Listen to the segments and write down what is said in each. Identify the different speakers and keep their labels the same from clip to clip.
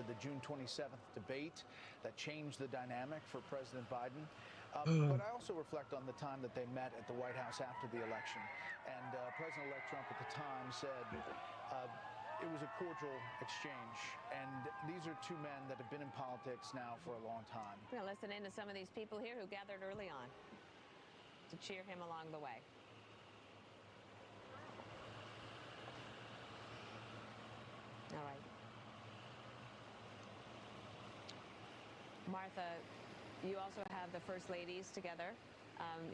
Speaker 1: the June 27th debate that changed the dynamic for President Biden. But I also reflect on the time that they met at the White House after the election. And President-elect Trump at the time said it was a cordial exchange. And these are two men that have been in politics now for a long time.
Speaker 2: We're going to listen in to some of these people here who gathered early on to cheer him along the way. All right. Martha, you also have the first ladies together.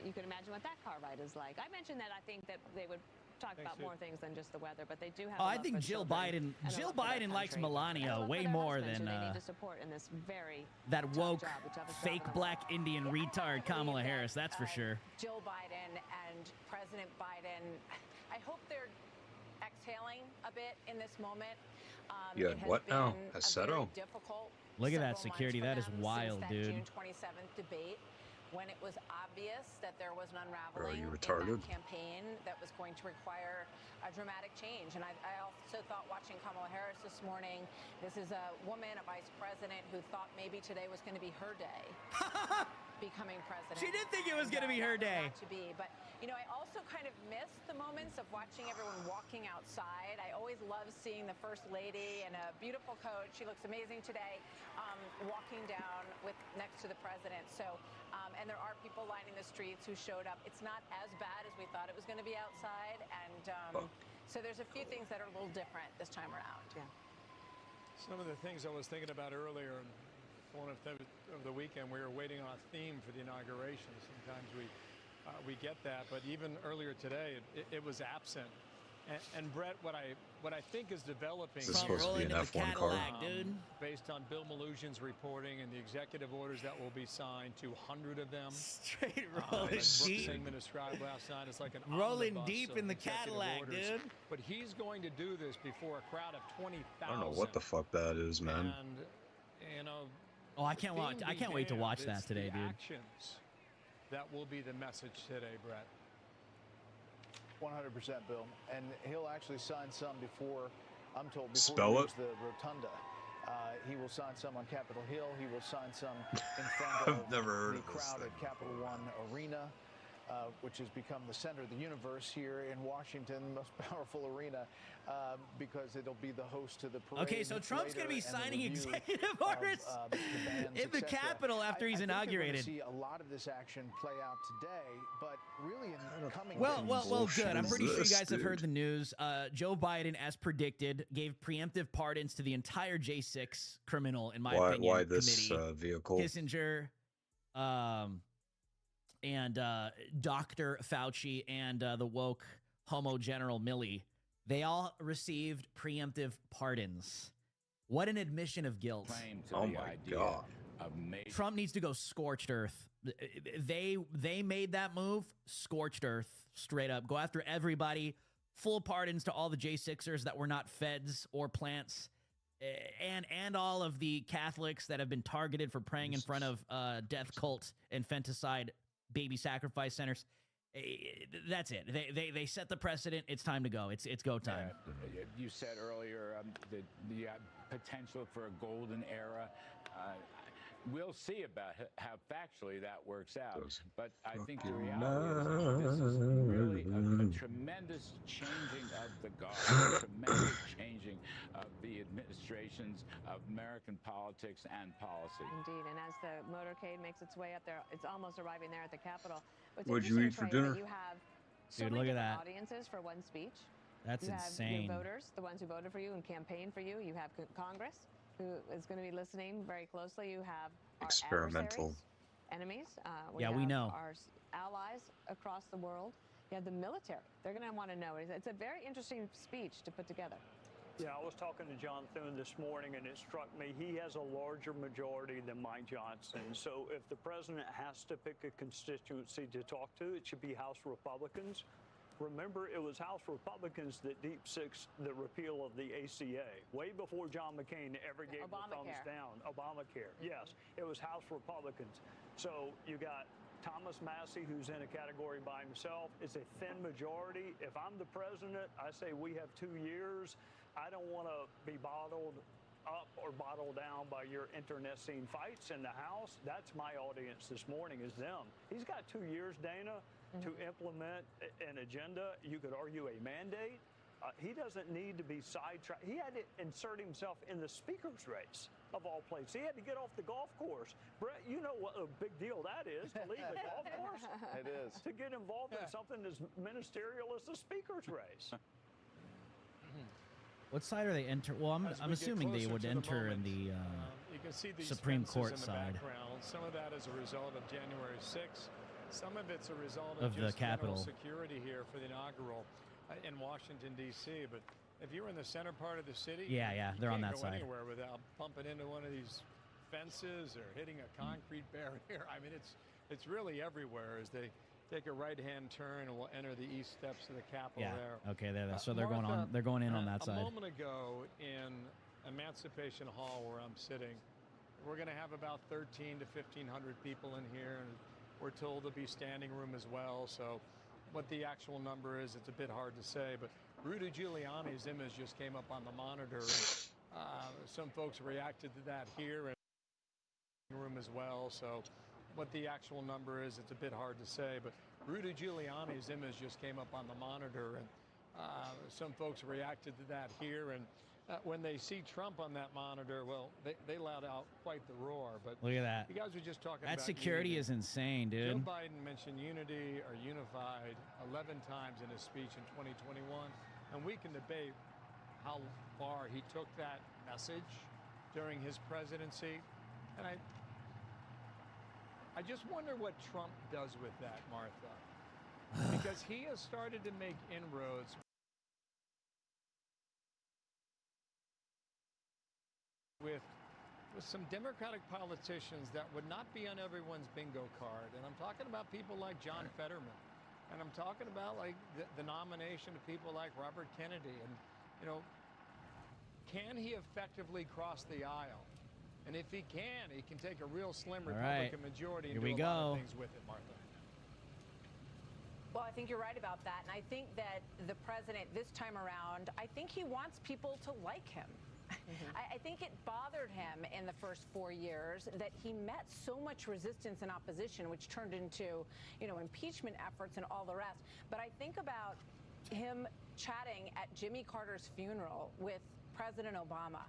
Speaker 2: You can imagine what that car ride is like. I mentioned that I think that they would talk about more things than just the weather, but they do have.
Speaker 3: Oh, I think Jill Biden likes Melania way more than
Speaker 2: they need to support in this very
Speaker 3: that woke fake black Indian retard Kamala Harris. That's for sure.
Speaker 4: Jill Biden and President Biden, I hope they're exhaling a bit in this moment.
Speaker 5: Yeah, what now? Assetto?
Speaker 3: Look at that security. That is wild, dude.
Speaker 4: June 27th debate, when it was obvious that there was an unraveling
Speaker 5: in
Speaker 4: that campaign that was going to require a dramatic change. And I also thought, watching Kamala Harris this morning, this is a woman, a vice president, who thought maybe today was going to be her day. Becoming president.
Speaker 3: She did think it was going to be her day.
Speaker 4: To be, but you know, I also kind of miss the moments of watching everyone walking outside. I always love seeing the first lady and a beautiful coat. She looks amazing today, walking down next to the president. So, and there are people lining the streets who showed up. It's not as bad as we thought it was going to be outside, and so there's a few things that are a little different this time around.
Speaker 2: Yeah.
Speaker 6: Some of the things I was thinking about earlier. One of the weekend, we were waiting on a theme for the inauguration. Sometimes we get that, but even earlier today, it was absent. And Brett, what I think is developing,
Speaker 5: this is supposed to be an F1 car,
Speaker 3: dude.
Speaker 6: Based on Bill Maloogian's reporting and the executive orders that will be signed, 200 of them.
Speaker 3: Straight rolling deep.
Speaker 6: Brooks described last night. It's like an
Speaker 3: rolling deep in the Cadillac,
Speaker 6: orders.
Speaker 3: dude.
Speaker 6: But he's going to do this before a crowd of 20,000.
Speaker 5: I don't know what the fuck that is, man.
Speaker 6: And you know.
Speaker 3: Oh, I can't wait to watch that today, dude.
Speaker 6: Actions that will be the message today, Brett.
Speaker 1: 100%, Bill. And he'll actually sign some before, I'm told, before
Speaker 5: Spell
Speaker 1: he
Speaker 5: it.
Speaker 1: leaves the rotunda. He will sign some on Capitol Hill. He will sign some in front of the crowd at Capital One Arena, which has become the center of the universe here in Washington, the most powerful arena, because it'll be the host to the parade.
Speaker 3: Okay, so Trump's going to be signing executive orders in the Capitol after he's inaugurated.
Speaker 1: I think we're going to see a lot of this action play out today, but really in coming
Speaker 3: Well, good. I'm pretty sure you guys have heard the news. Joe Biden, as predicted, gave preemptive pardons to the entire J6 criminal, in my opinion,
Speaker 5: why this vehicle?
Speaker 3: Kissinger, and Dr. Fauci and the woke homo general Milley, they all received preemptive pardons. What an admission of guilt.
Speaker 5: Oh my God.
Speaker 3: Trump needs to go scorched earth. They made that move, scorched earth, straight up. Go after everybody. Full pardons to all the J6ers that were not feds or plants. And all of the Catholics that have been targeted for praying in front of death cult and infanticide baby sacrifice centers. That's it. They set the precedent. It's time to go. It's go time.
Speaker 7: You said earlier the potential for a golden era. We'll see about how factually that works out. But I think the reality is this is really a tremendous changing of the guard, a tremendous changing of the administrations of American politics and policy.
Speaker 2: Indeed, and as the motorcade makes its way up there, it's almost arriving there at the Capitol.
Speaker 5: What'd you eat for dinner?
Speaker 2: You have so
Speaker 3: Dude,
Speaker 2: many
Speaker 3: look at that.
Speaker 2: audiences for one speech.
Speaker 3: That's insane.
Speaker 2: You have your voters, the ones who voted for you and campaigned for you. You have Congress, who is going to be listening very closely. You have our
Speaker 5: experimental
Speaker 2: enemies.
Speaker 3: We know.
Speaker 2: Our allies across the world. You have the military. They're going to want to know. It's a very interesting speech to put together.
Speaker 8: Yeah, I was talking to John Thune this morning, and it struck me he has a larger majority than Mike Johnson. So if the president has to pick a constituency to talk to, it should be House Republicans. Remember, it was House Republicans that deep-sixed the repeal of the ACA. Way before John McCain ever gave the thumbs down. Obamacare, yes. It was House Republicans. So you got Thomas Massey, who's in a category by himself. It's a thin majority. If I'm the president, I say we have 2 years. I don't want to be bottled up or bottled down by your internecine fights in the House. That's my audience this morning, is them. He's got 2 years, Dana, to implement an agenda. You could argue a mandate. He doesn't need to be sidetracked. He had to insert himself in the speaker's race, of all places. He had to get off the golf course. Brett, you know what a big deal that is, to leave the golf course.
Speaker 1: It is.
Speaker 8: To get involved in something as ministerial as the speaker's race.
Speaker 3: What side are they enter? Well, I'm assuming they would enter in the
Speaker 6: you can see these
Speaker 3: Supreme
Speaker 6: fences
Speaker 3: Court
Speaker 6: in the
Speaker 3: side.
Speaker 6: background. Some of that is a result of January 6th. Some of it's a result
Speaker 3: Of
Speaker 6: of
Speaker 3: the
Speaker 6: just general
Speaker 3: Capitol.
Speaker 6: security here for the inaugural in Washington, D.C. But if you're in the center part of the city,
Speaker 3: Yeah,
Speaker 6: you
Speaker 3: they're on
Speaker 6: can't
Speaker 3: that
Speaker 6: go
Speaker 3: side.
Speaker 6: anywhere without bumping into one of these fences or hitting a concrete barrier. I mean, it's really everywhere as they take a right-hand turn and will enter the east steps of the Capitol
Speaker 3: Yeah.
Speaker 6: there.
Speaker 3: Okay, there. So they're
Speaker 6: Martha,
Speaker 3: going in on that
Speaker 6: A
Speaker 3: side.
Speaker 6: moment ago in Emancipation Hall where I'm sitting, we're going to have about 1,300 to 1,500 people in here, and we're told there'll be standing room as well. So what the actual number is, it's a bit hard to say, but Rudy Giuliani's image just came up on the monitor. And, some folks reacted to that here in the room as well. So what the actual number is, it's a bit hard to say, but Rudy Giuliani's image just came up on the monitor, and some folks reacted to that here. And when they see Trump on that monitor, well, they let out quite the roar. But
Speaker 3: Look at that.
Speaker 6: you guys were just talking
Speaker 3: That
Speaker 6: about
Speaker 3: security
Speaker 6: unity.
Speaker 3: is insane,
Speaker 6: Joe
Speaker 3: dude.
Speaker 6: Biden mentioned unity or unified 11 times in his speech in 2021, and we can debate how far he took that message during his presidency. And I just wonder what Trump does with that, Martha, because he has started to make inroads with some Democratic politicians that would not be on everyone's bingo card. And I'm talking about people like John Fetterman. And I'm talking about like the nomination of people like Robert Kennedy. And, you know, can he effectively cross the aisle? And if he can take a real slim Republican majority and do a lot of things with it, Martha.
Speaker 4: Well, I think you're right about that. And I think that the president this time around, I think he wants people to like him. I think it bothered him in the first 4 years that he met so much resistance and opposition, which turned into, you know, impeachment efforts and all the rest. But I think about him chatting at Jimmy Carter's funeral with President Obama.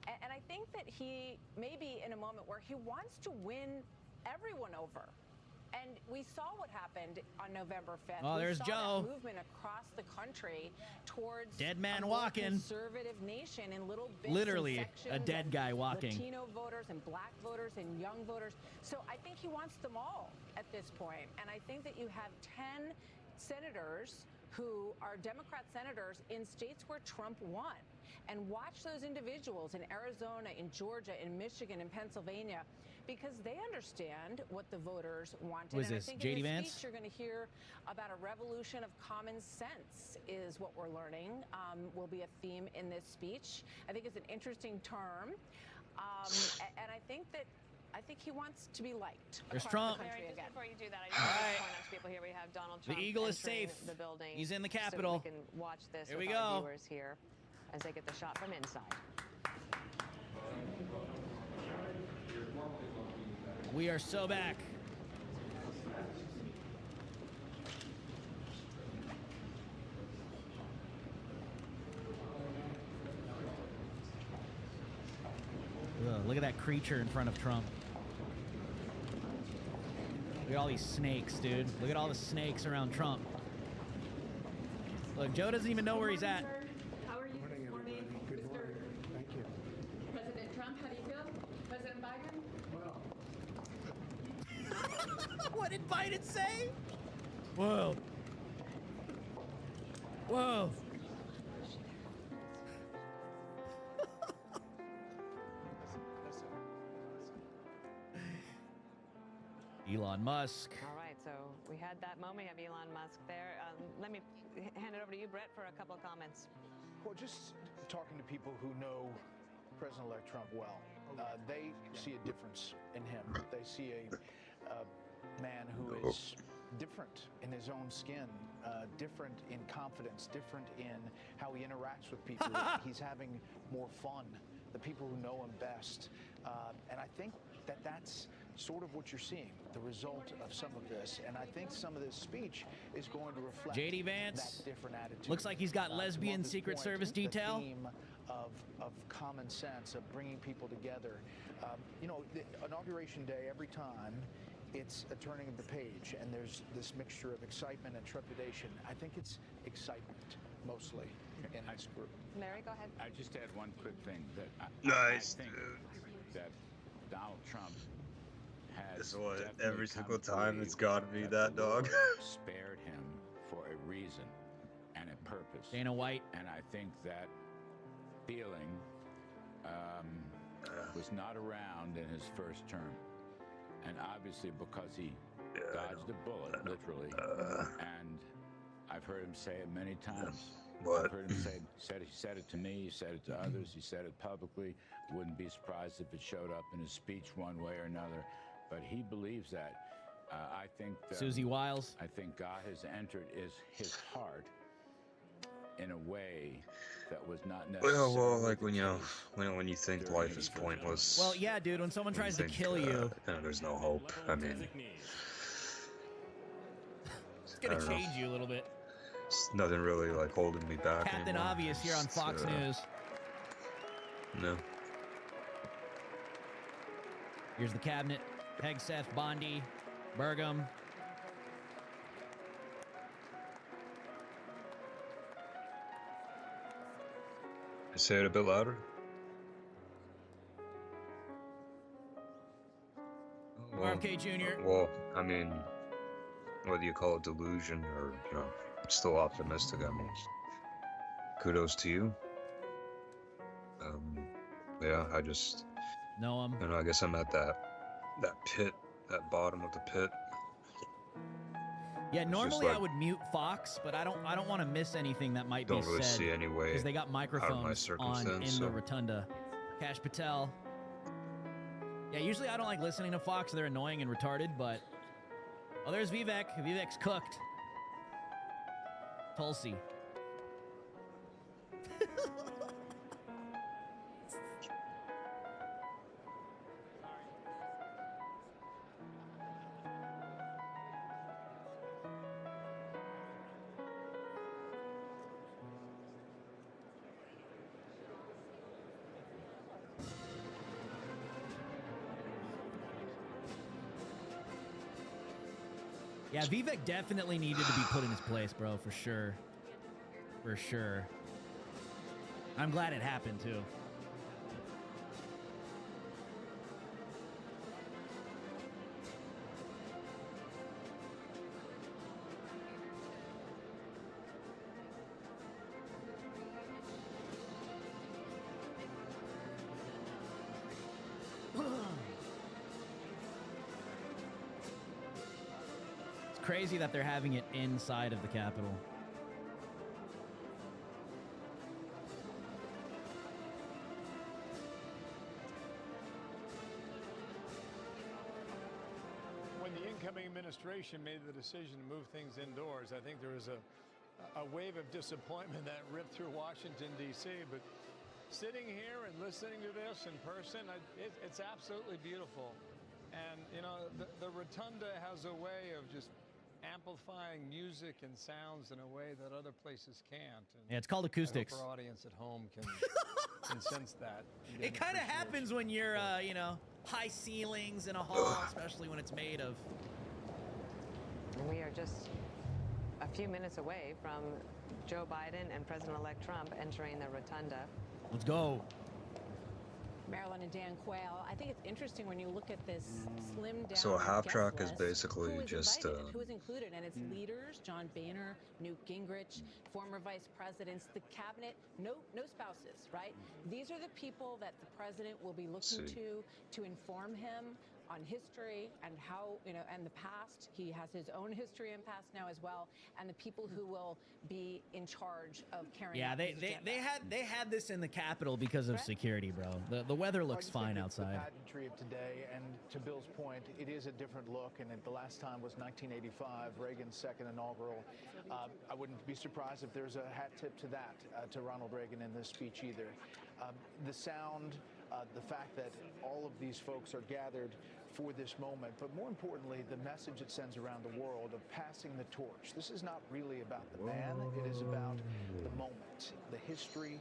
Speaker 4: And I think that he may be in a moment where he wants to win everyone over. And we saw what happened on November 5th.
Speaker 3: Oh, there's
Speaker 4: we saw
Speaker 3: Joe.
Speaker 4: that movement across the country towards
Speaker 3: Dead man
Speaker 4: a more
Speaker 3: walking.
Speaker 4: conservative nation in little bits
Speaker 3: Literally
Speaker 4: and
Speaker 3: a
Speaker 4: sections
Speaker 3: dead
Speaker 4: of
Speaker 3: guy walking.
Speaker 4: Latino voters and black voters and young voters. So I think he wants them all at this point. And I think that you have 10 senators who are Democrat senators in states where Trump won. And watch those individuals in Arizona, in Georgia, in Michigan, in Pennsylvania, because they understand what the voters wanted.
Speaker 3: Was
Speaker 4: and
Speaker 3: this
Speaker 4: I think
Speaker 3: J.D.
Speaker 4: in this
Speaker 3: Vance?
Speaker 4: speech you're going to hear about a revolution of common sense is what we're learning will be a theme in this speech. I think it's an interesting term. And I think he wants to be liked.
Speaker 3: There's
Speaker 4: across
Speaker 3: Trump.
Speaker 4: the country
Speaker 2: Mary, just
Speaker 4: again.
Speaker 2: before you do that, I just want to point out to people here we have Donald Trump.
Speaker 3: The Eagle is
Speaker 2: entering
Speaker 3: safe.
Speaker 2: The building.
Speaker 3: He's in the
Speaker 2: So
Speaker 3: Capitol.
Speaker 2: we can watch this
Speaker 3: Here
Speaker 2: with
Speaker 3: we
Speaker 2: our
Speaker 3: go.
Speaker 2: viewers here as they get the shot from inside.
Speaker 3: We are so back. Ugh, look at that creature in front of Trump. Look at all these snakes, dude. Look at all the snakes around Trump. Look, Joe doesn't even know where he's at.
Speaker 9: How are you this morning?
Speaker 10: Good morning. Thank you.
Speaker 9: President Trump, how do you feel? President Biden?
Speaker 10: Well,
Speaker 3: What did Biden say? Whoa. Whoa. Elon Musk.
Speaker 2: All right, so we had that moment. We have Elon Musk there. Let me hand it over to you, Brett, for a couple of comments.
Speaker 1: Well, just talking to people who know President-elect Trump well, they see a difference in him. They see a man who is different in his own skin, different in confidence, different in how he interacts with people. He's having more fun the people who know him best. And I think that that's sort of what you're seeing, the result of some of this. And I think some of this speech is going to reflect
Speaker 3: JD Vance
Speaker 1: that different attitude.
Speaker 3: looks like he's got lesbian
Speaker 1: Martha's
Speaker 3: Secret
Speaker 1: point,
Speaker 3: Service detail.
Speaker 1: The theme of common sense, of bringing people together. You know, the Inauguration Day, every time, it's a turning of the page, and there's this mixture of excitement and trepidation. I think it's excitement, mostly, in this group.
Speaker 2: Larry, go ahead.
Speaker 7: I just add one quick thing. That
Speaker 5: Nice,
Speaker 7: I think that Donald Trump has
Speaker 5: This one,
Speaker 7: definitely
Speaker 5: every
Speaker 7: come
Speaker 5: single
Speaker 7: to
Speaker 5: time
Speaker 7: believe
Speaker 5: it's gotta be that
Speaker 7: the
Speaker 5: dog.
Speaker 7: Lord spared him for a reason and a purpose.
Speaker 3: Dana White.
Speaker 7: And I think that feeling was not around in his first term. And obviously because he dodged a bullet, literally. And I've heard him say it many times.
Speaker 5: What?
Speaker 7: I've heard him he said it to me, he said it to others, he said it publicly. Wouldn't be surprised if it showed up in his speech one way or another. But he believes that. I think
Speaker 3: Susie Wiles.
Speaker 7: I think God has entered his heart in a way that was not necessarily.
Speaker 5: Well, like when you think life is pointless.
Speaker 3: Well, yeah, dude. When someone tries to kill you,
Speaker 5: there's no hope. I mean,
Speaker 3: it's gonna change you a little bit.
Speaker 5: It's nothing really like holding me back.
Speaker 3: Captain
Speaker 5: anymore.
Speaker 3: Obvious here on Fox News.
Speaker 5: No.
Speaker 3: Here's the cabinet. Hegseth, Bondi, Burgum.
Speaker 5: Say it a bit louder.
Speaker 3: RFK Jr.
Speaker 5: Well, I mean, whether you call it delusion or, you know, I'm still optimistic. I mean, kudos to you. Yeah, I just
Speaker 3: know him.
Speaker 5: You know, I guess I'm at that pit, that bottom of the pit.
Speaker 3: Yeah, normally
Speaker 5: like,
Speaker 3: I would mute Fox, but I don't want to miss anything that might be said.
Speaker 5: Don't really see any way
Speaker 3: because they got microphones on in the rotunda. Cash Patel. Yeah, usually I don't like listening to Fox. They're annoying and retarded, but oh, there's Vivek. Vivek's cooked. Tulsi. Yeah, Vivek definitely needed to be put in his place, bro, for sure. For sure. I'm glad it happened, too. Crazy that they're having it inside of the Capitol.
Speaker 6: When the incoming administration made the decision to move things indoors, I think there was a wave of disappointment that ripped through Washington, D.C. But sitting here and listening to this in person, it's absolutely beautiful. And, you know, the rotunda has a way of just amplifying music and sounds in a way that other places can't. And
Speaker 3: yeah, it's called acoustics.
Speaker 6: I hope our audience at home can sense that.
Speaker 3: It kind of happens when you're, you know, high ceilings in a hall, especially when it's made of.
Speaker 2: We are just a few minutes away from Joe Biden and President-elect Trump entering the rotunda.
Speaker 3: Let's go.
Speaker 4: Marilyn and Dan Quayle, I think it's interesting when you look at this slimmed down.
Speaker 5: So a half
Speaker 4: guest
Speaker 5: track is
Speaker 4: list,
Speaker 5: basically
Speaker 4: who is
Speaker 5: just
Speaker 4: invited, who is included, and it's leaders: John Boehner, Newt Gingrich, former vice presidents, the cabinet. No spouses, right? These are the people that the president will be looking to inform him on history and how, you know, and the past. He has his own history and past now as well, and the people who will be in charge of carrying out his agenda.
Speaker 3: they had this in the Capitol because of security, bro. The weather looks fine outside.
Speaker 1: The pageantry of today, and to Bill's point, it is a different look, and the last time was 1985, Reagan's second inaugural. I wouldn't be surprised if there's a hat tip to that, to Ronald Reagan in this speech either. The sound, the fact that all of these folks are gathered for this moment, but more importantly, the message it sends around the world of passing the torch. This is not really about the man, it is about the moment, the history,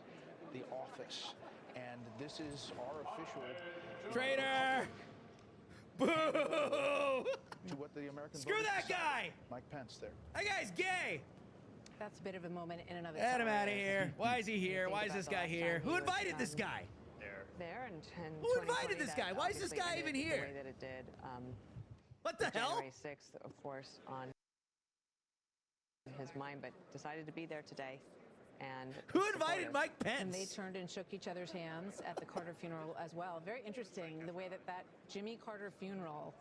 Speaker 1: the office, and this is our official
Speaker 3: Traitor! Boo!
Speaker 1: To what the American
Speaker 3: Screw
Speaker 1: voters
Speaker 3: that
Speaker 1: decided.
Speaker 3: guy!
Speaker 1: Mike Pence there.
Speaker 3: That guy's gay!
Speaker 4: That's a bit of a moment in and of itself.
Speaker 3: Get him out of here. Why is he here? Why is this guy here? Who invited this guy?
Speaker 2: There and
Speaker 3: Who invited this guy? Why is this guy even here?
Speaker 2: The way that it did.
Speaker 3: What the hell?
Speaker 2: January 6th, of course, on his mind, but decided to be there today. And
Speaker 3: who invited Mike Pence?
Speaker 4: And they turned and shook each other's hands at the Carter funeral as well. Very interesting the way that Jimmy Carter funeral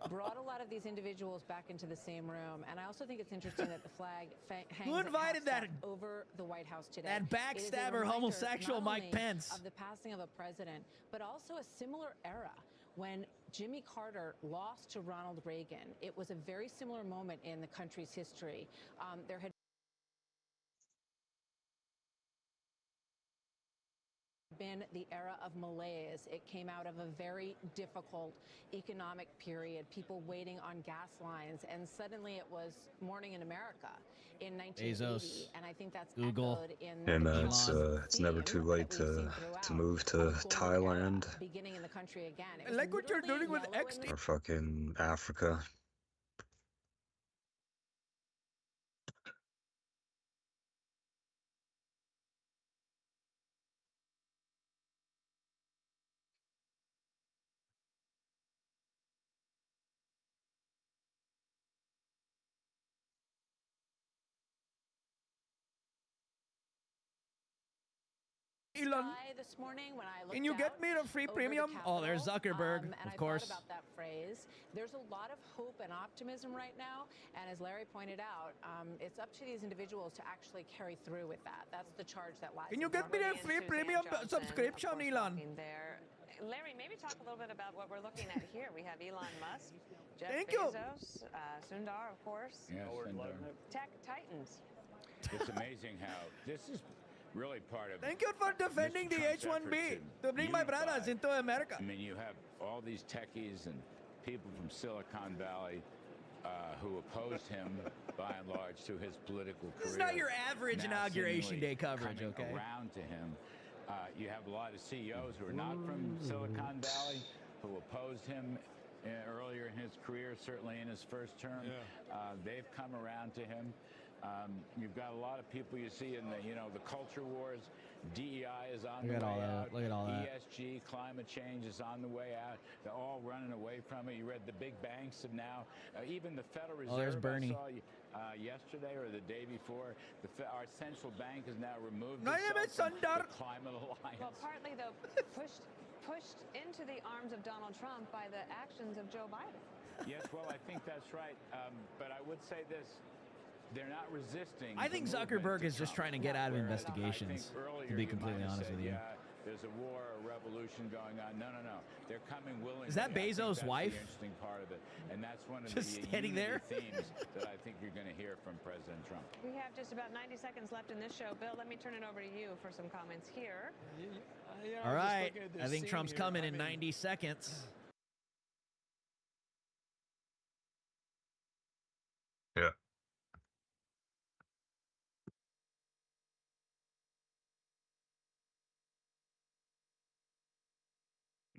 Speaker 4: brought a lot of these individuals back into the same room. And I also think it's interesting that the flag hangs
Speaker 3: who invited that
Speaker 4: over the White House today.
Speaker 3: That backstabber homosexual Mike Pence
Speaker 4: of the passing of a president, but also a similar era when Jimmy Carter lost to Ronald Reagan. It was a very similar moment in the country's history. There had been the era of malaise. It came out of a very difficult economic period, people waiting on gas lines, and suddenly it was morning in America in 1980.
Speaker 3: Bezos,
Speaker 4: and I think that's
Speaker 3: Google,
Speaker 4: echoed in
Speaker 5: it's never too late to move to Thailand
Speaker 4: beginning in the country again.
Speaker 3: I like what you're doing with X
Speaker 5: or fucking Africa.
Speaker 3: Elon,
Speaker 4: this morning when I
Speaker 3: can you get me the free premium? Oh, there's Zuckerberg,
Speaker 4: and
Speaker 3: of course.
Speaker 4: I thought about that phrase. There's a lot of hope and optimism right now, and as Larry pointed out, it's up to these individuals to actually carry through with that. That's the charge that lies.
Speaker 3: Can you get me the free premium subscription, Elon?
Speaker 2: Larry, maybe talk a little bit about what we're looking at here. We have Elon Musk, Jeff
Speaker 3: Thank you.
Speaker 2: Bezos, Sundar, of course.
Speaker 7: Yes,
Speaker 2: Tech Titans.
Speaker 7: It's amazing how this is really part of.
Speaker 3: Thank you for defending the H-1B to bring my brothers into America.
Speaker 7: I mean, you have all these techies and people from Silicon Valley who opposed him, by and large, to his political career.
Speaker 3: This is not your average
Speaker 7: now
Speaker 3: inauguration day coverage,
Speaker 7: coming
Speaker 3: okay?
Speaker 7: around to him. You have a lot of CEOs who are not from Silicon Valley who opposed him earlier in his career, certainly in his first term.
Speaker 6: Yeah.
Speaker 7: They've come around to him. You've got a lot of people you see in the culture wars. DEI is on the way out.
Speaker 3: Look at all that.
Speaker 7: ESG, climate change is on the way out. They're all running away from it. You read the big banks have now, even the Federal Reserve.
Speaker 3: Oh, there's Bernie.
Speaker 7: I saw yesterday or the day before, our central bank has now removed
Speaker 3: My name is
Speaker 7: itself from
Speaker 3: Sundar.
Speaker 7: the Climate Alliance.
Speaker 2: Well, partly, though, pushed into the arms of Donald Trump by the actions of Joe Biden.
Speaker 7: Yes, well, I think that's right. But I would say this. They're not resisting.
Speaker 3: I think Zuckerberg is just trying to get out of investigations, to be completely honest with you.
Speaker 7: Yeah, there's a war, a revolution going on. No. They're coming willingly.
Speaker 3: Is that Bezos' wife?
Speaker 7: The interesting part of it, and that's one of
Speaker 3: just
Speaker 7: the
Speaker 3: standing there
Speaker 7: themes that I think you're going to hear from President Trump.
Speaker 2: We have just about 90 seconds left in this show. Bill, let me turn it over to you for some comments here.
Speaker 3: All right, I think Trump's coming in 90 seconds.
Speaker 5: Yeah.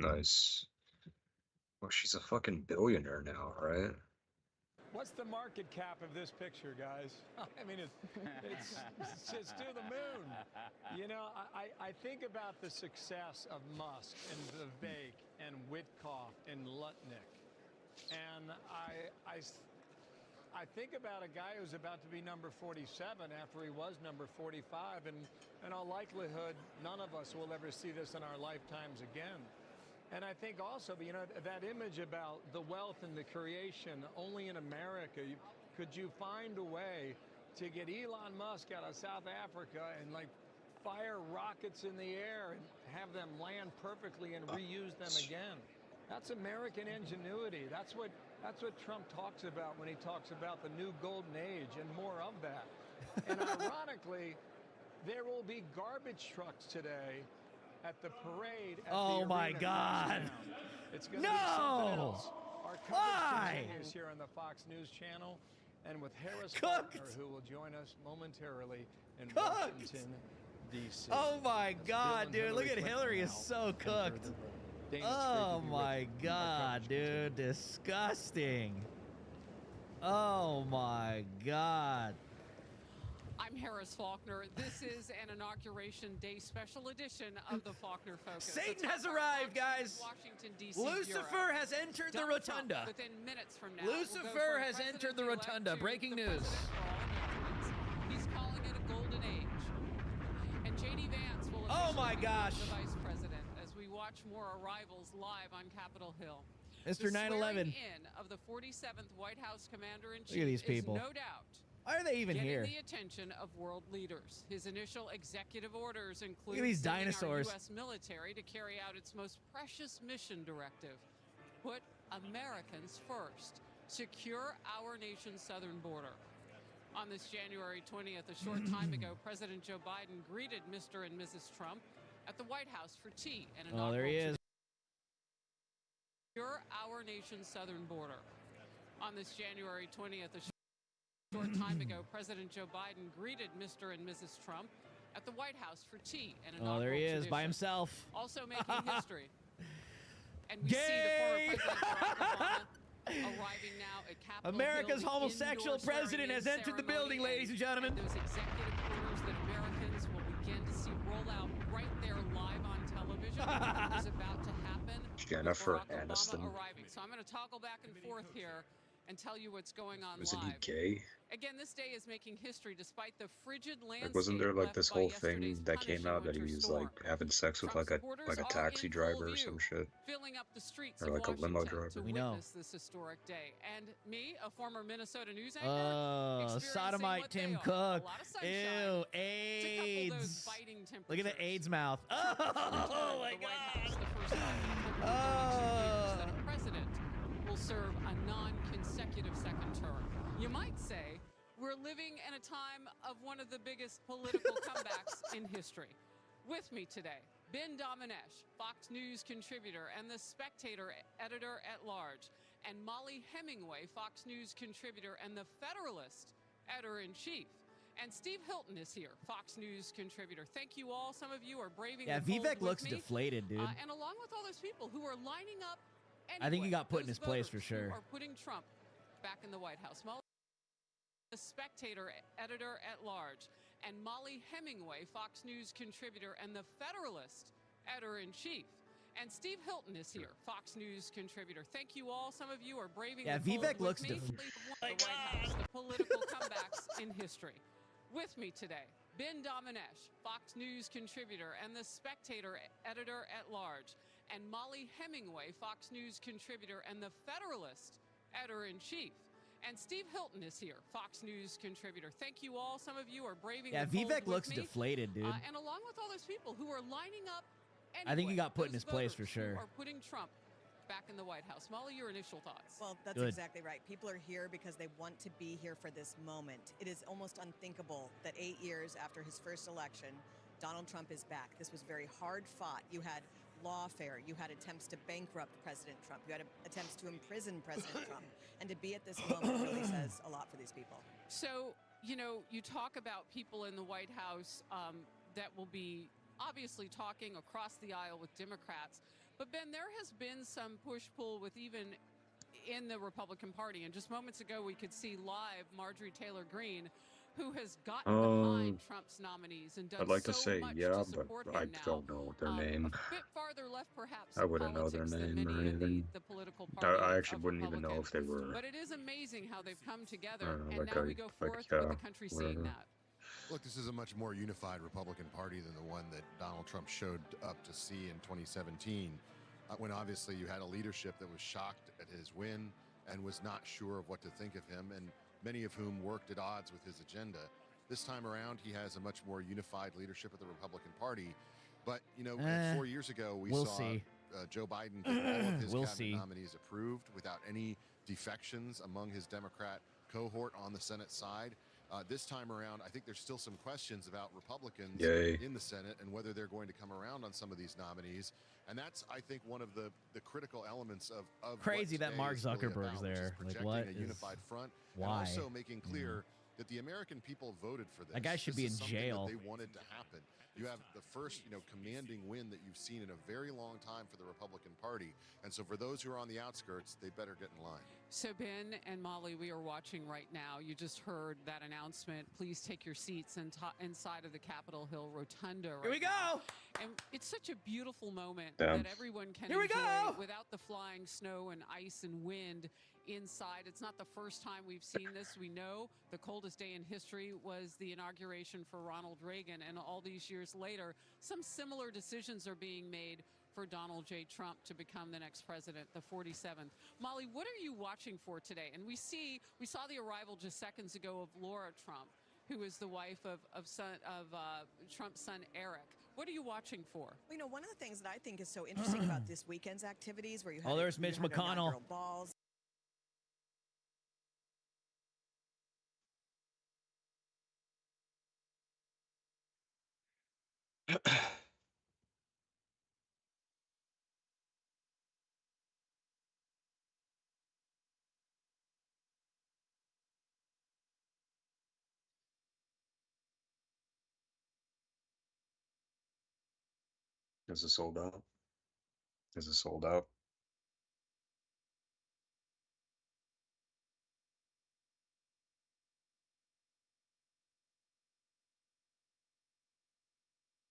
Speaker 5: Nice. Well, she's a fucking billionaire now, right?
Speaker 6: What's the market cap of this picture, guys? I mean, it's to the moon. You know, I think about the success of Musk and Vivek and Witkoff and Lutnick, and I think about a guy who's about to be number 47 after he was number 45, and in all likelihood, none of us will ever see this in our lifetimes again. And I think also, you know, that image about the wealth and the creation only in America, could you find a way to get Elon Musk out of South Africa and like fire rockets in the air and have them land perfectly and reuse them again? That's American ingenuity. That's what Trump talks about when he talks about the new golden age and more of that. And ironically, there will be garbage trucks today at the parade at
Speaker 3: Oh
Speaker 6: the
Speaker 3: my
Speaker 6: arena
Speaker 3: God.
Speaker 6: next round. It's going to
Speaker 3: No!
Speaker 6: be something else. Our coverage
Speaker 3: Why?
Speaker 6: continues here on the Fox News channel, and with Harris
Speaker 3: Cooked.
Speaker 6: Faulkner, who will join us momentarily in
Speaker 3: Cooked.
Speaker 6: Washington, D.C.
Speaker 3: Oh my
Speaker 6: As
Speaker 3: God,
Speaker 6: Bill and
Speaker 3: dude. Look at
Speaker 6: Clinton
Speaker 3: Hillary is
Speaker 6: now
Speaker 3: so
Speaker 6: enter
Speaker 3: cooked.
Speaker 6: the room. Dana, it's great to
Speaker 3: Oh
Speaker 6: be with
Speaker 3: my
Speaker 6: you. Our
Speaker 3: God,
Speaker 6: coverage
Speaker 3: dude.
Speaker 6: continues.
Speaker 3: Disgusting. Oh my God.
Speaker 11: I'm Harris Faulkner. This is an Inauguration Day special edition of the Faulkner Focus.
Speaker 3: Satan has arrived, guys.
Speaker 11: Washington, D.C.
Speaker 3: Lucifer has entered the
Speaker 11: Donald Trump,
Speaker 3: rotunda.
Speaker 11: within minutes from now, will go
Speaker 3: Lucifer
Speaker 11: from
Speaker 3: has entered the
Speaker 11: president-elect
Speaker 3: rotunda.
Speaker 11: to
Speaker 3: Breaking
Speaker 11: the
Speaker 3: news.
Speaker 11: president for all Americans. He's calling it a golden age. And J.D. Vance will
Speaker 3: Oh my
Speaker 11: officially
Speaker 3: gosh.
Speaker 11: become the vice president as we watch more arrivals live on Capitol Hill.
Speaker 3: Mr.
Speaker 11: The
Speaker 3: 9/11.
Speaker 11: swearing in of the 47th White House Commander-in-Chief
Speaker 3: Look at these people.
Speaker 11: is no doubt
Speaker 3: Why are they even
Speaker 11: getting
Speaker 3: here?
Speaker 11: the attention of world leaders. His initial executive orders include
Speaker 3: Look at these
Speaker 11: sending
Speaker 3: dinosaurs.
Speaker 11: our U.S. military to carry out its most precious mission directive: put Americans first. Secure our nation's southern border. On this January 20th, a short time ago, President Joe Biden greeted Mr. and Mrs. Trump at the White House for tea and an
Speaker 3: Oh, there he is.
Speaker 11: Secure our nation's southern border. On this January 20th, a short time ago, President Joe Biden greeted Mr. and Mrs. Trump at the White House for tea and an
Speaker 3: Oh, there he is by himself.
Speaker 11: Also making history. And we see the former President Barack Obama arriving now at Capitol
Speaker 3: America's
Speaker 11: Hill.
Speaker 3: homosexual
Speaker 11: Indoor
Speaker 3: president has entered the building,
Speaker 11: ceremony
Speaker 3: ladies and gentlemen.
Speaker 11: those executive orders that Americans will begin to see roll out right there live on television is about to happen.
Speaker 5: Jennifer
Speaker 11: Barack
Speaker 5: Aniston.
Speaker 11: Obama arriving. So I'm going to toggle back and forth here and tell you what's going on
Speaker 5: Isn't
Speaker 11: live.
Speaker 5: he gay?
Speaker 11: Again, this day is making history despite the frigid landscape.
Speaker 5: Like, wasn't there like
Speaker 11: left
Speaker 5: this
Speaker 11: by
Speaker 5: whole thing
Speaker 11: yesterday's
Speaker 5: that came
Speaker 11: punishing
Speaker 5: out that he
Speaker 11: winter
Speaker 5: was
Speaker 11: storm.
Speaker 5: like having sex with
Speaker 11: Trump
Speaker 5: like
Speaker 11: supporters
Speaker 5: a
Speaker 11: are
Speaker 5: taxi
Speaker 11: in full
Speaker 5: driver or
Speaker 11: view,
Speaker 5: some shit?
Speaker 11: filling up the streets
Speaker 5: Or
Speaker 11: of
Speaker 5: like a limo
Speaker 11: Washington
Speaker 5: driver.
Speaker 11: to
Speaker 3: We know.
Speaker 11: witness this historic day. And me, a former Minnesota news anchor,
Speaker 3: Oh,
Speaker 11: experiencing
Speaker 3: sodomite
Speaker 11: what they
Speaker 3: Tim
Speaker 11: are,
Speaker 3: Cook.
Speaker 11: a lot of
Speaker 3: Ew,
Speaker 11: sunshine to couple
Speaker 3: AIDS.
Speaker 11: those biting temperatures.
Speaker 3: Look at the AIDS mouth. Oh my
Speaker 11: The White
Speaker 3: God.
Speaker 11: House, the first time in 132
Speaker 3: Oh.
Speaker 11: years that a president will serve a non-consecutive second term. You might say we're living in a time of one of the biggest political comebacks in history. With me today, Ben Domenech, Fox News contributor and the Spectator editor-at-large, and Molly Hemingway, Fox News contributor and the Federalist editor-in-chief. And Steve Hilton is here, Fox News contributor. Thank you all. Some of you are braving
Speaker 3: Yeah,
Speaker 11: the cold
Speaker 3: Vivek
Speaker 11: with
Speaker 3: looks
Speaker 11: me.
Speaker 3: deflated, dude.
Speaker 11: And along with all those people who are lining up anyway,
Speaker 3: I think he got put in
Speaker 11: those
Speaker 3: his place for
Speaker 11: voters
Speaker 3: sure.
Speaker 11: who are putting Trump back in the White House. Molly, the Spectator editor-at-large, and Molly Hemingway, Fox News contributor and the Federalist editor-in-chief. And Steve Hilton is here, Fox News contributor. Thank you all. Some of you are braving
Speaker 3: Yeah,
Speaker 11: the cold
Speaker 3: Vivek
Speaker 11: with
Speaker 3: looks
Speaker 11: me.
Speaker 3: deflated.
Speaker 11: The White House, the political comebacks in history. With me today, Ben Domenech, Fox News contributor and the Spectator editor-at-large, and Molly Hemingway, Fox News contributor and the Federalist editor-in-chief. And Steve Hilton is here, Fox News contributor. Thank you all. Some of you are braving
Speaker 3: Yeah,
Speaker 11: the cold
Speaker 3: Vivek
Speaker 11: with
Speaker 3: looks
Speaker 11: me.
Speaker 3: deflated, dude.
Speaker 11: And along with all those people who are lining up
Speaker 3: I think he got put in
Speaker 11: those
Speaker 3: his place for
Speaker 11: voters who
Speaker 3: sure.
Speaker 11: are putting Trump back in the White House. Molly, your initial thoughts?
Speaker 12: Well, that's
Speaker 3: Good.
Speaker 12: exactly right. People are here because they want to be here for this moment. It is almost unthinkable that 8 years after his first election, Donald Trump is back. This was very hard fought. You had lawfare. You had attempts to bankrupt President Trump. You had attempts to imprison President Trump. And to be at this moment really says a lot for these people.
Speaker 11: So, you know, you talk about people in the White House that will be obviously talking across the aisle with Democrats. But, Ben, there has been some push-pull with even in the Republican Party. And just moments ago, we could see live Marjorie Taylor Greene, who has gotten behind Trump's nominees and done
Speaker 5: I'd like
Speaker 11: so
Speaker 5: to say
Speaker 11: much
Speaker 5: yeah,
Speaker 11: to
Speaker 5: but
Speaker 11: support him
Speaker 5: I
Speaker 11: now.
Speaker 5: don't know their name.
Speaker 11: A bit farther left, perhaps,
Speaker 5: I
Speaker 11: in
Speaker 5: wouldn't know their
Speaker 11: politics than
Speaker 5: name or
Speaker 11: many in
Speaker 5: anything.
Speaker 11: the political party
Speaker 5: I
Speaker 11: of
Speaker 5: actually wouldn't even know if they
Speaker 11: Republicans.
Speaker 5: were.
Speaker 11: But it is amazing how they've come
Speaker 5: I
Speaker 11: together,
Speaker 5: don't know,
Speaker 11: and
Speaker 5: like
Speaker 11: now
Speaker 5: a-
Speaker 11: we go
Speaker 5: like,
Speaker 11: forth with the
Speaker 5: yeah,
Speaker 11: country seeing
Speaker 5: whatever.
Speaker 11: that.
Speaker 13: Look, this is a much more unified Republican Party than the one that Donald Trump showed up to see in 2017, when obviously you had a leadership that was shocked at his win and was not sure of what to think of him, and many of whom worked at odds with his agenda. This time around, he has a much more unified leadership of the Republican Party. But, you know, 4 years ago, we
Speaker 3: we'll
Speaker 13: saw
Speaker 3: see.
Speaker 13: Joe Biden get all of his
Speaker 3: We'll
Speaker 13: cabinet
Speaker 3: see.
Speaker 13: nominees approved without any defections among his Democrat cohort on the Senate side. This time around, I think there's still some questions about Republicans
Speaker 5: Yay.
Speaker 13: in the Senate and whether they're going to come around on some of these nominees. And that's, I think, one of the critical elements of
Speaker 3: Crazy
Speaker 13: what
Speaker 3: that Mark
Speaker 13: today is really
Speaker 3: Zuckerberg's
Speaker 13: about, which is
Speaker 3: there. Like,
Speaker 13: projecting
Speaker 3: what
Speaker 13: a
Speaker 3: is-
Speaker 13: unified front,
Speaker 3: why?
Speaker 13: and also making clear that the American people voted for this.
Speaker 3: That guy should
Speaker 13: This
Speaker 3: be
Speaker 13: is
Speaker 3: in
Speaker 13: something
Speaker 3: jail.
Speaker 13: That they wanted to happen. You have the first, commanding win that you've seen in a very long time for the Republican Party. And so for those who are on the outskirts, they better get in line.
Speaker 11: So Ben and Molly, we are watching right now. You just heard that announcement. Please take your seats inside of the Capitol Hill Rotunda. Right
Speaker 3: Here we go.
Speaker 11: now. And it's such a beautiful moment
Speaker 5: Damn.
Speaker 11: that everyone can
Speaker 3: Here we
Speaker 11: enjoy
Speaker 3: go.
Speaker 11: without the flying snow and ice and wind inside. It's not the first time we've seen this. We know the coldest day in history was the inauguration for Ronald Reagan, and all these years later, some similar decisions are being made for Donald J. Trump to become the next president, the 47th. Molly, what are you watching for today? And we saw the arrival just seconds ago of Laura Trump, who is the wife of Trump's son, Eric. What are you watching for?
Speaker 12: Well, one of the things that I think is so interesting about this weekend's activities, where you had
Speaker 3: there's Mitch McConnell.
Speaker 12: inaugural balls.
Speaker 5: Is it sold out? Is it sold out?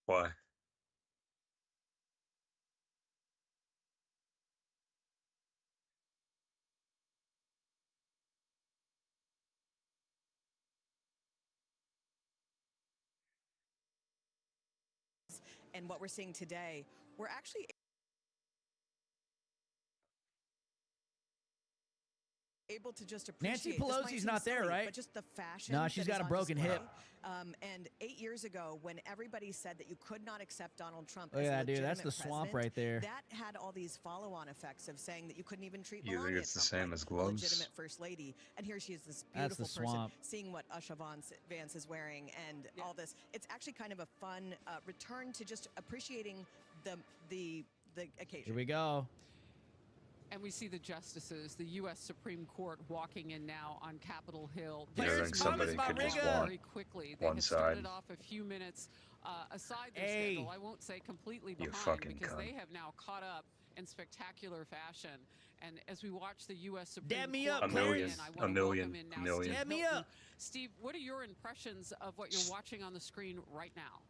Speaker 5: Why?
Speaker 12: And what we're seeing today, we're actually able to just appreciate.
Speaker 3: Nancy Pelosi's not there, right?
Speaker 12: But just the fashion.
Speaker 3: No, she's
Speaker 12: that
Speaker 3: got
Speaker 12: is
Speaker 3: a
Speaker 12: on
Speaker 3: broken
Speaker 12: display.
Speaker 3: hip.
Speaker 12: And 8 years ago, when everybody said that you could not accept Donald Trump
Speaker 3: Oh
Speaker 12: as
Speaker 3: yeah,
Speaker 12: a
Speaker 3: dude, that's
Speaker 12: legitimate
Speaker 3: the swamp
Speaker 12: president,
Speaker 3: right there.
Speaker 12: that had all these follow-on effects of saying that you couldn't even treat
Speaker 5: You think
Speaker 12: Melania
Speaker 5: it's the
Speaker 12: Trump
Speaker 5: same
Speaker 12: like
Speaker 5: as
Speaker 12: a
Speaker 5: gloves?
Speaker 12: legitimate first lady. And here she is, this
Speaker 3: That's
Speaker 12: beautiful
Speaker 3: the
Speaker 12: person,
Speaker 3: swamp.
Speaker 12: seeing what Usha Vance is wearing and all this. It's actually kind of a fun return to just appreciating the occasion.
Speaker 3: Here we go.
Speaker 11: And we see the justices, the U.S. Supreme Court, walking in now on Capitol Hill.
Speaker 5: You don't think somebody could just
Speaker 11: very quickly. They
Speaker 5: one
Speaker 11: had
Speaker 5: side?
Speaker 11: started off a few minutes aside their
Speaker 3: Hey.
Speaker 11: schedule. I won't say completely
Speaker 5: You
Speaker 11: behind,
Speaker 5: fucking
Speaker 11: because
Speaker 5: cunt.
Speaker 11: they have now caught up in spectacular fashion. And as we watch the U.S. Supreme
Speaker 3: Dab me
Speaker 11: Court
Speaker 3: up,
Speaker 5: A million,
Speaker 11: walk in, I
Speaker 5: a
Speaker 11: wanna
Speaker 5: million,
Speaker 11: welcome in
Speaker 5: a
Speaker 11: now
Speaker 5: million.
Speaker 11: Steve
Speaker 3: Dab me
Speaker 11: Hilton.
Speaker 3: up.
Speaker 11: Steve, what are your impressions of what you're watching on the screen right now?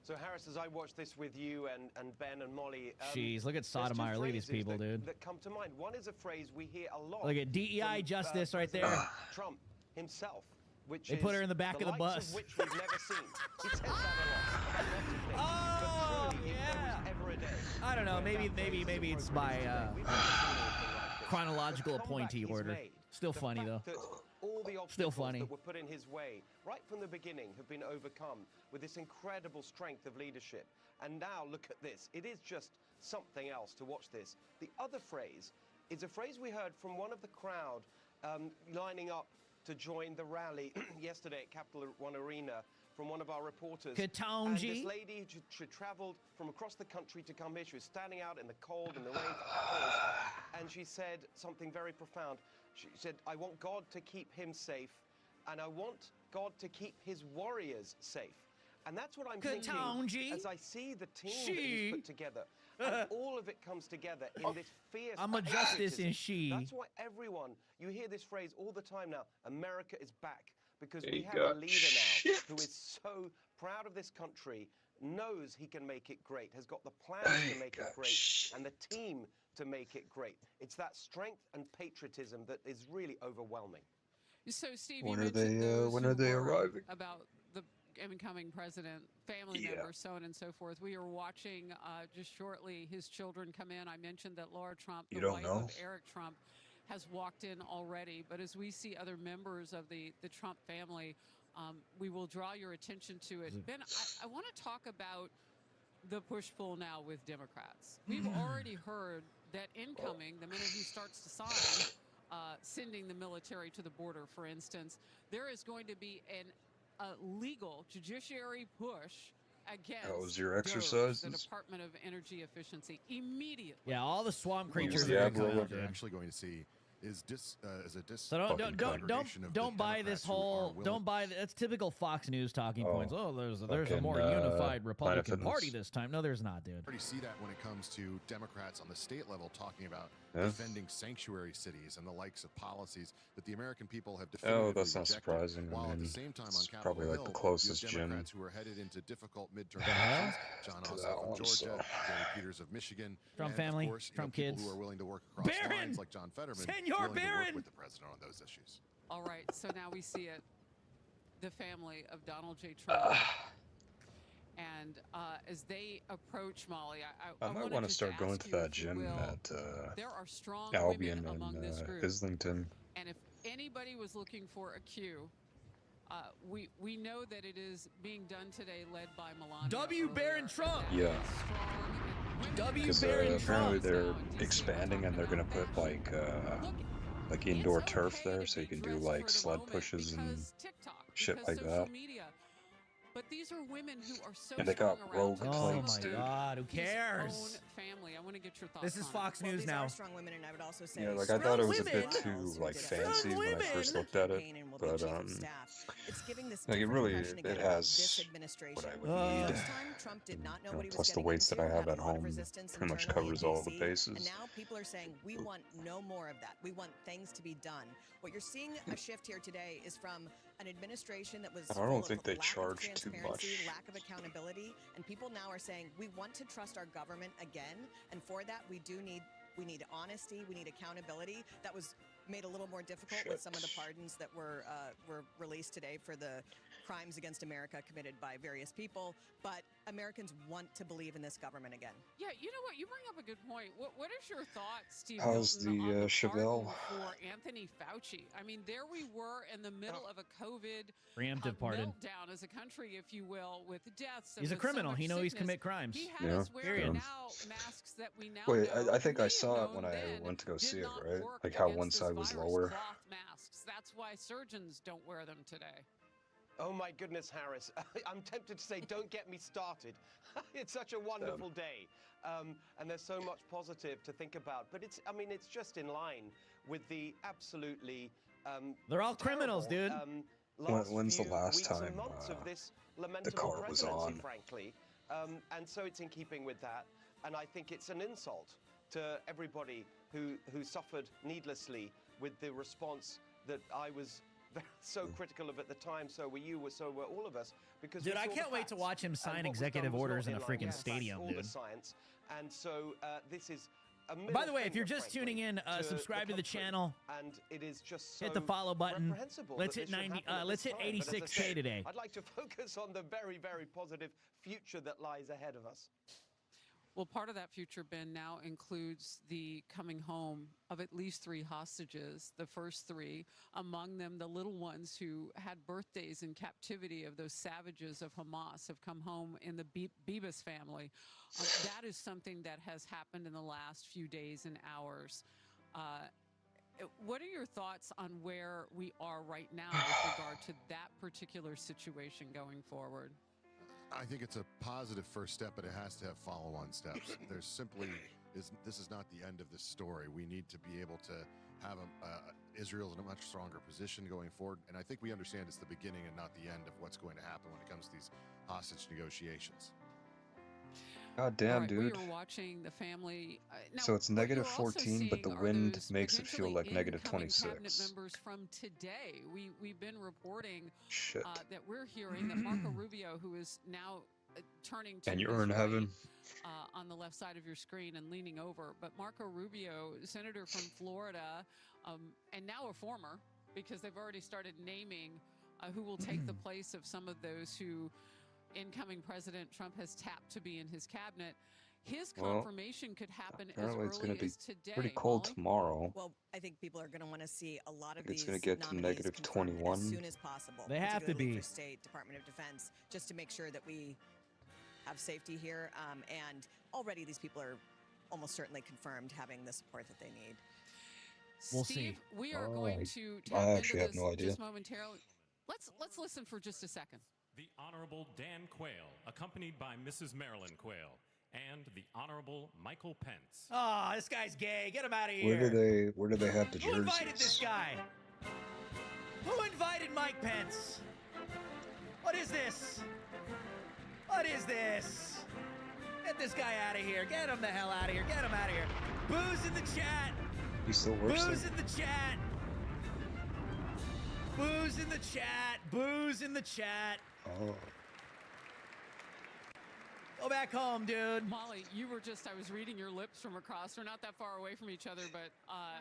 Speaker 14: So, Harris, as I watch this with you and Ben and Molly...
Speaker 3: Jeez, look at
Speaker 14: there's two
Speaker 3: Sotomayor. Look at these
Speaker 14: phrases
Speaker 3: people, dude.
Speaker 14: that come to mind. One is a phrase we hear a lot.
Speaker 3: Look at DEI
Speaker 14: from,
Speaker 3: justice right
Speaker 14: President
Speaker 3: there.
Speaker 14: Trump himself, which
Speaker 3: They
Speaker 14: is
Speaker 3: put her in the back of the
Speaker 14: likes
Speaker 3: bus.
Speaker 14: which we've never seen. He says that a lot.
Speaker 3: Oh,
Speaker 14: But truly, if there was ever a day
Speaker 3: I don't know.
Speaker 14: when
Speaker 3: Maybe
Speaker 14: that phrase is
Speaker 3: it's
Speaker 14: appropriate,
Speaker 3: by
Speaker 14: it's today. We've never seen anything like this.
Speaker 3: chronological
Speaker 14: The comeback
Speaker 3: appointee
Speaker 14: he's
Speaker 3: order.
Speaker 14: made,
Speaker 3: Still
Speaker 14: the
Speaker 3: funny
Speaker 14: fact
Speaker 3: though.
Speaker 14: that all the
Speaker 3: Still
Speaker 14: obstacles
Speaker 3: funny.
Speaker 14: that were put in his way right from the beginning have been overcome with this incredible strength of leadership. And now look at this. It is just something else to watch this. The other phrase is a phrase we heard from one of the crowd lining up to join the rally yesterday at Capital One Arena from one of our reporters.
Speaker 3: Katonji.
Speaker 14: And this lady, she traveled from across the country to come here. She was standing out in the cold and the rain for hours. And she said something very profound. She said, I want God to keep him safe, and I want God to keep his warriors safe. And that's what I'm thinking as I see the team that he's put together. And all of it comes together in this fierce
Speaker 3: I'm a justice
Speaker 14: patriotism.
Speaker 3: and she.
Speaker 14: That's why everyone, you hear this phrase all the time now, America is back. Because
Speaker 5: There
Speaker 14: we
Speaker 5: you
Speaker 14: have
Speaker 5: go.
Speaker 14: a leader now who is so proud of this country, knows he can make it great, has got the plans to make it great, and the team to make it great. It's that strength and patriotism that is really overwhelming.
Speaker 11: So, Steve,
Speaker 5: When
Speaker 11: you
Speaker 5: are they,
Speaker 11: mentioned those
Speaker 5: when
Speaker 11: who
Speaker 5: are they
Speaker 11: worry
Speaker 5: arriving?
Speaker 11: about the incoming president, family
Speaker 5: Yeah.
Speaker 11: members, so on and so forth. We are watching just shortly his children come in. I mentioned that Laura Trump,
Speaker 5: You
Speaker 11: the
Speaker 5: don't
Speaker 11: wife
Speaker 5: know?
Speaker 11: of Eric Trump, has walked in already. But as we see other members of the Trump family, we will draw your attention to it. Ben, I want to talk about the push-pull now with Democrats. We've already heard that incoming, the minute he starts to sign, sending the military to the border, for instance. There is going to be a legal judiciary push against
Speaker 5: How was your
Speaker 11: DOGE,
Speaker 5: exercises?
Speaker 11: the Department of Energy Efficiency, immediately.
Speaker 3: Yeah, all the swamp
Speaker 13: Well,
Speaker 3: creatures
Speaker 13: one
Speaker 3: are
Speaker 13: of the
Speaker 3: going to
Speaker 13: things
Speaker 3: come
Speaker 13: I
Speaker 3: out,
Speaker 13: think we're
Speaker 3: dude.
Speaker 13: actually going to see is
Speaker 3: So don't buy this whole that's typical Fox News talking points. Oh, there's a more unified Republican Party this time. No, there's not, dude.
Speaker 13: already see that when it comes to Democrats on the state level talking about
Speaker 5: Yeah.
Speaker 13: defending sanctuary cities and the likes of policies that the American people have definitively
Speaker 5: Oh, that's not
Speaker 13: rejected.
Speaker 5: surprising.
Speaker 13: While
Speaker 5: I
Speaker 13: at
Speaker 5: mean,
Speaker 13: the same time on
Speaker 5: it's
Speaker 13: Capitol
Speaker 5: probably like
Speaker 13: Hill,
Speaker 5: the
Speaker 13: you
Speaker 5: closest
Speaker 13: have
Speaker 5: gym
Speaker 13: Democrats who are headed into difficult midterm
Speaker 3: The hell?
Speaker 13: elections. John
Speaker 5: To
Speaker 13: Ossoff
Speaker 5: that
Speaker 13: of
Speaker 5: one,
Speaker 13: Georgia,
Speaker 5: so.
Speaker 13: Gary Peters of Michigan,
Speaker 3: Trump
Speaker 13: and
Speaker 3: family,
Speaker 13: of course,
Speaker 3: Trump
Speaker 13: people
Speaker 3: kids.
Speaker 13: who are willing to work across
Speaker 3: Barron!
Speaker 13: lines like John Fetterman,
Speaker 3: Senor
Speaker 13: willing to
Speaker 3: Barron!
Speaker 13: work with the president on those issues.
Speaker 11: All right, so now we see it. The family of Donald J. Trump. And as they approach Molly,
Speaker 5: I might want to start going to that gym at
Speaker 11: there are strong
Speaker 5: Albion
Speaker 11: women among this
Speaker 5: and
Speaker 11: group.
Speaker 5: Islington.
Speaker 11: And if anybody was looking for a cue, we know that it is being done today, led by Melania.
Speaker 3: W. Barron Trump.
Speaker 5: Yeah.
Speaker 3: W.
Speaker 5: Because
Speaker 3: Barron
Speaker 5: apparently
Speaker 3: Trump.
Speaker 5: they're expanding and they're gonna put like indoor turf there, so you can do like sled pushes and shit like that.
Speaker 11: But these are women who are so
Speaker 5: And they got
Speaker 11: strong
Speaker 5: rogue
Speaker 11: around
Speaker 3: Oh
Speaker 5: plates,
Speaker 3: my
Speaker 5: dude.
Speaker 3: God, who
Speaker 11: his
Speaker 3: cares?
Speaker 11: own family. I want to get your thoughts.
Speaker 3: This is
Speaker 11: on
Speaker 3: Fox
Speaker 12: Well,
Speaker 3: News
Speaker 12: these
Speaker 3: now.
Speaker 12: are strong women, and I would also say
Speaker 5: Yeah, like I thought it was a bit
Speaker 3: Strong
Speaker 5: too
Speaker 12: women.
Speaker 5: like fancy
Speaker 3: Strong
Speaker 5: when I first
Speaker 3: women.
Speaker 5: looked at it,
Speaker 12: campaign and will be
Speaker 5: but
Speaker 12: chief of staff. It's giving this
Speaker 5: like it
Speaker 12: different
Speaker 5: really
Speaker 12: impression
Speaker 5: it
Speaker 12: again about this
Speaker 5: has
Speaker 12: administration.
Speaker 5: what I would
Speaker 3: Ugh.
Speaker 5: need.
Speaker 12: This time, Trump did not know
Speaker 5: You know,
Speaker 12: what he was
Speaker 5: plus the
Speaker 12: getting
Speaker 5: weights that I
Speaker 12: into,
Speaker 5: have
Speaker 12: had
Speaker 5: at
Speaker 12: a lot of
Speaker 5: home
Speaker 12: resistance
Speaker 5: pretty much
Speaker 12: internally in
Speaker 5: covers all the
Speaker 12: DC,
Speaker 5: bases.
Speaker 12: And now people are saying, we want no more of that. We want things to be done. What you're seeing a shift here today is from an administration that was
Speaker 5: I don't
Speaker 12: full of
Speaker 5: think they
Speaker 12: lack of
Speaker 5: charge too
Speaker 12: transparency,
Speaker 5: much.
Speaker 12: lack of accountability, and people now are saying, we want to trust our government again, and for that we need honesty, we need accountability. That was made a little more difficult with some of the pardons that were released today for the crimes against America committed by various people. But Americans want to believe in this government again.
Speaker 11: Yeah, you know what? You bring up a good point. What is your thoughts, Steve?
Speaker 5: How's
Speaker 11: Milton,
Speaker 5: the,
Speaker 11: on
Speaker 5: Chevelle?
Speaker 11: pardon for Anthony Fauci? I mean, there we were in the middle of a COVID
Speaker 3: Preemptive pardon.
Speaker 11: meltdown as a country, if you will, with deaths. And
Speaker 3: He's a
Speaker 11: with so
Speaker 3: criminal.
Speaker 11: much
Speaker 3: He knows he's
Speaker 11: sickness.
Speaker 3: commit crimes.
Speaker 11: He had
Speaker 5: Yeah,
Speaker 11: us wearing
Speaker 5: yeah.
Speaker 11: now masks that we now
Speaker 5: Wait,
Speaker 11: know
Speaker 5: I think
Speaker 11: may
Speaker 5: I
Speaker 11: have
Speaker 5: saw it
Speaker 11: known
Speaker 5: when I
Speaker 11: then
Speaker 5: went to go
Speaker 11: did
Speaker 5: see it,
Speaker 11: not
Speaker 5: right?
Speaker 11: work
Speaker 5: Like how
Speaker 11: against
Speaker 5: one
Speaker 11: this
Speaker 5: side was
Speaker 11: virus.
Speaker 5: lower.
Speaker 11: Cloth masks. That's why surgeons don't wear them today.
Speaker 14: Oh my goodness, Harris. I'm tempted to say, don't get me started. It's such a wonderful day. And there's so much positive to think about. But it's just in line with the absolutely
Speaker 3: They're all criminals, dude.
Speaker 5: When's the last
Speaker 14: weeks
Speaker 5: time
Speaker 14: and months of this
Speaker 5: the
Speaker 14: lamentable
Speaker 5: car was
Speaker 14: presidency,
Speaker 5: on?
Speaker 14: frankly. And so it's in keeping with that. And I think it's an insult to everybody who suffered needlessly with the response that I was so critical of at the time. So were you, so were all of us. Because
Speaker 3: Dude,
Speaker 14: we
Speaker 3: I
Speaker 14: saw the
Speaker 3: can't wait to
Speaker 14: facts,
Speaker 3: watch him
Speaker 14: and
Speaker 3: sign
Speaker 14: what was
Speaker 3: executive
Speaker 14: done was
Speaker 3: orders
Speaker 14: not
Speaker 3: in a
Speaker 14: line with
Speaker 3: freaking
Speaker 14: the facts
Speaker 3: stadium,
Speaker 14: or
Speaker 3: dude.
Speaker 14: the science. And so this is a
Speaker 3: By the way, if
Speaker 14: middle
Speaker 3: you're
Speaker 14: finger,
Speaker 3: just
Speaker 14: frankly,
Speaker 3: tuning in,
Speaker 14: to
Speaker 3: subscribe to the
Speaker 14: country.
Speaker 3: channel.
Speaker 14: And it is just so
Speaker 3: Hit the follow button.
Speaker 14: reprehensible
Speaker 3: Let's
Speaker 14: that
Speaker 3: hit
Speaker 14: this should
Speaker 3: 90.
Speaker 14: happen at
Speaker 3: Let's
Speaker 14: this
Speaker 3: hit
Speaker 14: time. But as I
Speaker 3: 86K
Speaker 14: said,
Speaker 3: today.
Speaker 14: I'd like to focus on the very, very positive future that lies ahead of us.
Speaker 11: Well, part of that future, Ben, now includes the coming home of at least 3 hostages, the first 3, among them the little ones who had birthdays in captivity of those savages of Hamas have come home in the Bibas family. That is something that has happened in the last few days and hours. What are your thoughts on where we are right now with regard to that particular situation going forward?
Speaker 13: I think it's a positive first step, but it has to have follow-on steps. There's simply this is not the end of this story. We need to be able to have Israel's in a much stronger position going forward, and I think we understand it's the beginning and not the end of what's going to happen when it comes to these hostage negotiations.
Speaker 5: God damn,
Speaker 11: right,
Speaker 5: dude.
Speaker 11: We were watching the family. Now,
Speaker 5: So it's
Speaker 11: what you're
Speaker 5: -14,
Speaker 11: also
Speaker 5: but the
Speaker 11: seeing are
Speaker 5: wind
Speaker 11: those
Speaker 5: makes it feel like
Speaker 11: potentially incoming
Speaker 5: -26.
Speaker 11: Cabinet members from today. We've been reporting
Speaker 5: Shit.
Speaker 11: that we're hearing that Marco Rubio, who is now turning to
Speaker 5: And you're
Speaker 11: his
Speaker 5: in heaven.
Speaker 11: right, on the left side of your screen and leaning over, but Marco Rubio, senator from Florida, and now a former, because they've already started naming who will take the place of some of those who incoming President Trump has tapped to be in his cabinet. His confirmation could happen as
Speaker 5: apparently it's
Speaker 11: early
Speaker 5: gonna be
Speaker 11: as today.
Speaker 5: pretty cold
Speaker 11: Molly?
Speaker 5: tomorrow.
Speaker 12: Well, I think people are going to want to see a lot of
Speaker 5: It's
Speaker 12: these
Speaker 5: gonna get to
Speaker 12: nominees confirmed
Speaker 5: -21.
Speaker 12: as soon as possible.
Speaker 3: They have to
Speaker 12: particularly
Speaker 3: be.
Speaker 12: for State Department of Defense, just to make sure that we have safety here. And already these people are almost certainly confirmed having the support that they need.
Speaker 3: We'll
Speaker 11: Steve,
Speaker 3: see.
Speaker 11: we are going to
Speaker 5: I
Speaker 11: tap
Speaker 5: actually
Speaker 11: into
Speaker 5: have
Speaker 11: this
Speaker 5: no idea.
Speaker 11: just momentarily. Let's listen for just a second.
Speaker 15: The Honorable Dan Quayle, accompanied by Mrs. Marilyn Quayle, and the Honorable Michael Pence.
Speaker 3: Oh, this guy's gay. Get him out of here.
Speaker 5: Where do they have the jerseys?
Speaker 3: Who invited this guy? Who invited Mike Pence? What is this? What is this? Get this guy out of here. Get him the hell out of here. Get him out of here. Booze in the chat.
Speaker 5: He still works
Speaker 3: Booze
Speaker 5: there?
Speaker 3: in the chat. Booze in the chat. Booze in the chat.
Speaker 5: Oh.
Speaker 3: Go back home, dude.
Speaker 11: Molly, you were just, I was reading your lips from across. We're not that far away from each other, but I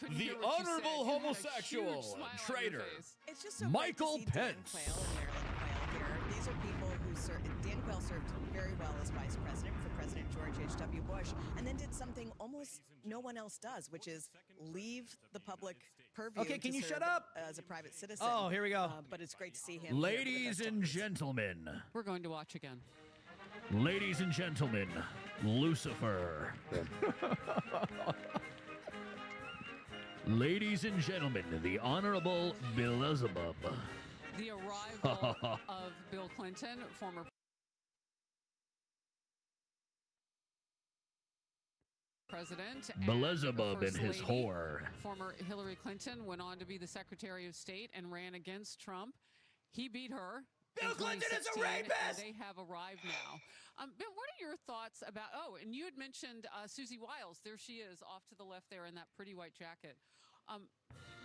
Speaker 11: couldn't hear what you said.
Speaker 3: honorable
Speaker 11: You had a
Speaker 3: homosexual
Speaker 11: huge smile on your
Speaker 3: traitor,
Speaker 11: face.
Speaker 12: It's just so
Speaker 3: Michael
Speaker 12: great to see Dan
Speaker 3: Pence.
Speaker 12: Quayle and Marilyn Quayle here. These are people who served. Dan Quayle served very well as vice president for President George H.W. Bush, and then did something almost no one else does, which is leave the public purview.
Speaker 3: Okay, can
Speaker 12: to
Speaker 3: you
Speaker 12: serve
Speaker 3: shut up?
Speaker 12: as a private citizen?
Speaker 3: Oh, here we go.
Speaker 12: But it's great to see him. here for the
Speaker 3: Ladies
Speaker 12: best
Speaker 3: and
Speaker 12: office.
Speaker 3: gentlemen.
Speaker 11: We're going to watch again.
Speaker 3: Ladies and gentlemen, Lucifer. Ladies and gentlemen, the Honorable Beelzebub.
Speaker 11: The arrival of Bill Clinton, former president, and
Speaker 3: Beelzebub
Speaker 11: the
Speaker 3: and
Speaker 11: First
Speaker 3: his
Speaker 11: Lady,
Speaker 3: whore.
Speaker 11: Former Hillary Clinton went on to be the Secretary of State and ran against Trump. He beat her.
Speaker 3: Bill Clinton is a
Speaker 11: 2016,
Speaker 3: rapist!
Speaker 11: And they have arrived now. Ben, what are your thoughts about? Oh, and you had mentioned Susie Wiles. There she is, off to the left there in that pretty white jacket.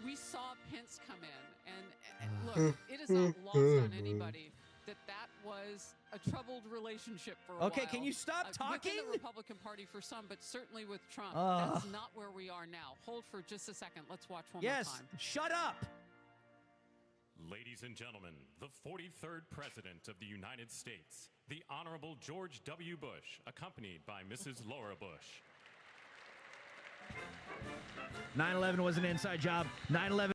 Speaker 11: We saw Pence come in, and look, it is not lost on anybody that was a troubled relationship for a while.
Speaker 3: Okay, can you stop talking?
Speaker 11: Within the Republican Party for some, but certainly with Trump.
Speaker 3: Ugh.
Speaker 11: That's not where we are now. Hold for just a second. Let's watch one
Speaker 3: Yes,
Speaker 11: more time.
Speaker 3: shut up.
Speaker 15: Ladies and gentlemen, the 43rd President of the United States, the Honorable George W. Bush, accompanied by Mrs. Laura Bush.
Speaker 3: 9/11 was an inside job. 9/11.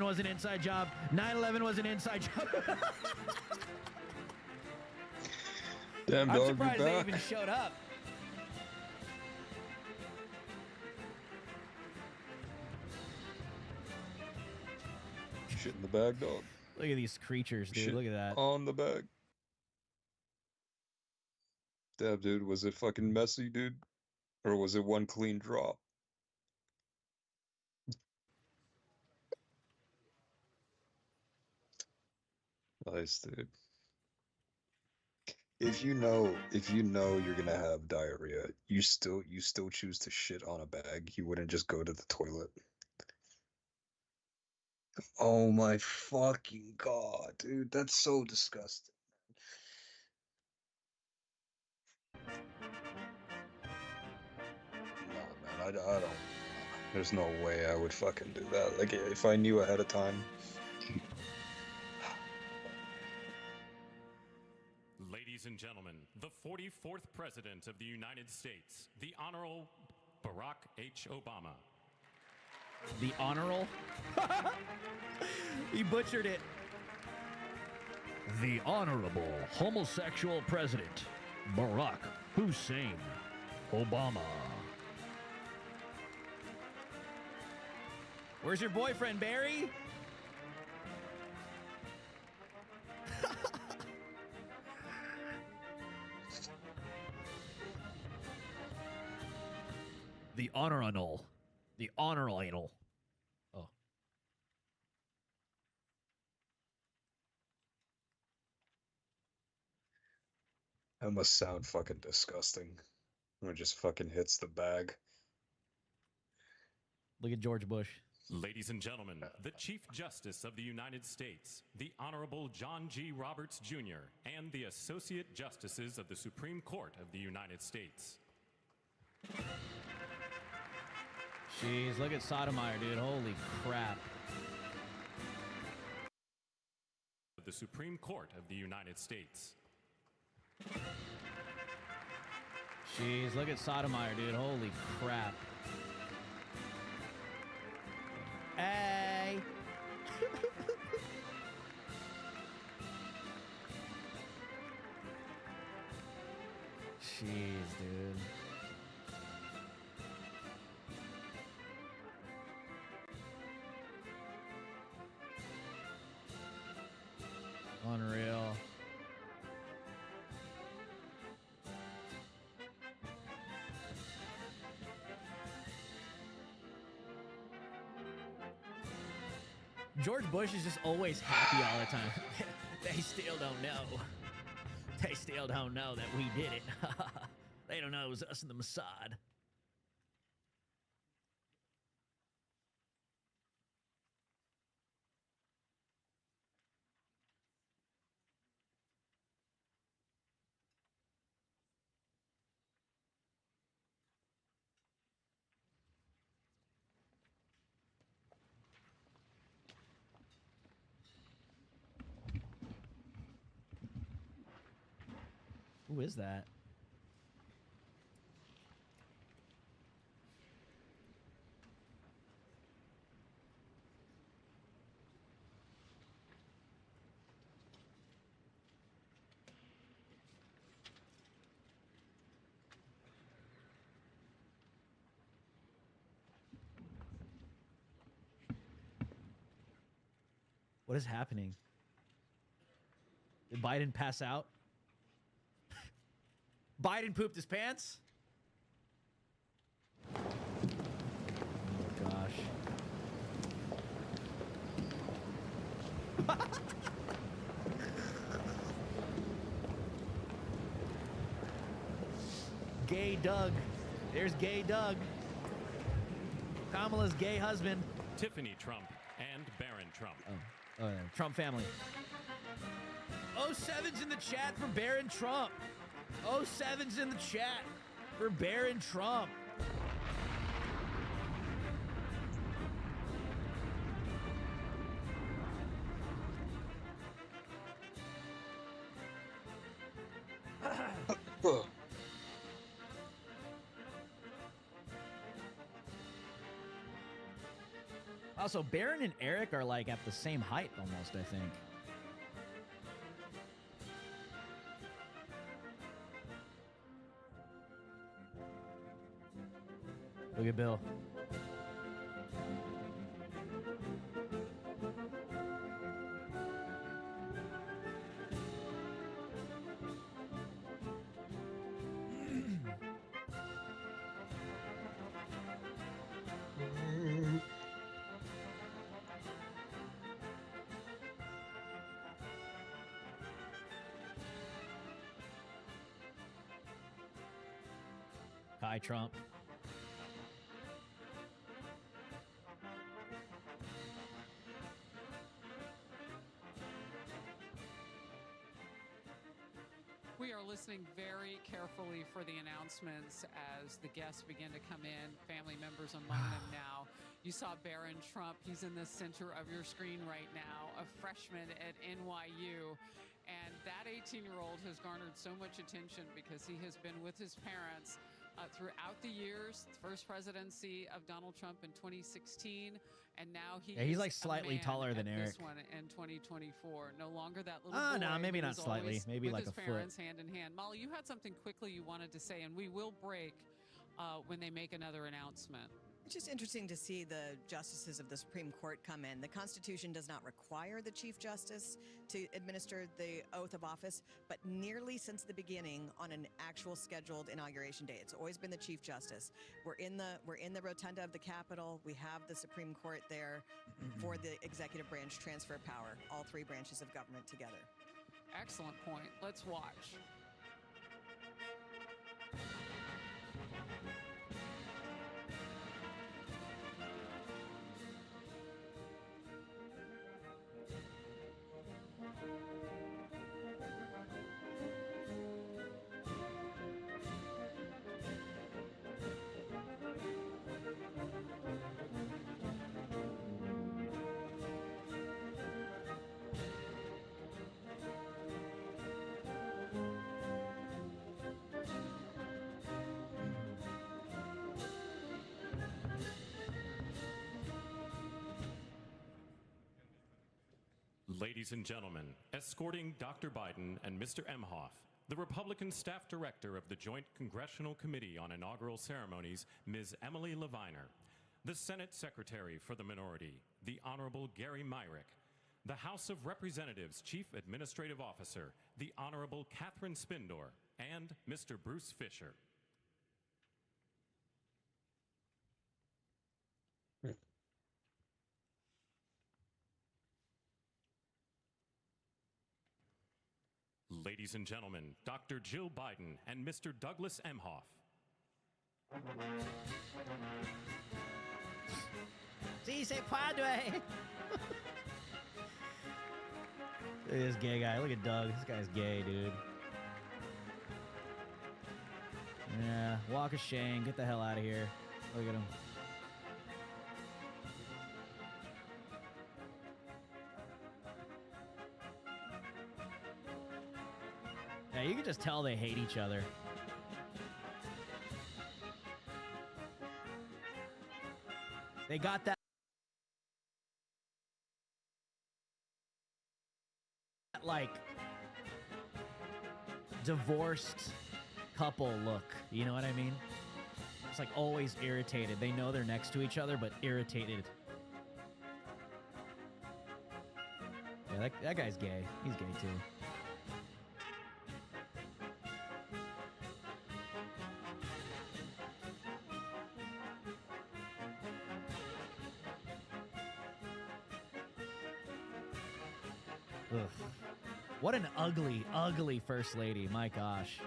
Speaker 3: Was an inside job. 9/11 was an inside job.
Speaker 5: Damn,
Speaker 3: I'm
Speaker 5: dog,
Speaker 3: surprised
Speaker 5: you
Speaker 3: they
Speaker 5: back.
Speaker 3: even showed up.
Speaker 5: Shit in the bag, dog.
Speaker 3: Look at these creatures, dude.
Speaker 5: Shit
Speaker 3: Look at that.
Speaker 5: on the bag. Damn, dude, was it fucking messy, dude? Or was it one clean drop? Nice, dude. If you know you're gonna have diarrhea, you still choose to shit on a bag. You wouldn't just go to the toilet. Oh my fucking god, dude, that's so disgusting. No, man, I don't. There's no way I would fucking do that. Like, if I knew ahead of time.
Speaker 15: Ladies and gentlemen, the 44th President of the United States, the Honorable Barack H. Obama.
Speaker 3: The Honorable? He butchered it. The Honorable Homosexual President, Barack Hussein Obama. Where's your boyfriend, Barry? The honorable. The honorable. Oh.
Speaker 5: That must sound fucking disgusting. When it just fucking hits the bag.
Speaker 3: Look at George Bush.
Speaker 15: Ladies and gentlemen, the Chief Justice of the United States, the Honorable John G. Roberts, Jr., and the Associate Justices of the Supreme Court of the United States.
Speaker 3: Jeez, look at Sotomayor, dude. Holy crap.
Speaker 15: The Supreme Court of the United States.
Speaker 3: Jeez, look at Sotomayor, dude. Holy crap. Hey. Jeez, dude. Unreal. George Bush is just always happy all the time. They still don't know. They still don't know that we did it. They don't know it was us and the Mossad. Who is that? What is happening? Did Biden pass out? Biden pooped his pants? Oh, gosh. Gay Doug. There's Gay Doug. Kamala's gay husband.
Speaker 15: Tiffany Trump and Barron Trump.
Speaker 3: Oh, yeah. Trump family. 07's in the chat for Barron Trump. 07's in the chat for Barron Trump. Also, Barron and Eric are like at the same height almost, I think. Look at Bill. Hi, Trump.
Speaker 11: we are listening very carefully for the announcements as the guests begin to come in, family members among them now. You saw Barron Trump. He's in the center of your screen right now, a freshman at NYU. And that 18-year-old has garnered so much attention because he has been with his parents throughout the years. The first presidency of Donald Trump in 2016, and now
Speaker 3: he's like slightly taller than Eric.
Speaker 11: This one in 2024, no longer that little
Speaker 3: Oh
Speaker 11: boy.
Speaker 3: no, maybe
Speaker 11: who
Speaker 3: not
Speaker 11: was
Speaker 3: slightly,
Speaker 11: always
Speaker 3: maybe
Speaker 11: with
Speaker 3: like
Speaker 11: his
Speaker 3: a foot.
Speaker 11: parents hand in hand. Molly, you had something quickly you wanted to say, and we will break when they make another announcement.
Speaker 12: It's just interesting to see the justices of the Supreme Court come in. The Constitution does not require the Chief Justice to administer the oath of office, but nearly since the beginning on an actual scheduled inauguration day, it's always been the Chief Justice. We're in the rotunda of the Capitol. We have the Supreme Court there for the executive branch transfer of power, all three branches of government together.
Speaker 11: Excellent point. Let's watch.
Speaker 15: Ladies and gentlemen, escorting Dr. Biden and Mr. Emhoff, the Republican staff director of the Joint Congressional Committee on Inaugural Ceremonies, Ms. Emily Leviner, the Senate Secretary for the Minority, the Honorable Gary Myrick, the House of Representatives Chief Administrative Officer, the Honorable Catherine Spindor, and Mr. Bruce Fisher. Ladies and gentlemen, Dr. Jill Biden and Mr. Douglas Emhoff.
Speaker 3: Si se padre. Look at this gay guy. Look at Doug. This guy's gay, dude. Yeah, walk of shame. Get the hell out of here. Look at him. Yeah, you can just tell they hate each other. They got that like divorced couple look. You know what I mean? It's like always irritated. They know they're next to each other, but irritated. Yeah, that guy's gay. He's gay too. Ugh. What an ugly, ugly first lady. My gosh.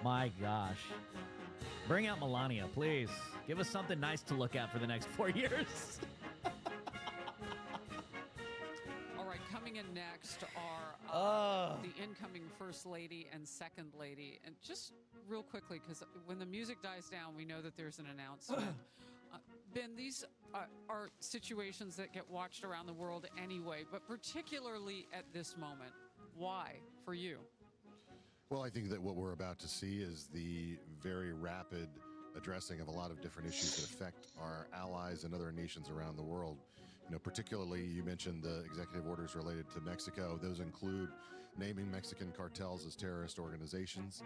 Speaker 3: My gosh. Bring out Melania, please. Give us something nice to look at for the next 4 years.
Speaker 11: All right, coming in next are the incoming First Lady and Second Lady. And just real quickly, because when the music dies down, we know that there's an announcement. Ben, these are situations that get watched around the world anyway, but particularly at this moment. Why for you?
Speaker 13: Well, I think that what we're about to see is the very rapid addressing of a lot of different issues that affect our allies and other nations around the world. You know, particularly, you mentioned the executive orders related to Mexico. Those include naming Mexican cartels as terrorist organizations,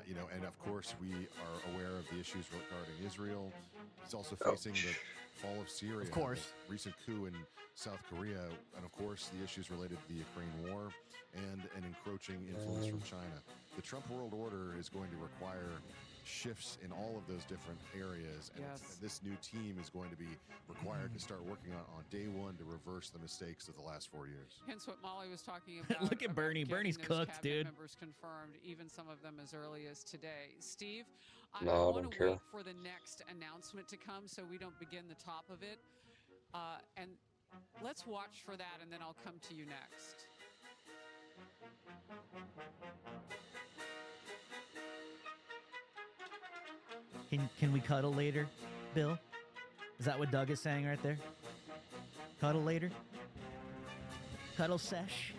Speaker 13: you know, and of course we are aware of the issues regarding Israel. He's also facing the fall of Syria,
Speaker 3: of course,
Speaker 13: the recent coup in South Korea, and of course the issues related to the Ukraine war and an encroaching influence from China. The Trump world order is going to require shifts in all of those different areas, and this new team is going to be required to start working on day one to reverse the mistakes of the last 4 years.
Speaker 11: Hence what Molly was talking about.
Speaker 3: Look at Bernie. Bernie's cooked, dude.
Speaker 11: Members confirmed, even some of them as early as today. Steve, I
Speaker 5: No, I
Speaker 11: want
Speaker 5: don't
Speaker 11: to
Speaker 5: care.
Speaker 11: wait for the next announcement to come so we don't begin the top of it. And let's watch for that, and then I'll come to you next.
Speaker 3: Can we cuddle later, Bill? Is that what Doug is saying right there? Cuddle later? Cuddle sesh?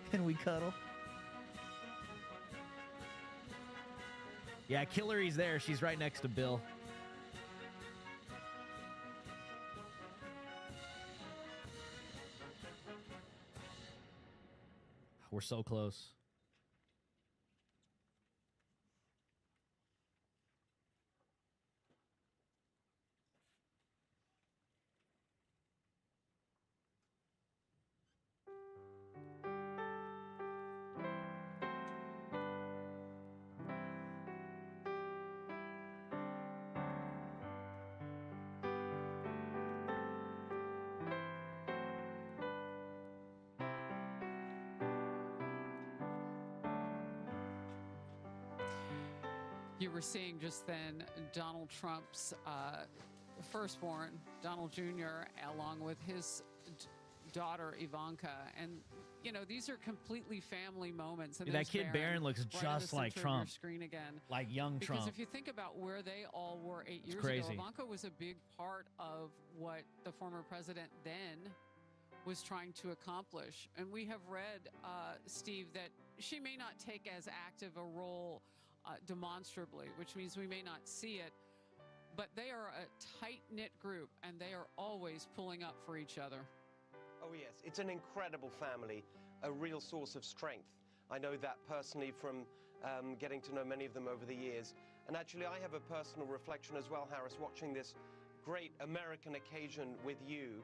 Speaker 3: Can we cuddle? Yeah, Killery's there. She's right next to Bill. We're so close.
Speaker 11: You were seeing just then Donald Trump's firstborn, Donald Jr., along with his daughter, Ivanka. And, you know, these are completely family moments. And
Speaker 3: That kid Barron looks just like Trump.
Speaker 11: Screen again.
Speaker 3: Like young Trump.
Speaker 11: Because if you think about where they all were 8 years
Speaker 3: crazy.
Speaker 11: ago, Ivanka was a big part of what the former president then was trying to accomplish. And we have read, Steve, that she may not take as active a role demonstrably, which means we may not see it, but they are a tight-knit group, and they are always pulling up for each other.
Speaker 14: Oh, yes. It's an incredible family, a real source of strength. I know that personally from getting to know many of them over the years. And actually, I have a personal reflection as well, Harris, watching this great American occasion with you.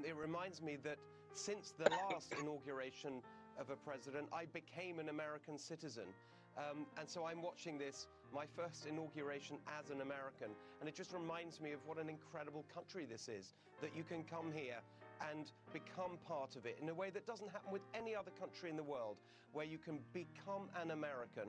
Speaker 14: It reminds me that since the last inauguration of a president, I became an American citizen. And so I'm watching this, my first inauguration as an American, and it just reminds me of what an incredible country this is, that you can come here and become part of it in a way that doesn't happen with any other country in the world, where you can become an American,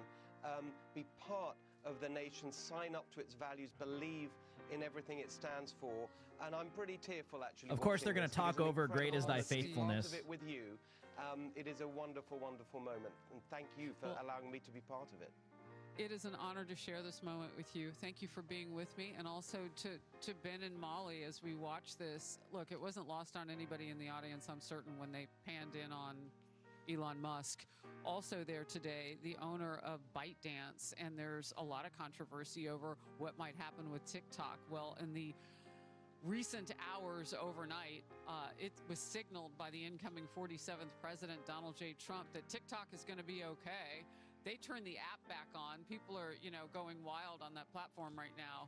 Speaker 14: be part of the nation, sign up to its values, believe in everything it stands for, and I'm pretty tearful actually.
Speaker 3: Of course, they're going to talk over "Great is Thy Faithfulness."
Speaker 14: Part of it with you. It is a wonderful, wonderful moment, and thank you for allowing me to be part of it.
Speaker 11: It is an honor to share this moment with you. Thank you for being with me, and also to Ben and Molly as we watch this. Look, it wasn't lost on anybody in the audience, I'm certain, when they panned in on Elon Musk. Also there today, the owner of ByteDance, and there's a lot of controversy over what might happen with TikTok. Well, in the recent hours overnight, it was signaled by the incoming 47th president, Donald J. Trump, that TikTok is going to be okay. They turned the app back on. People are, you know, going wild on that platform right now,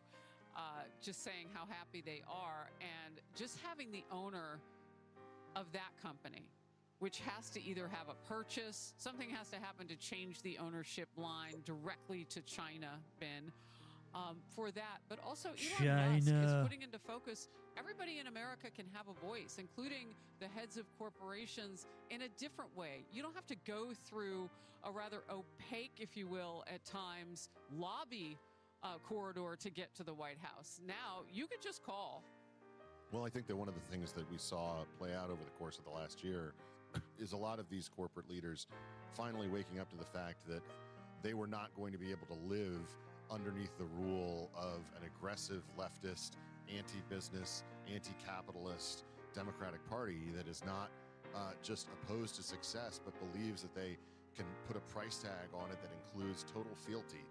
Speaker 11: just saying how happy they are. And just having the owner of that company, which has to either have a purchase, something has to happen to change the ownership line directly to China, Ben, for that. But also Elon Musk is putting into focus, everybody in America can have a voice, including the heads of corporations, in a different way. You don't have to go through a rather opaque, if you will, at times, lobby corridor to get to the White House. Now, you could just call.
Speaker 13: Well, I think that one of the things that we saw play out over the course of the last year is a lot of these corporate leaders finally waking up to the fact that they were not going to be able to live underneath the rule of an aggressive leftist, anti-business, anti-capitalist Democratic Party that is not just opposed to success, but believes that they can put a price tag on it that includes total fealty,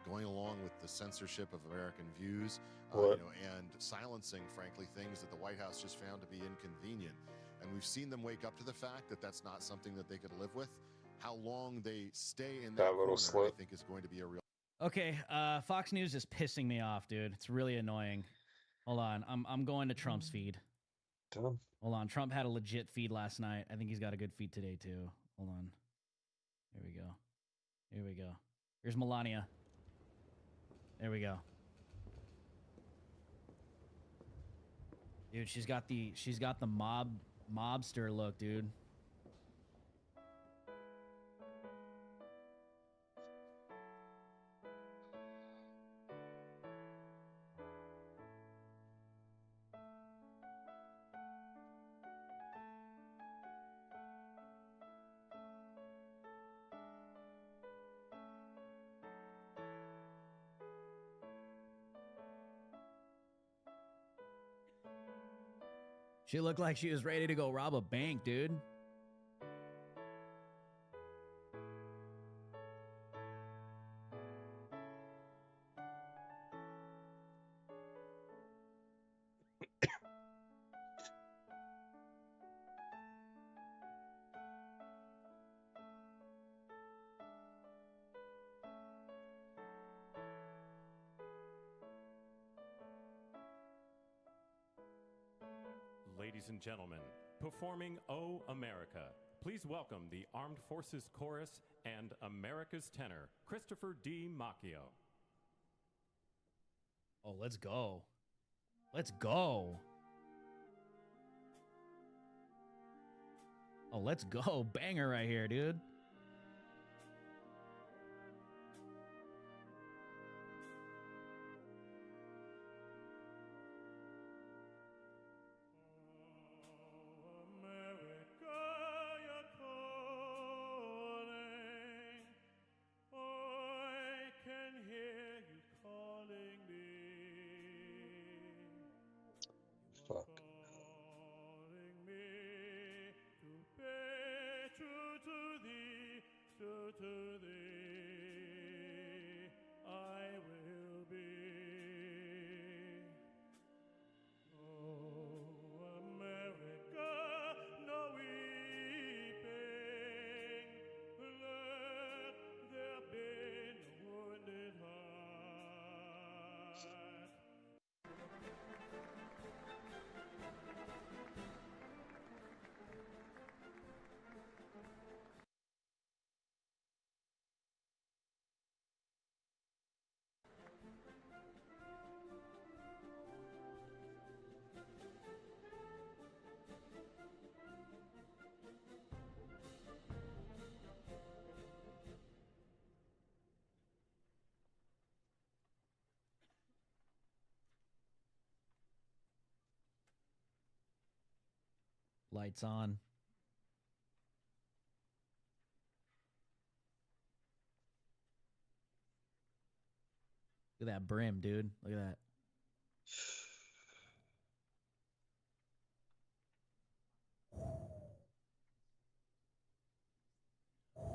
Speaker 13: going along with the censorship of American views, and silencing, frankly, things that the White House just found to be inconvenient. And we've seen them wake up to the fact that that's not something that they could live with. How long they stay in that
Speaker 5: little
Speaker 13: corner,
Speaker 5: slip.
Speaker 13: I think, is going to be a real.
Speaker 3: Okay, Fox News is pissing me off, dude. It's really annoying. Hold on, I'm going to Trump's feed.
Speaker 5: Hold
Speaker 3: on, Trump had a legit feed last night. I think he's got a good feed today too. Hold on. Here we go. Here we go. Here's Melania. There we go. Dude, she's got the mobster look, dude. She looked like she was ready to go rob a bank, dude.
Speaker 15: Ladies and gentlemen, performing Oh America, please welcome the Armed Forces Chorus and America's tenor, Christopher D. Macchio.
Speaker 3: Oh, let's go. Let's go. Oh, let's go. Banger right here, dude.
Speaker 5: Fuck. Lights on. Look at that brim, dude. Look at that.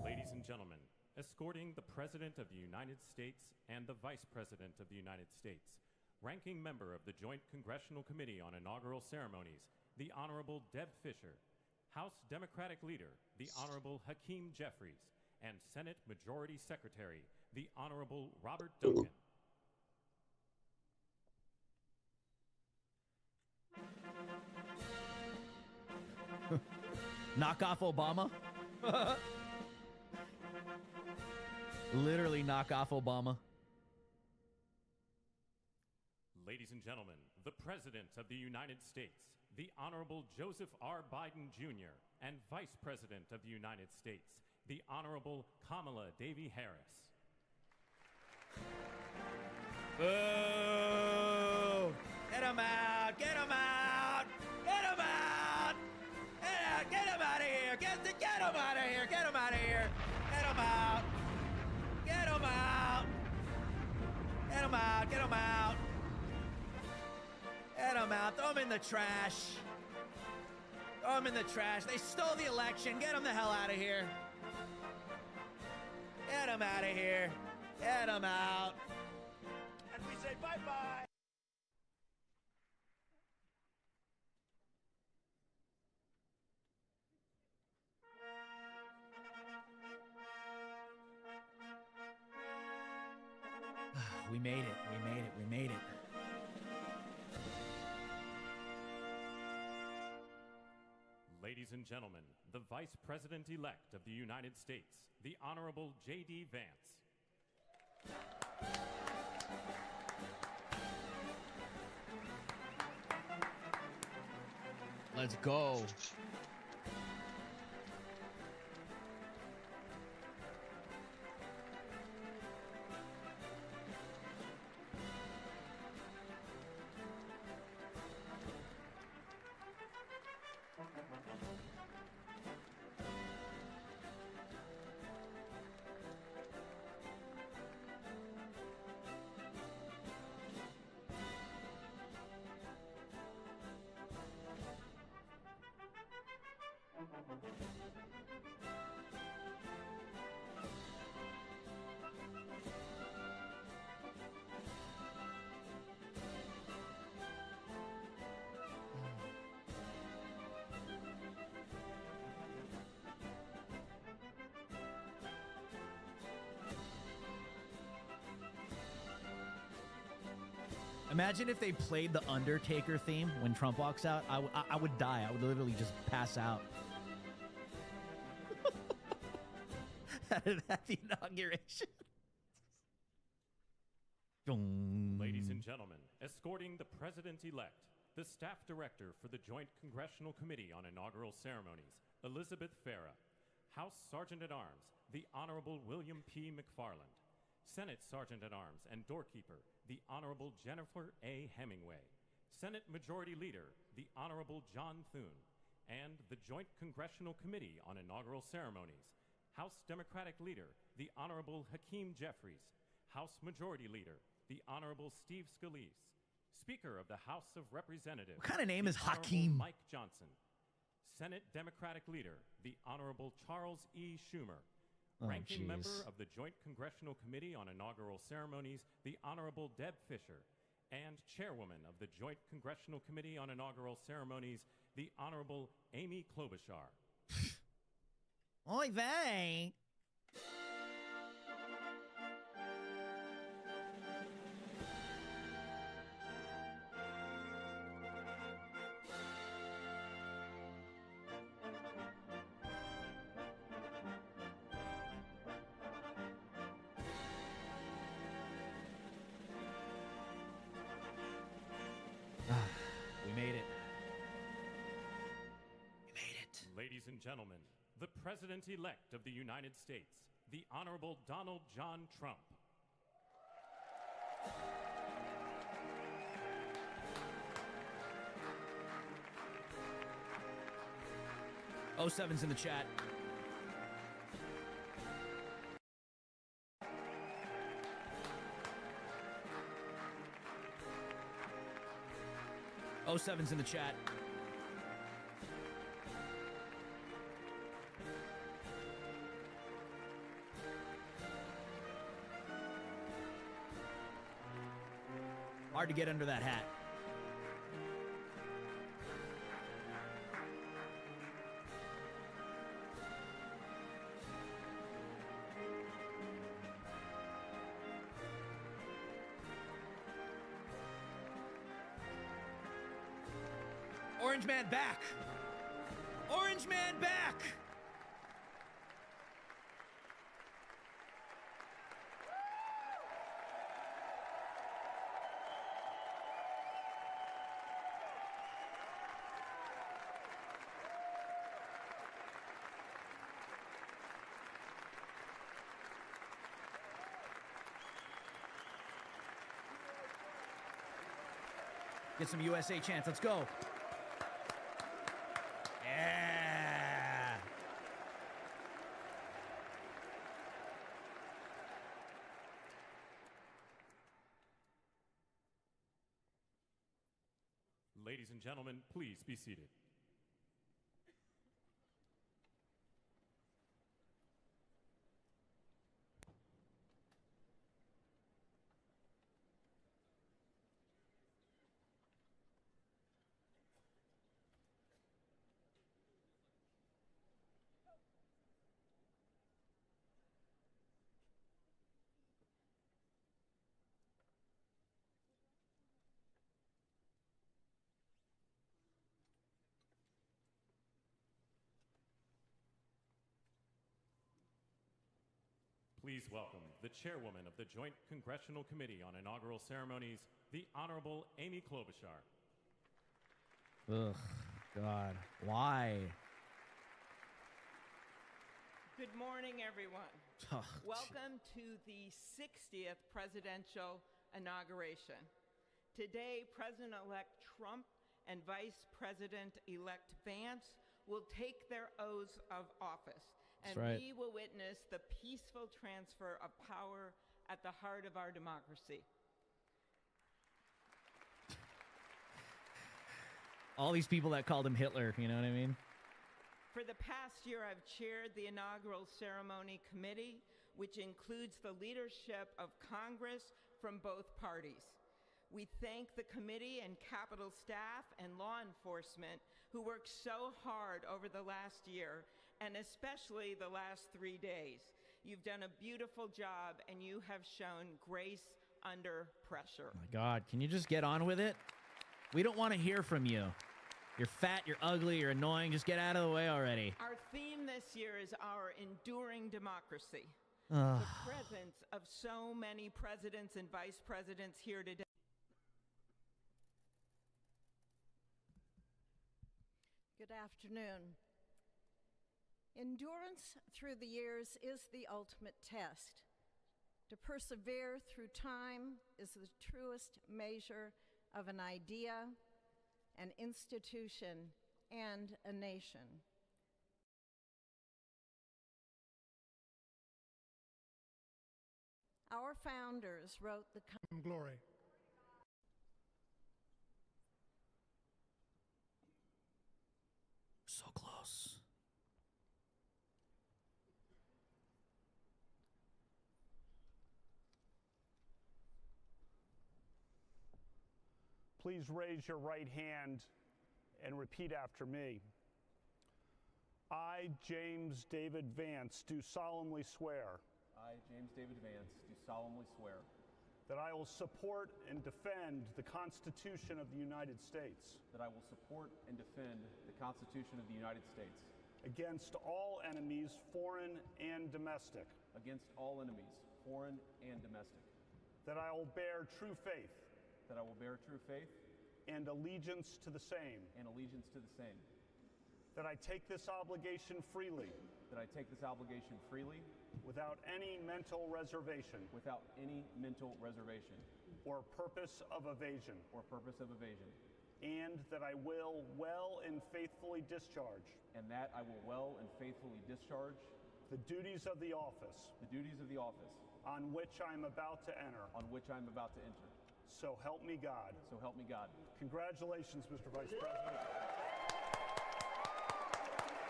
Speaker 15: Ladies and gentlemen, escorting the President of the United States and the Vice President of the United States, ranking member of the Joint Congressional Committee on Inaugural Ceremonies, the Honorable Deb Fischer, House Democratic Leader, the Honorable Hakeem Jeffries, and Senate Majority Secretary, the Honorable Robert Duncan.
Speaker 3: Knock off Obama. Literally knock off Obama.
Speaker 15: Ladies and gentlemen, the President of the United States, the Honorable Joseph R. Biden Jr., and Vice President of the United States, the Honorable Kamala Devi Harris.
Speaker 3: Boo! Get him out! Get him out! Get him out! Get him out of here! Get him out of here! Get him out of here! Get him out! Get him out! Get him out! Get him out! Get him out! Throw him in the trash! Throw him in the trash! They stole the election! Get him the hell out of here! Get him out of here! Get him out! And we say bye-bye! We made it. We made it. We made it.
Speaker 15: Ladies and gentlemen, the Vice President-elect of the United States, the Honorable J.D. Vance.
Speaker 3: Let's go. Imagine if they played the Undertaker theme when Trump walks out. I would die. I would literally just pass out. At the inauguration.
Speaker 15: Ladies and gentlemen, escorting the president-elect, the staff director for the Joint Congressional Committee on Inaugural Ceremonies, Elizabeth Farah, House Sergeant-at-Arms, the Honorable William P. McFarland, Senate Sergeant-at-Arms and Doorkeeper, the Honorable Jennifer A. Hemingway, Senate Majority Leader, the Honorable John Thune, and the Joint Congressional Committee on Inaugural Ceremonies, House Democratic Leader, the Honorable Hakeem Jeffries, House Majority Leader, the Honorable Steve Scalise, Speaker of the House of Representatives.
Speaker 3: What kind of name
Speaker 15: the
Speaker 3: is
Speaker 15: Honorable
Speaker 3: Hakeem?
Speaker 15: Mike Johnson, Senate Democratic Leader, the Honorable Charles E. Schumer,
Speaker 3: Oh,
Speaker 15: Ranking
Speaker 3: jeez.
Speaker 15: Member of the Joint Congressional Committee on Inaugural Ceremonies, the Honorable Deb Fischer, and Chairwoman of the Joint Congressional Committee on Inaugural Ceremonies, the Honorable Amy Klobuchar.
Speaker 3: Oy vey. We made it. We made it.
Speaker 15: Ladies and gentlemen, the President-elect of the United States, the Honorable Donald John Trump.
Speaker 3: Oh, 7's in the chat. Oh, 7's in the chat. Hard to get under that hat. Orange Man back! Orange Man back! Get some USA chants. Let's go. Yeah.
Speaker 15: Ladies and gentlemen, please be seated. Please welcome the chairwoman of the Joint Congressional Committee on Inaugural Ceremonies, the Honorable Amy Klobuchar.
Speaker 3: Ugh, God, why?
Speaker 16: Good morning, everyone.
Speaker 3: Oh,
Speaker 16: Welcome to the 60th presidential inauguration. Today, President-elect Trump and Vice President-elect Vance will take their oaths of office. And
Speaker 3: That's right.
Speaker 16: we will witness the peaceful transfer of power at the heart of our democracy.
Speaker 3: All these people that called him Hitler, you know what I mean?
Speaker 16: For the past year, I've chaired the inaugural ceremony committee, which includes the leadership of Congress from both parties. We thank the committee and Capitol staff and law enforcement who worked so hard over the last year, and especially the last 3 days. You've done a beautiful job, and you have shown grace under pressure.
Speaker 3: My God, can you just get on with it? We don't want to hear from you. You're fat, you're ugly, you're annoying. Just get out of the way already.
Speaker 16: Our theme this year is our enduring democracy.
Speaker 3: Ugh.
Speaker 16: The presence of so many presidents and vice presidents here today.
Speaker 17: Good afternoon. Endurance through the years is the ultimate test. To persevere through time is the truest measure of an idea, an institution, and a nation. Our founders wrote the
Speaker 10: glory.
Speaker 3: So close.
Speaker 8: Please raise your right hand and repeat after me. I, James David Vance, do solemnly swear.
Speaker 18: I, James David Vance, do solemnly swear
Speaker 8: that I will support and defend the Constitution of the United States
Speaker 18: that I will support and defend the Constitution of the United States
Speaker 8: against all enemies, foreign and domestic,
Speaker 18: against all enemies, foreign and domestic,
Speaker 8: that I will bear true faith
Speaker 18: that I will bear true faith
Speaker 8: and allegiance to the same, that I take this obligation freely, without any mental reservation, or purpose of evasion, and that I will well and faithfully discharge, the duties of the office, on which I am about to enter. So help me God. Congratulations, Mr. Vice President.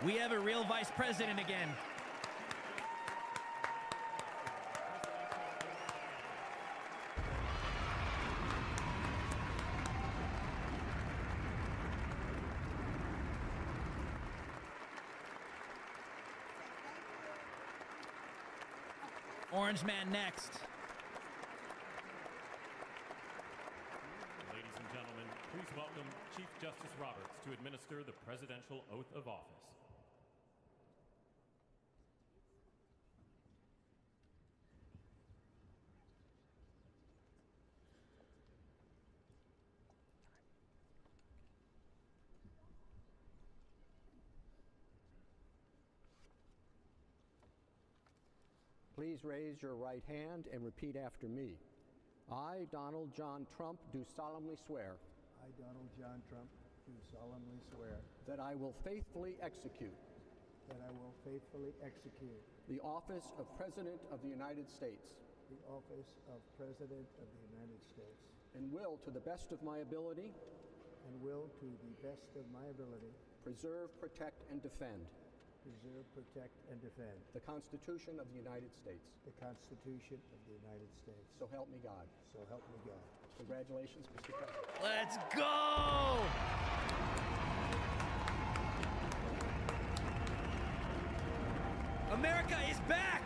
Speaker 3: We have a real vice president again. Orange Man next.
Speaker 15: Ladies and gentlemen, please welcome Chief Justice Roberts to administer the presidential oath of office.
Speaker 10: Please raise your right hand and repeat after me. I, Donald John Trump, do solemnly swear.
Speaker 19: I, Donald John Trump, do solemnly swear.
Speaker 10: That I will faithfully execute.
Speaker 19: That I will faithfully execute.
Speaker 10: The office of President of the United States.
Speaker 19: The office of President of the United States.
Speaker 10: And will, to the best of my ability.
Speaker 19: And will, to the best of my ability.
Speaker 10: Preserve, protect, and defend.
Speaker 19: Preserve, protect, and defend.
Speaker 10: The Constitution of the United States.
Speaker 19: The Constitution of the United States.
Speaker 10: So help me God.
Speaker 19: So help me God.
Speaker 10: Congratulations, Mr. President.
Speaker 3: Let's go! America is back!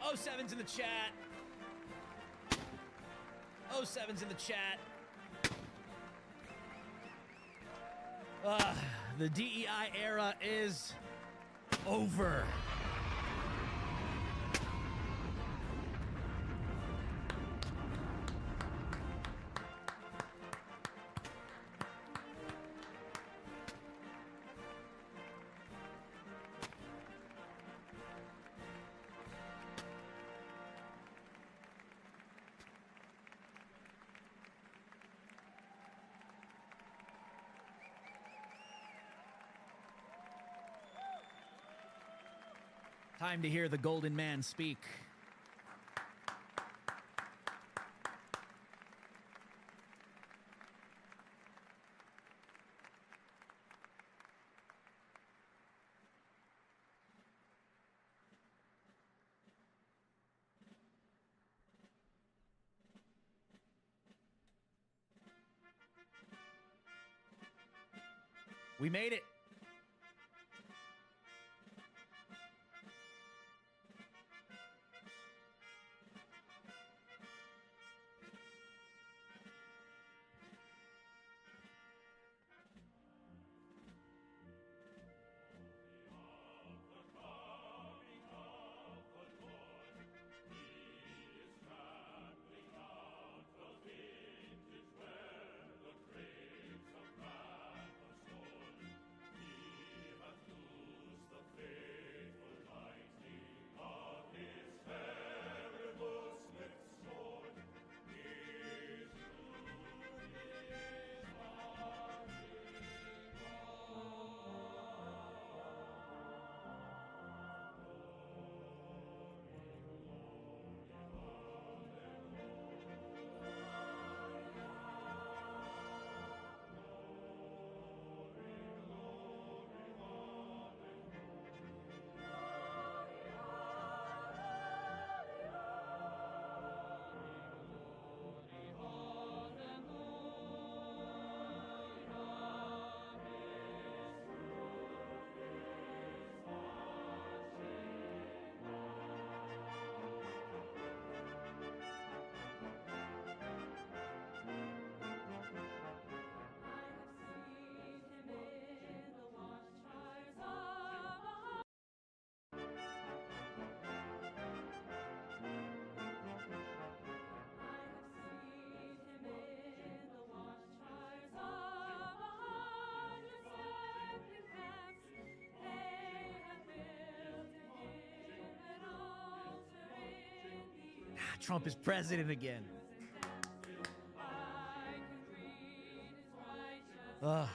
Speaker 3: Oh, seven's in the chat. Oh, seven's in the chat. The DEI era is over. Time to hear the golden man speak. We made it. Trump is president again. Ugh.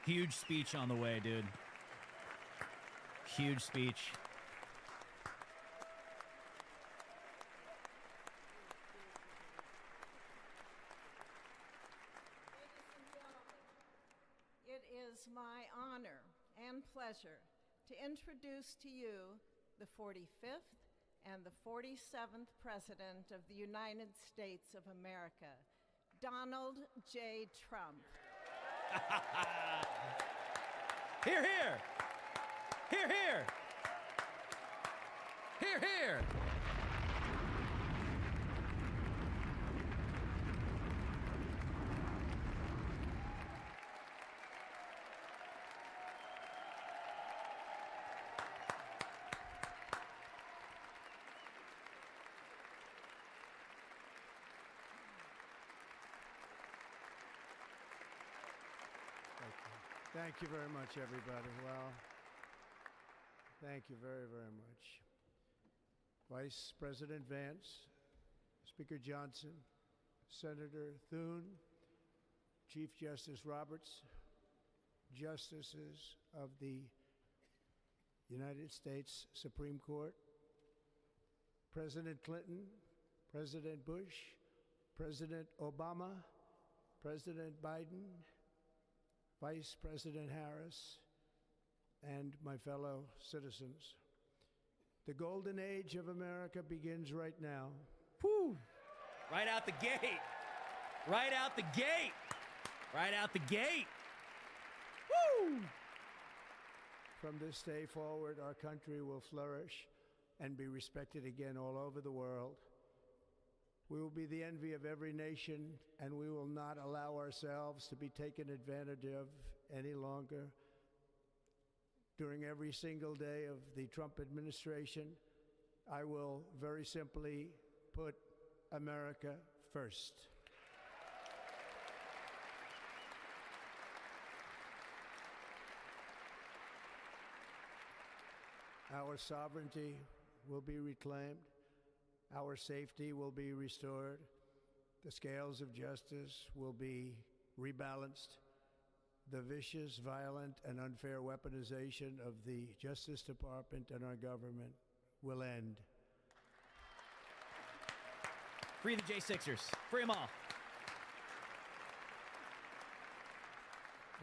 Speaker 3: Huge speech on the way, dude. Huge speech.
Speaker 17: It is my honor and pleasure to introduce to you the 45th and the 47th President of the United States of America, Donald J. Trump.
Speaker 3: Hear, hear! Hear, hear! Hear, hear!
Speaker 19: Thank you very much, everybody. Well, thank you very, very much. Vice President Vance, Speaker Johnson, Senator Thune, Chief Justice Roberts, Justices of the United States Supreme Court, President Clinton, President Bush, President Obama, President Biden, Vice President Harris, and my fellow citizens. The golden age of America begins right now.
Speaker 3: Whew. Right out the gate. Right out the gate. Right out the gate. Woo!
Speaker 19: From this day forward, our country will flourish and be respected again all over the world. We will be the envy of every nation, and we will not allow ourselves to be taken advantage of any longer. During every single day of the Trump administration, I will very simply put America first. Our sovereignty will be reclaimed. Our safety will be restored. The scales of justice will be rebalanced. The vicious, violent, and unfair weaponization of the Justice Department and our government will end.
Speaker 3: Free the J6ers. Free them all.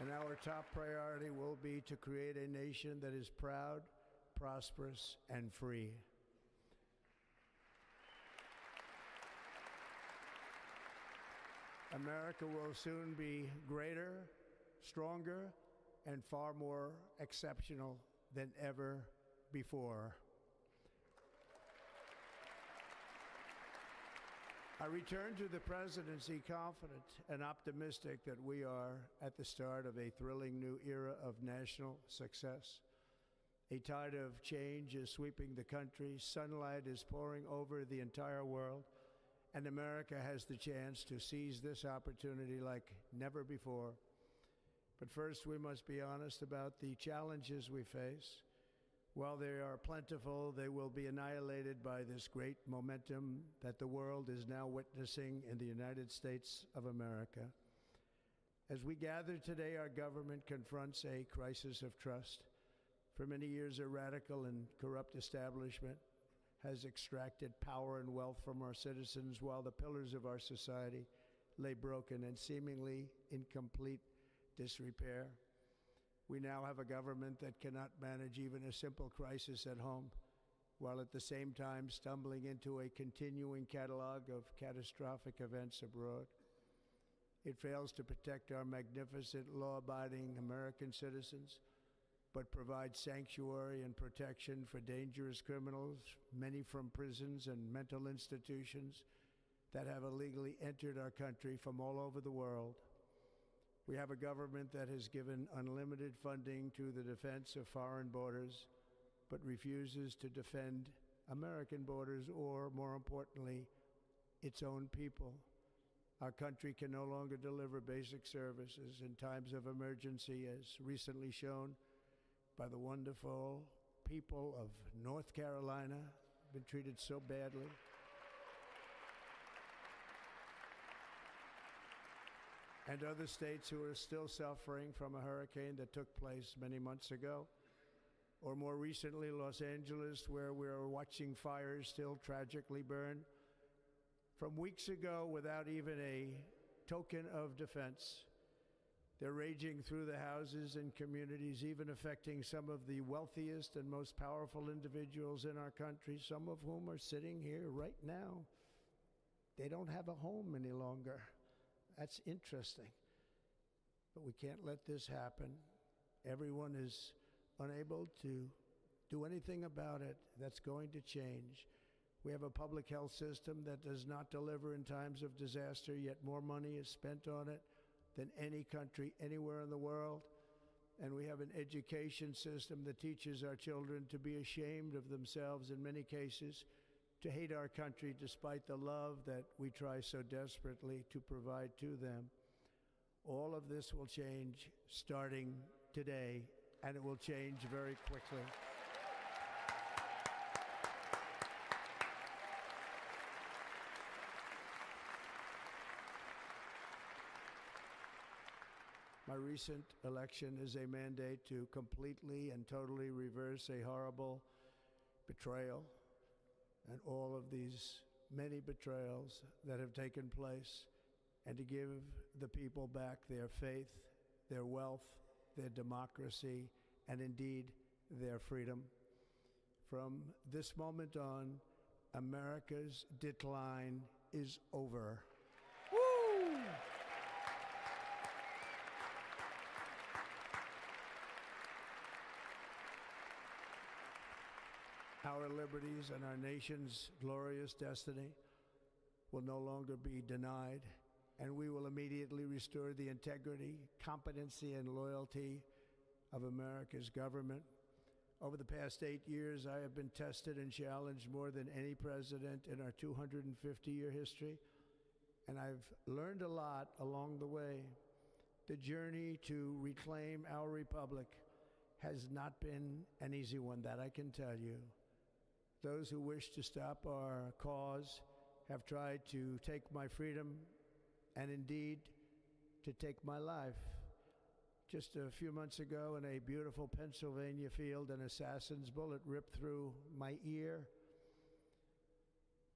Speaker 19: And our top priority will be to create a nation that is proud, prosperous, and free. America will soon be greater, stronger, and far more exceptional than ever before. I return to the presidency confident and optimistic that we are at the start of a thrilling new era of national success. A tide of change is sweeping the country, sunlight is pouring over the entire world, and America has the chance to seize this opportunity like never before. But first, we must be honest about the challenges we face. While they are plentiful, they will be annihilated by this great momentum that the world is now witnessing in the United States of America. As we gather today, our government confronts a crisis of trust. For many years, a radical and corrupt establishment has extracted power and wealth from our citizens while the pillars of our society lay broken and seemingly in complete disrepair. We now have a government that cannot manage even a simple crisis at home, while at the same time stumbling into a continuing catalog of catastrophic events abroad. It fails to protect our magnificent, law-abiding American citizens, but provides sanctuary and protection for dangerous criminals, many from prisons and mental institutions that have illegally entered our country from all over the world. We have a government that has given unlimited funding to the defense of foreign borders, but refuses to defend American borders or, more importantly, its own people. Our country can no longer deliver basic services in times of emergency, as recently shown by the wonderful people of North Carolina, been treated so badly. And other states who are still suffering from a hurricane that took place many months ago. Or more recently, Los Angeles, where we're watching fires still tragically burn. From weeks ago, without even a token of defense, they're raging through the houses and communities, even affecting some of the wealthiest and most powerful individuals in our country, some of whom are sitting here right now. They don't have a home any longer. That's interesting. But we can't let this happen. Everyone is unable to do anything about it. That's going to change. We have a public health system that does not deliver in times of disaster, yet more money is spent on it than any country anywhere in the world. And we have an education system that teaches our children to be ashamed of themselves in many cases, to hate our country despite the love that we try so desperately to provide to them. All of this will change starting today, and it will change very quickly. My recent election is a mandate to completely and totally reverse a horrible betrayal and all of these many betrayals that have taken place, and to give the people back their faith, their wealth, their democracy, and indeed their freedom. From this moment on, America's decline is over. Woo! Our liberties and our nation's glorious destiny will no longer be denied, and we will immediately restore the integrity, competency, and loyalty of America's government. Over the past 8 years, I have been tested and challenged more than any president in our 250-year history, and I've learned a lot along the way. The journey to reclaim our republic has not been an easy one, that I can tell you. Those who wish to stop our cause have tried to take my freedom and indeed to take my life. Just a few months ago in a beautiful Pennsylvania field, an assassin's bullet ripped through my ear.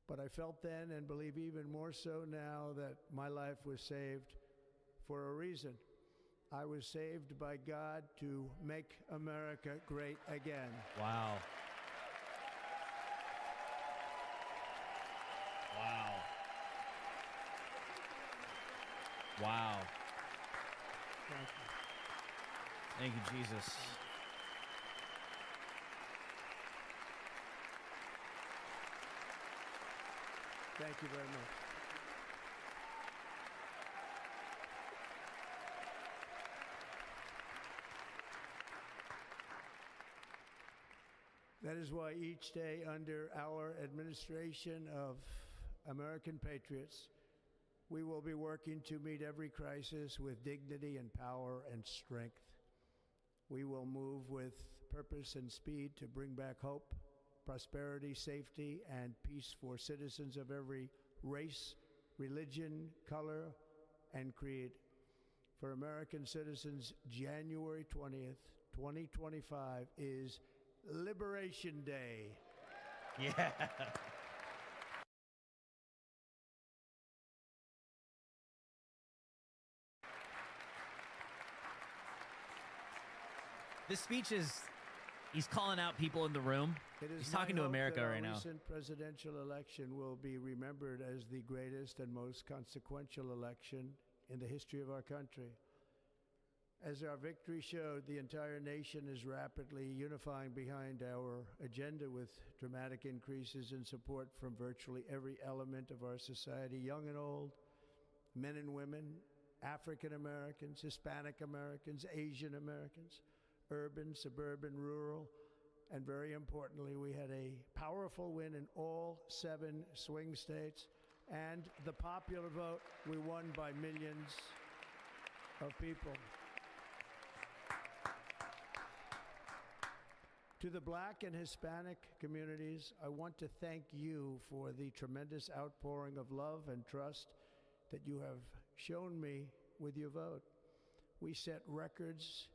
Speaker 19: But I felt then, and believe even more so now, that my life was saved for a reason. I was saved by God to make America great again.
Speaker 3: Wow. Wow. Wow.
Speaker 19: Thank you.
Speaker 3: Thank you, Jesus.
Speaker 19: Thank you very much. That is why each day under our administration of American patriots, we will be working to meet every crisis with dignity and power and strength. We will move with purpose and speed to bring back hope, prosperity, safety, and peace for citizens of every race, religion, color, and creed. For American citizens, January 20th, 2025 is Liberation Day.
Speaker 3: Yeah. This speech is, he's calling out people in the room. He's talking to America right now.
Speaker 19: The recent presidential election will be remembered as the greatest and most consequential election in the history of our country. As our victory showed, the entire nation is rapidly unifying behind our agenda with dramatic increases in support from virtually every element of our society, young and old, men and women, African Americans, Hispanic Americans, Asian Americans, urban, suburban, rural, and very importantly, we had a powerful win in all 7 swing states, and the popular vote, we won by millions of people. To the Black and Hispanic communities, I want to thank you for the tremendous outpouring of love and trust that you have shown me with your vote. We set records,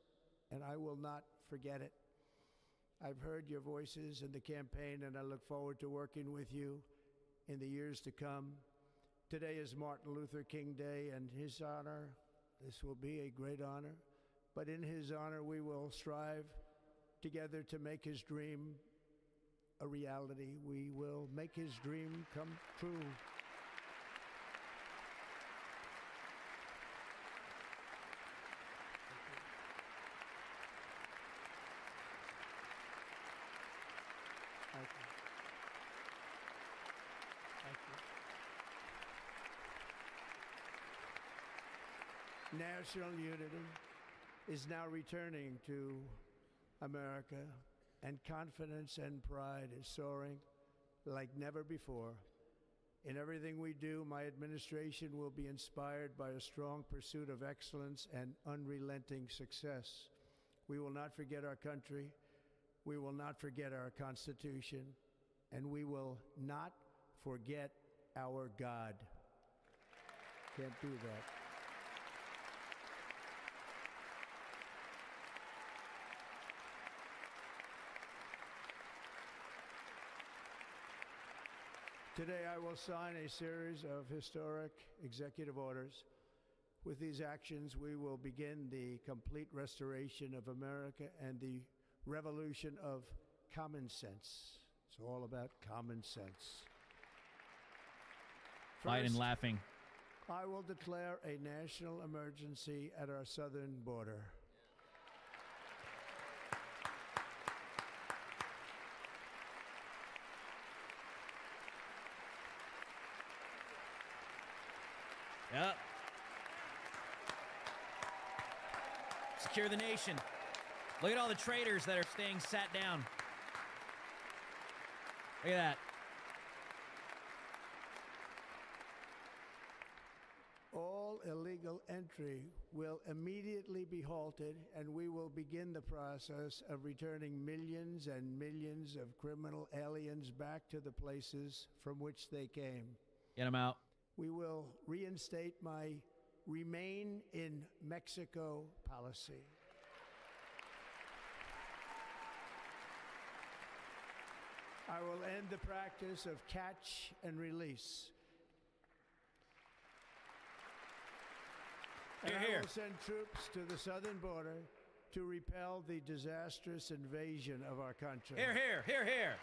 Speaker 19: and I will not forget it. I've heard your voices in the campaign, and I look forward to working with you in the years to come. Today is Martin Luther King Day, and his honor, this will be a great honor, but in his honor, we will strive together to make his dream a reality. We will make his dream come true. Thank you. Thank you. National unity is now returning to America, and confidence and pride is soaring like never before. In everything we do, my administration will be inspired by a strong pursuit of excellence and unrelenting success. We will not forget our country, we will not forget our Constitution, and we will not forget our God. Can't do that. Today, I will sign a series of historic executive orders. With these actions, we will begin the complete restoration of America and the revolution of common sense. It's all about common sense.
Speaker 3: Biden laughing.
Speaker 19: I will declare a national emergency at our southern border.
Speaker 3: Yep. Secure the nation. Look at all the traitors that are staying sat down. Look at that.
Speaker 19: All illegal entry will immediately be halted, and we will begin the process of returning millions and millions of criminal aliens back to the places from which they came.
Speaker 3: Get them out.
Speaker 19: We will reinstate my Remain in Mexico policy. I will end the practice of catch and release. And I will send troops to the southern border to repel the disastrous invasion of our country.
Speaker 3: Here, here, here, here.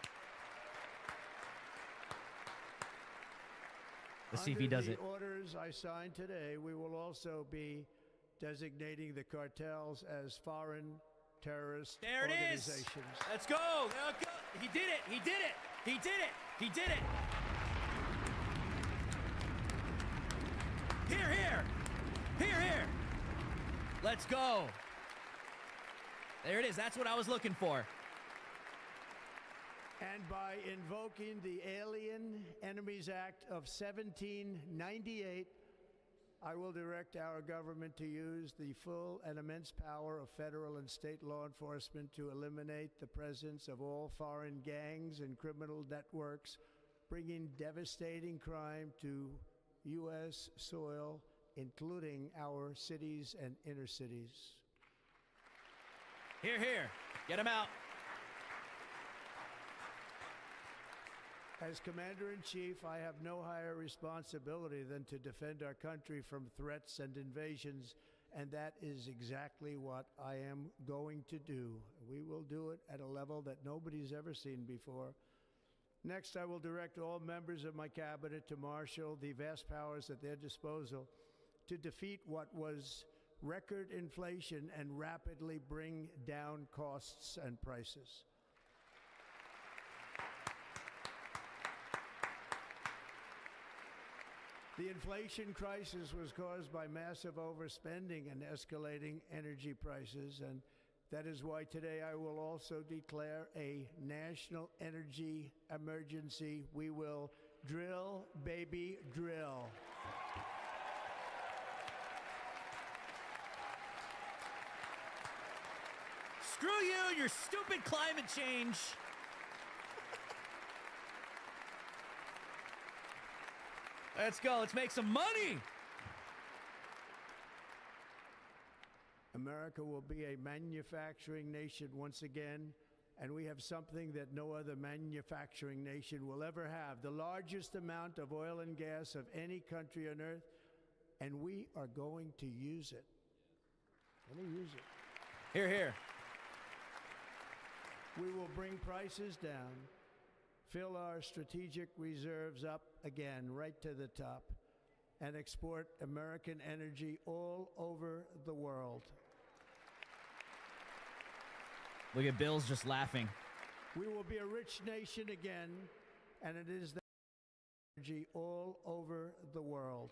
Speaker 3: Let's see if he does it.
Speaker 19: Under the orders I signed today, we will also be designating the cartels as foreign terrorist organizations.
Speaker 3: There it is. Let's go. Let's go. He did it. He did it. He did it. He did it. Here, here. Here, here. Let's go. There it is. That's what I was looking for.
Speaker 19: And by invoking the Alien Enemies Act of 1798, I will direct our government to use the full and immense power of federal and state law enforcement to eliminate the presence of all foreign gangs and criminal networks, bringing devastating crime to U.S. soil, including our cities and inner cities.
Speaker 3: Here, here. Get him out.
Speaker 19: As Commander-in-Chief, I have no higher responsibility than to defend our country from threats and invasions, and that is exactly what I am going to do. We will do it at a level that nobody's ever seen before. Next, I will direct all members of my cabinet to marshal the vast powers at their disposal to defeat what was record inflation and rapidly bring down costs and prices. The inflation crisis was caused by massive overspending and escalating energy prices, and that is why today I will also declare a national energy emergency. We will drill, baby, drill.
Speaker 3: Screw you, your stupid climate change. Let's go. Let's make some money.
Speaker 19: America will be a manufacturing nation once again, and we have something that no other manufacturing nation will ever have, the largest amount of oil and gas of any country on earth, and we are going to use it. Going to use it.
Speaker 3: Here, here.
Speaker 19: We will bring prices down, fill our strategic reserves up again right to the top, and export American energy all over the world.
Speaker 3: Look at Bill's just laughing.
Speaker 19: We will be a rich nation again, and it is that energy all over the world.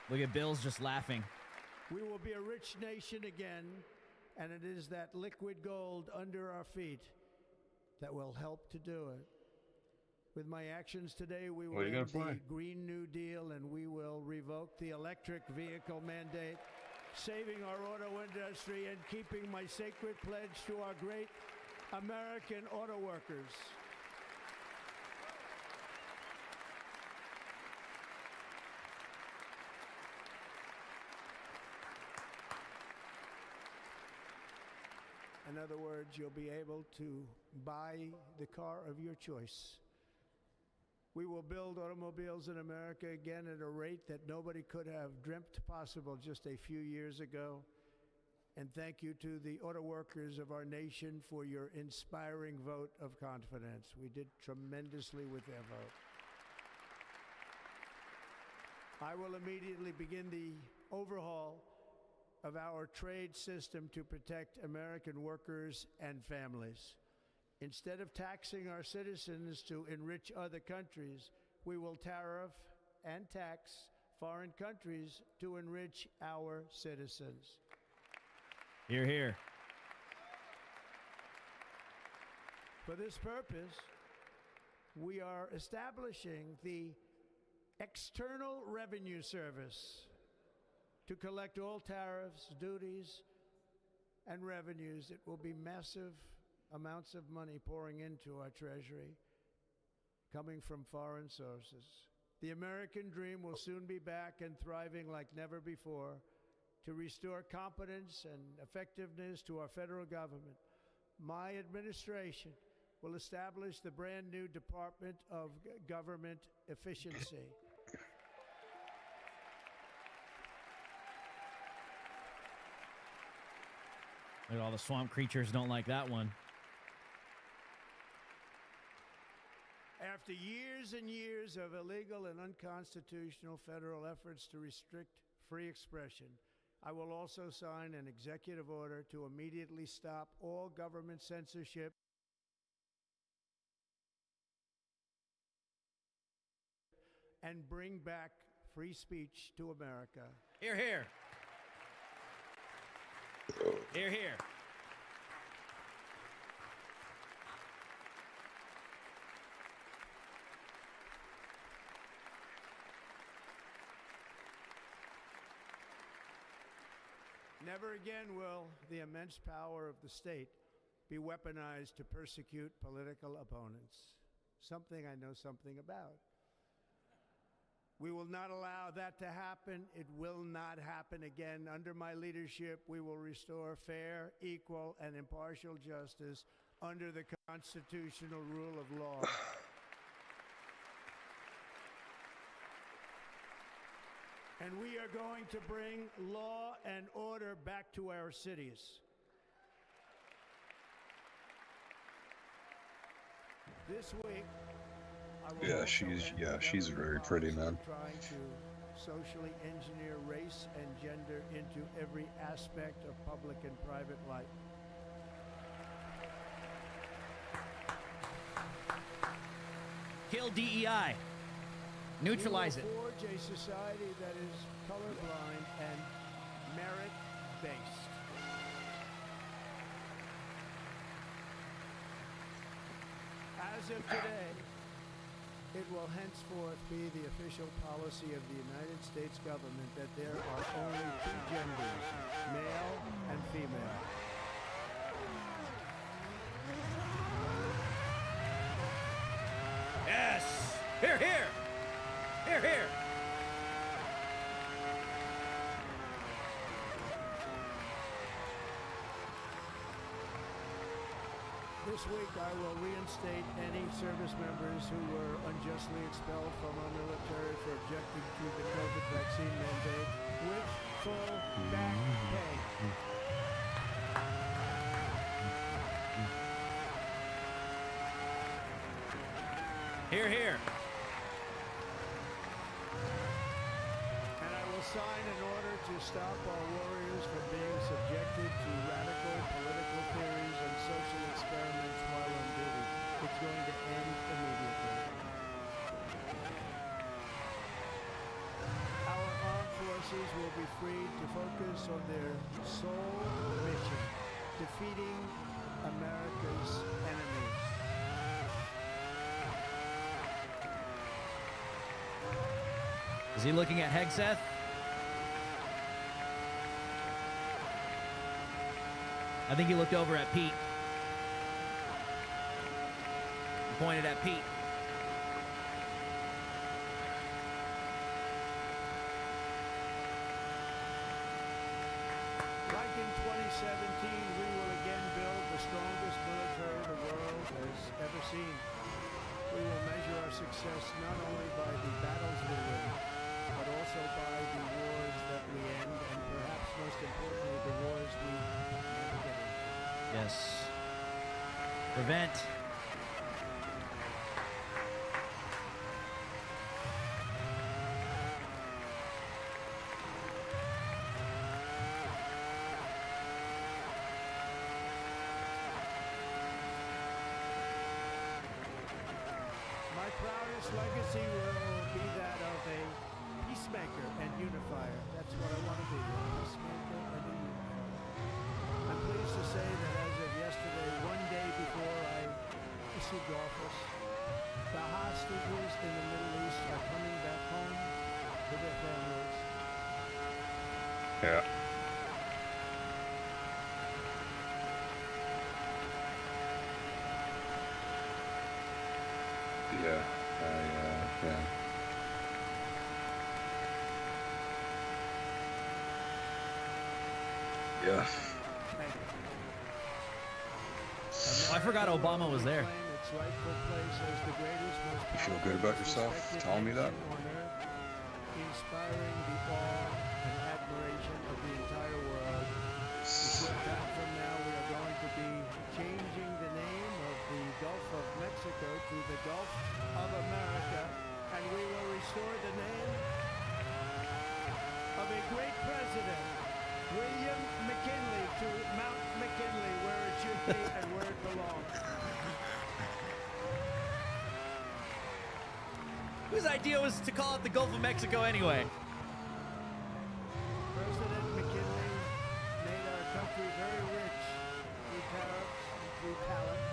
Speaker 3: Look at Bill's just laughing.
Speaker 19: We will be a rich nation again, and it is that liquid gold under our feet that will help to do it. With my actions today, we will end the Green New Deal, and we will revoke the electric vehicle mandate, saving our auto industry and keeping my sacred pledge to our great American auto workers. In other words, you'll be able to buy the car of your choice. We will build automobiles in America again at a rate that nobody could have dreamt possible just a few years ago. And thank you to the auto workers of our nation for your inspiring vote of confidence. We did tremendously with their vote. I will immediately begin the overhaul of our trade system to protect American workers and families. Instead of taxing our citizens to enrich other countries, we will tariff and tax foreign countries to enrich our citizens.
Speaker 3: Hear, hear.
Speaker 19: For this purpose, we are establishing the External Revenue Service to collect all tariffs, duties, and revenues. It will be massive amounts of money pouring into our treasury, coming from foreign sources. The American dream will soon be back and thriving like never before to restore competence and effectiveness to our federal government. My administration will establish the brand new Department of Government Efficiency.
Speaker 3: Look at all the swamp creatures don't like that one.
Speaker 19: After years and years of illegal and unconstitutional federal efforts to restrict free expression, I will also sign an executive order to immediately stop all government censorship and bring back free speech to America.
Speaker 3: Hear, hear. Hear, hear.
Speaker 19: Never again will the immense power of the state be weaponized to persecute political opponents. Something I know something about. We will not allow that to happen. It will not happen again. Under my leadership, we will restore fair, equal, and impartial justice under the constitutional rule of law. And we are going to bring law and order back to our cities. This week,
Speaker 5: she's very pretty, man.
Speaker 19: Trying to socially engineer race and gender into every aspect of public and private life.
Speaker 3: Kill DEI. Neutralize it.
Speaker 19: We will forge a society that is colorblind and merit-based. As of today, it will henceforth be the official policy of the United States government that there are only two genders, male and female.
Speaker 3: Yes! Here, here! Here, here!
Speaker 19: This week, I will reinstate any service members who were unjustly expelled from our military for objecting to the COVID vaccine mandate with full back pay.
Speaker 3: Here, here.
Speaker 19: And I will sign an order to stop our warriors from being subjected to radical political theories and social experiments while on duty. It's going to end immediately. Our armed forces will be freed to focus on their sole mission, defeating America's enemies.
Speaker 3: Is he looking at Hegseth? I think he looked over at Pete. He pointed at Pete.
Speaker 19: Like in 2017, we will again build the strongest military the world has ever seen. We will measure our success not only by the battles we win, but also by the wars that we end, and perhaps most importantly, the wars we never get into.
Speaker 3: Yes. Prevent.
Speaker 19: My proudest legacy will be that of a peacemaker and unifier. That's what I want to be, a peacemaker and a unifier. I'm pleased to say that as of yesterday, one day before I assumed office, the hostages in the Middle East are coming back home to their families.
Speaker 5: Yeah. Yeah, yeah. Yeah.
Speaker 3: I forgot Obama was there.
Speaker 5: You feel good about yourself telling me that?
Speaker 19: Inspiring the awe and admiration of the entire world. A short time from now, we are going to be changing the name of the Gulf of Mexico to the Gulf of America, and we will restore the name of a great president, William McKinley, to Mount McKinley, where it should be and where it belongs.
Speaker 3: Whose idea was to call it the Gulf of Mexico anyway?
Speaker 19: President McKinley made our country very rich through tariffs and through talent.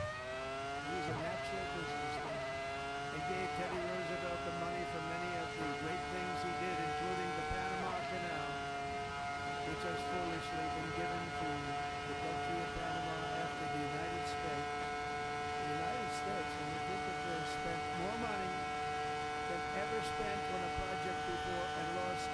Speaker 19: He's a natural businessman and gave Teddy Roosevelt the money for many of the great things he did, including the Panama Canal, which has foolishly been given to the country of Panama after the United States. The United States, when you think of this, spent more money than ever spent on a project before and lost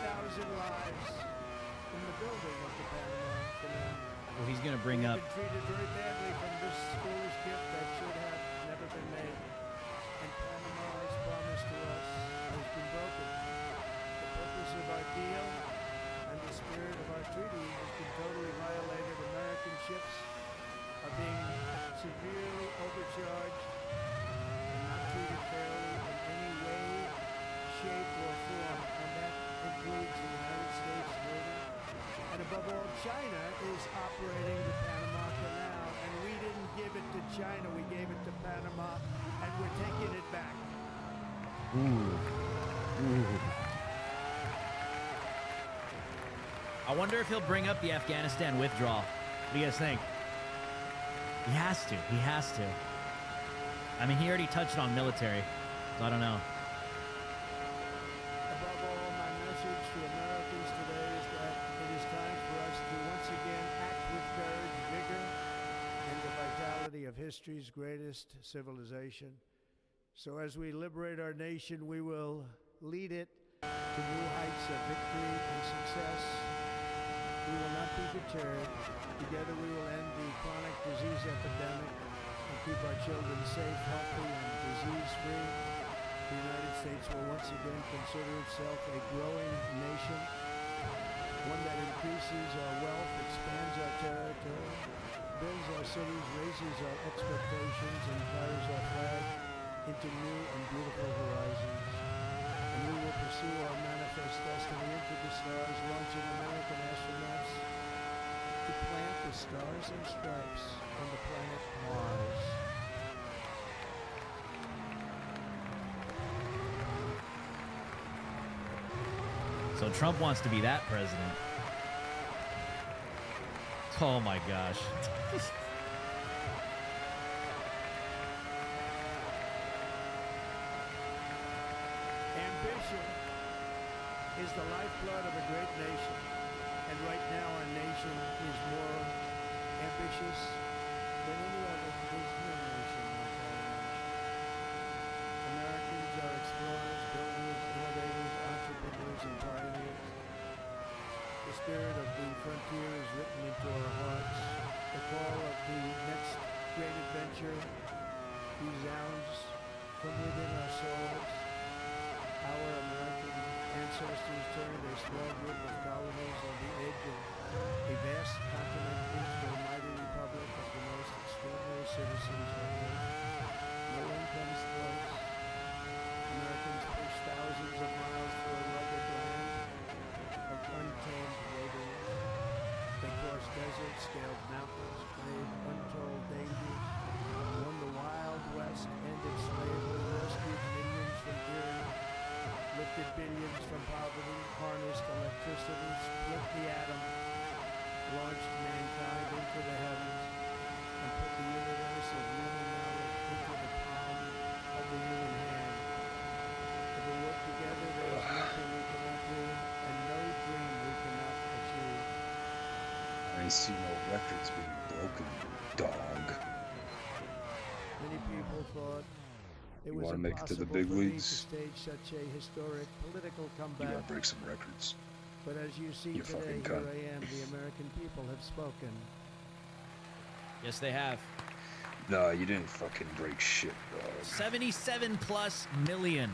Speaker 19: 38,000 lives in the building of the Panama Canal.
Speaker 3: Well, he's going to bring up.
Speaker 19: We've been treated very badly from this foolish gift that should have never been made. And Panama's promise to us has been broken. The purpose of our deal and the spirit of our treaty has been totally violated. American ships are being severely overcharged and not treated fairly in any way, shape, or form, and that includes the United States Navy. And above all, China is operating the Panama Canal, and we didn't give it to China, we gave it to Panama, and we're taking it back.
Speaker 3: Ooh. I wonder if he'll bring up the Afghanistan withdrawal. What do you guys think? He has to. He has to. I mean, he already touched on military, so I don't know.
Speaker 19: Above all, my message to Americans today is that it is time for us to once again act with courage, vigor, and the vitality of history's greatest civilization. So as we liberate our nation, we will lead it to new heights of victory and success. We will not be deterred. Together we will end the chronic disease epidemic and keep our children safe, healthy, and disease-free. The United States will once again consider itself a growing nation, one that increases our wealth, expands our territory, builds our cities, raises our expectations, and carries our flag into new and beautiful horizons. And we will pursue our manifest destiny into the stars, launching American astronauts to plant the stars and stripes on the planet Mars.
Speaker 3: So Trump wants to be that president. Oh my gosh.
Speaker 19: Ambition is the lifeblood of a great nation. And right now our nation is more ambitious than any other. There's no nation like our nation. Americans are explorers, builders, innovators, entrepreneurs, and pioneers. The spirit of the frontier is written into our hearts. The call of the next great adventure resounds from within our souls. Our American ancestors turned a small group of colonies on the edge of a vast continent into a mighty republic of the most extraordinary citizens on earth. No one comes close. Americans pushed thousands of miles through a rugged land of untamed wilderness. They crossed deserts, scaled mountains, braved untold dangers, won the Wild West, ended slavery, poverty, harnessed electricity, split the atom, launched mankind into the heavens, and put the universe of human knowledge into the palm of the human hand. If we work together, there is nothing we cannot do, and no dream we cannot achieve.
Speaker 5: I ain't seen no records being broken, dog.
Speaker 19: Many people thought it
Speaker 5: You
Speaker 19: was
Speaker 5: want to make it to the
Speaker 19: impossible
Speaker 5: big
Speaker 19: for me to
Speaker 5: leagues?
Speaker 19: stage such a historic political
Speaker 5: You
Speaker 19: comeback.
Speaker 5: gotta break some records.
Speaker 19: But as you see
Speaker 5: You
Speaker 19: today,
Speaker 5: fucking
Speaker 19: here
Speaker 5: cunt.
Speaker 19: I am. The American people have spoken.
Speaker 3: Yes, they have.
Speaker 5: Nah, you didn't fucking break shit, dog.
Speaker 3: 77 plus million.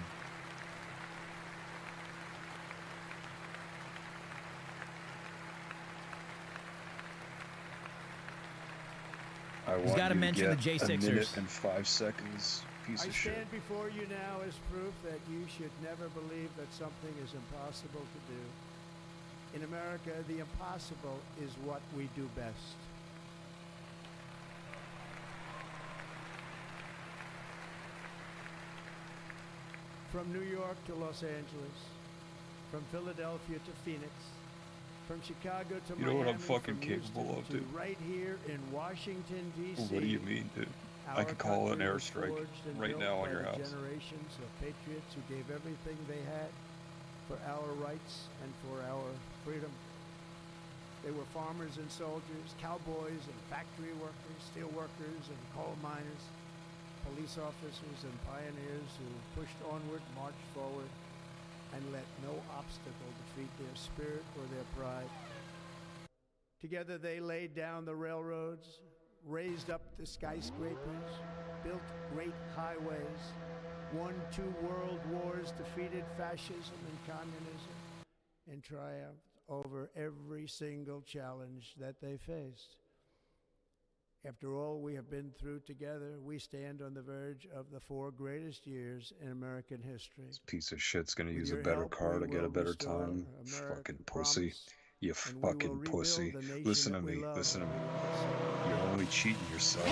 Speaker 5: He's
Speaker 3: got to mention the
Speaker 5: A minute
Speaker 3: J6ers.
Speaker 5: and 5 seconds, piece
Speaker 19: I
Speaker 5: of shit.
Speaker 19: stand before you now as proof that you should never believe that something is impossible to do. In America, the impossible is what we do best. From New York to Los Angeles, from Philadelphia to Phoenix, from Chicago to
Speaker 5: You know what I'm
Speaker 19: Miami,
Speaker 5: fucking
Speaker 19: from
Speaker 5: capable
Speaker 19: Houston
Speaker 5: of,
Speaker 19: to
Speaker 5: dude?
Speaker 19: right here in Washington, D.C.
Speaker 5: What do you mean, dude? I could call an airstrike right now on your house.
Speaker 19: Generations of patriots who gave everything they had for our rights and for our freedom. They were farmers and soldiers, cowboys and factory workers, steel workers and coal miners, police officers and pioneers who pushed onward, marched forward, and let no obstacle defeat their spirit or their pride. Together they laid down the railroads, raised up the skyscrapers, built great highways, won 2 world wars, defeated fascism and communism, and triumphed over every single challenge that they faced. After all we have been through together, we stand on the verge of the 4 greatest years in American history.
Speaker 5: This piece of shit's gonna
Speaker 19: With
Speaker 5: use a
Speaker 19: your
Speaker 5: better
Speaker 19: help,
Speaker 5: car
Speaker 19: we
Speaker 5: to get a
Speaker 19: will
Speaker 5: better
Speaker 19: restore
Speaker 5: time.
Speaker 19: America's
Speaker 5: Fucking pussy.
Speaker 19: promise,
Speaker 5: You
Speaker 19: and we will
Speaker 5: fucking
Speaker 19: rebuild
Speaker 5: pussy.
Speaker 19: the nation
Speaker 5: Listen to
Speaker 19: that we
Speaker 5: me.
Speaker 19: love.
Speaker 5: Listen to me. You're only cheating yourself.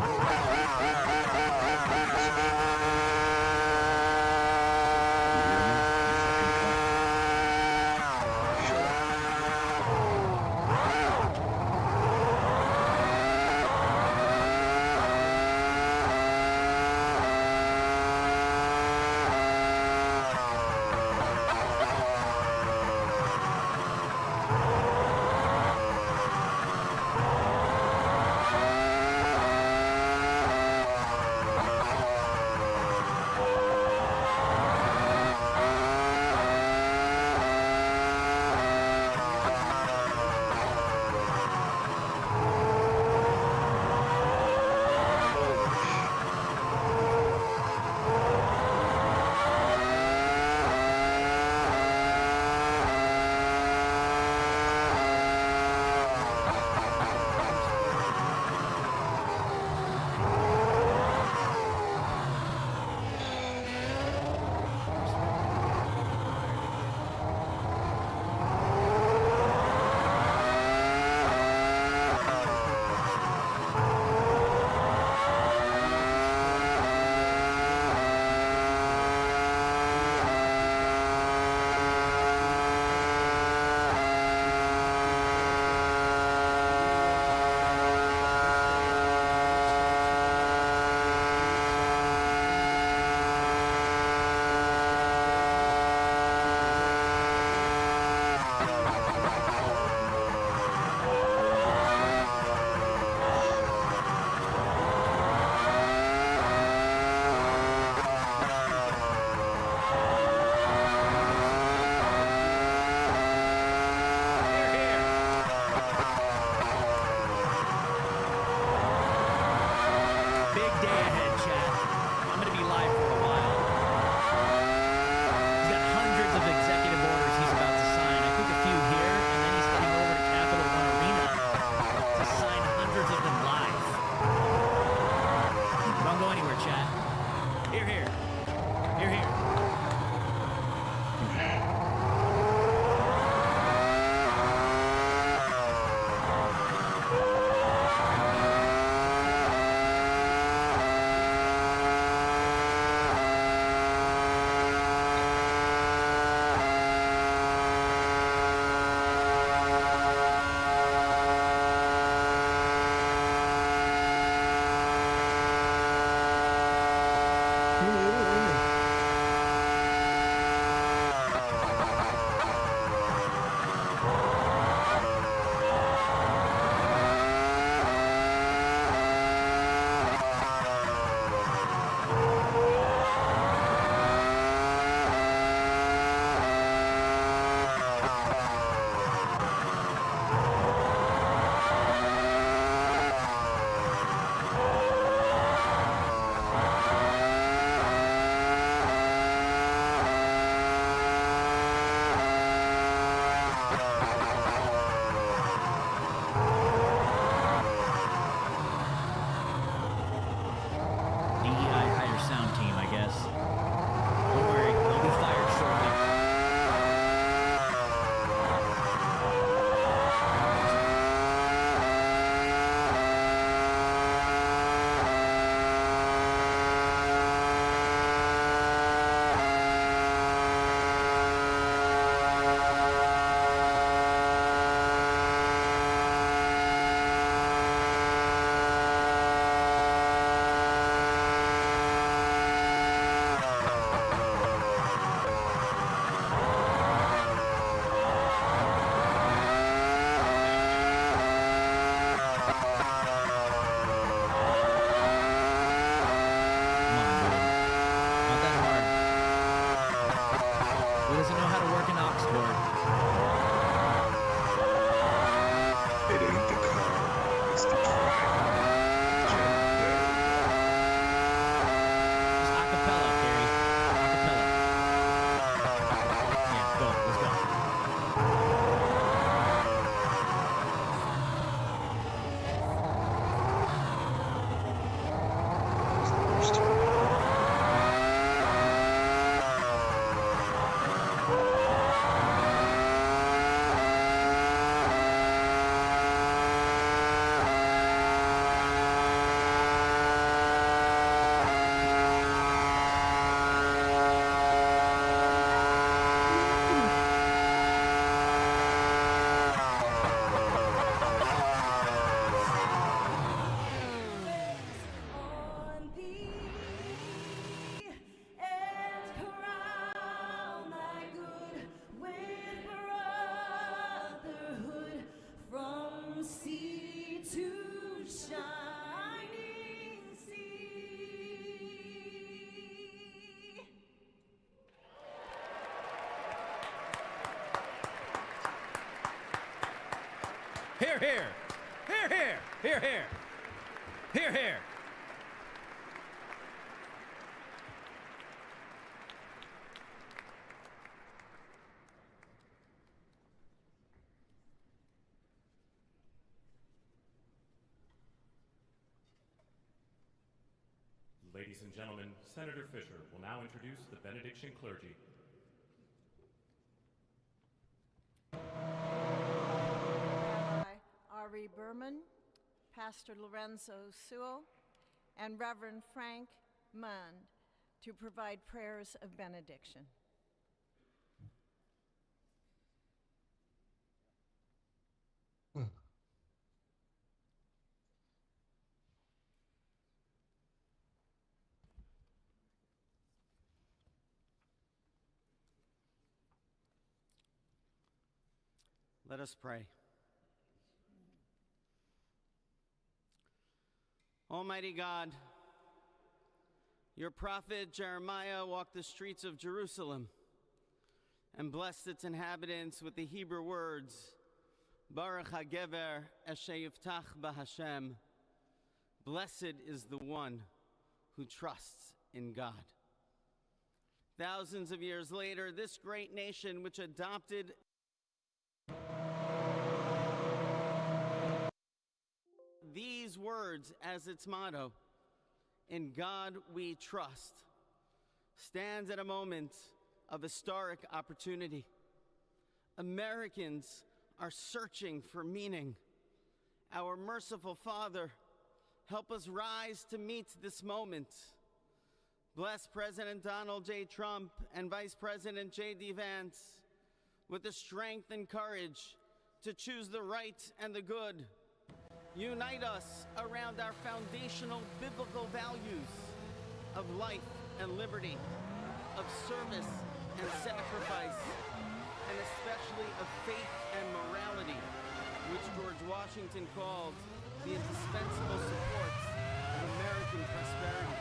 Speaker 3: Hear, hear. Hear, hear. Hear, hear. Hear, hear.
Speaker 15: Ladies and gentlemen, Senator Fisher will now introduce the benediction clergy.
Speaker 17: Rabbi Ari Berman, Pastor Lorenzo Sewell, and Reverend Frank Mund to provide prayers of benediction.
Speaker 20: Let us pray. Almighty God, your prophet Jeremiah walked the streets of Jerusalem and blessed its inhabitants with the Hebrew words, Baruch HaGever Asher Yiftach BaHashem. Blessed is the one who trusts in God. Thousands of years later, this great nation, which adopted these words as its motto, "In God we trust," stands at a moment of historic opportunity. Americans are searching for meaning. Our merciful Father, help us rise to meet this moment. Bless President Donald J. Trump and Vice President J.D. Vance with the strength and courage to choose the right and the good. Unite us around our foundational biblical values of life and liberty, of service and sacrifice, and especially of faith and morality, which George Washington called the indispensable supports of American prosperity.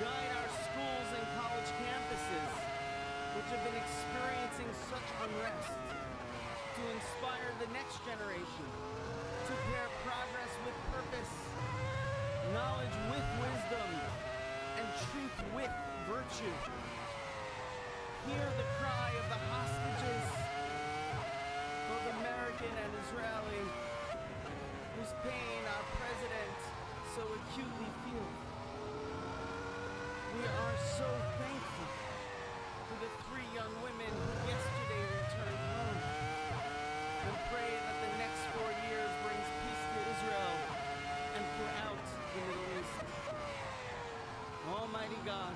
Speaker 20: Guide our schools and college campuses, which have been experiencing such unrest, to inspire the next generation, to pair progress with purpose, knowledge with wisdom, and truth with virtue. Hear the cry of the hostages, both American and Israeli, whose pain our president so acutely feels. We are so thankful for the 3 young women who yesterday returned home, and pray that the next 4 years brings peace to Israel and throughout the Middle East. Almighty God,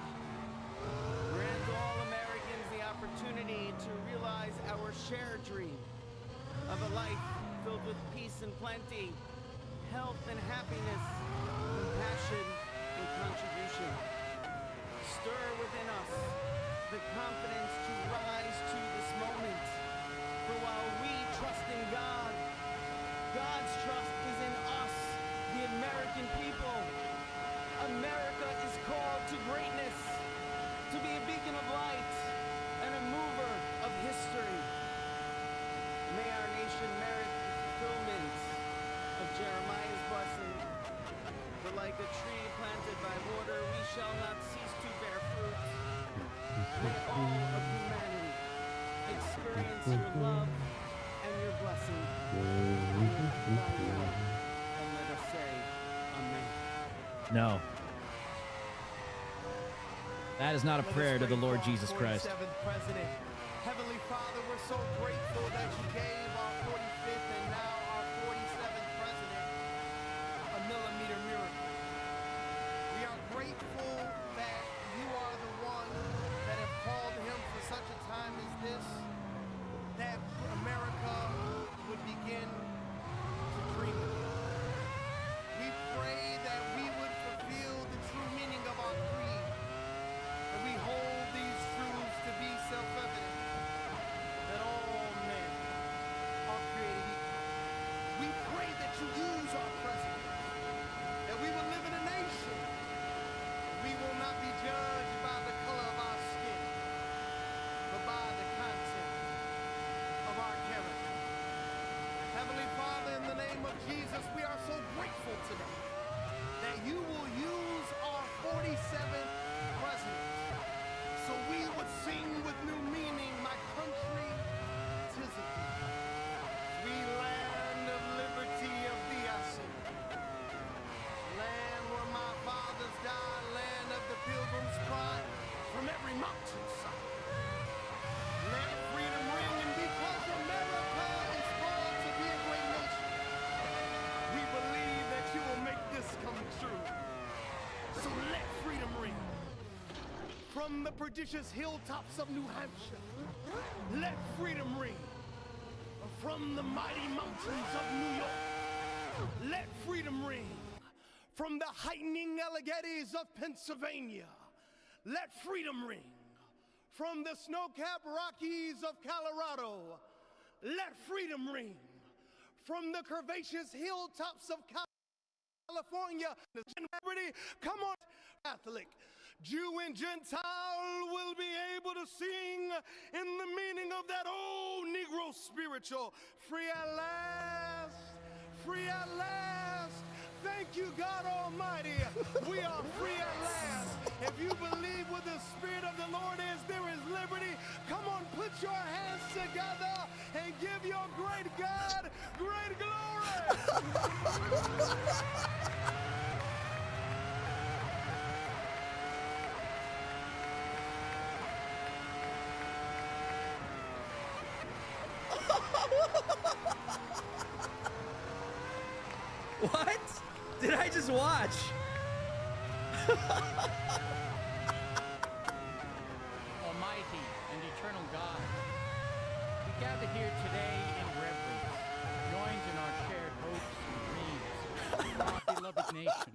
Speaker 20: grant all Americans the opportunity to realize our shared dream of a life filled with peace and plenty, health and happiness, compassion and contribution. Stir within us the confidence to rise to this moment. For while we trust in God, God's trust is in us, the American people. America is called to greatness, to be a beacon of light and a mover of history. May our nation merit the fulfillment of Jeremiah's blessing. For like a tree planted by water, we shall not cease to bear fruit. May all of humanity experience your love and your blessing. And let us say, Amen.
Speaker 3: No. That is not a prayer to the Lord Jesus Christ.
Speaker 21: 47th President. Heavenly Father, we're so grateful that you gave our 45th and now our 47th President a millimeter miracle. We are grateful that you are the one that have called him for such a time as this, that America would begin to dream again. We pray that we would fulfill the true meaning of our creed, and we hold these truths to be self-evident, that all men are created equal, Jesus, we are so grateful today that you will use our 47th president so we would sing with new meaning, my country, 'tis of thee. Sweet land of liberty of thee I sing. Land where my fathers died, land of the pilgrim's pride, from every mountainside. Let freedom ring, and because America is called to be a great nation, we believe that you will make this come true. So let freedom ring. From the prodigious hilltops of New Hampshire, let freedom ring. From the mighty mountains of New York, let freedom ring. From the heightening Alleghenies of Pennsylvania, let freedom ring. From the snow-capped Rockies of Colorado, let freedom ring. From the curvaceous hilltops of California, come on, Catholic, Jew and Gentile will be able to sing in the meaning of that old Negro spiritual. Free at last, free at last. Thank you, God Almighty. We are free at last. If you believe where the Spirit of the Lord is, there is liberty. Come on, put your hands together and give your great God great glory.
Speaker 3: What did I just watch?
Speaker 9: Almighty and eternal God, we gather here today in reverence, joined in our shared hopes and dreams for our beloved nation.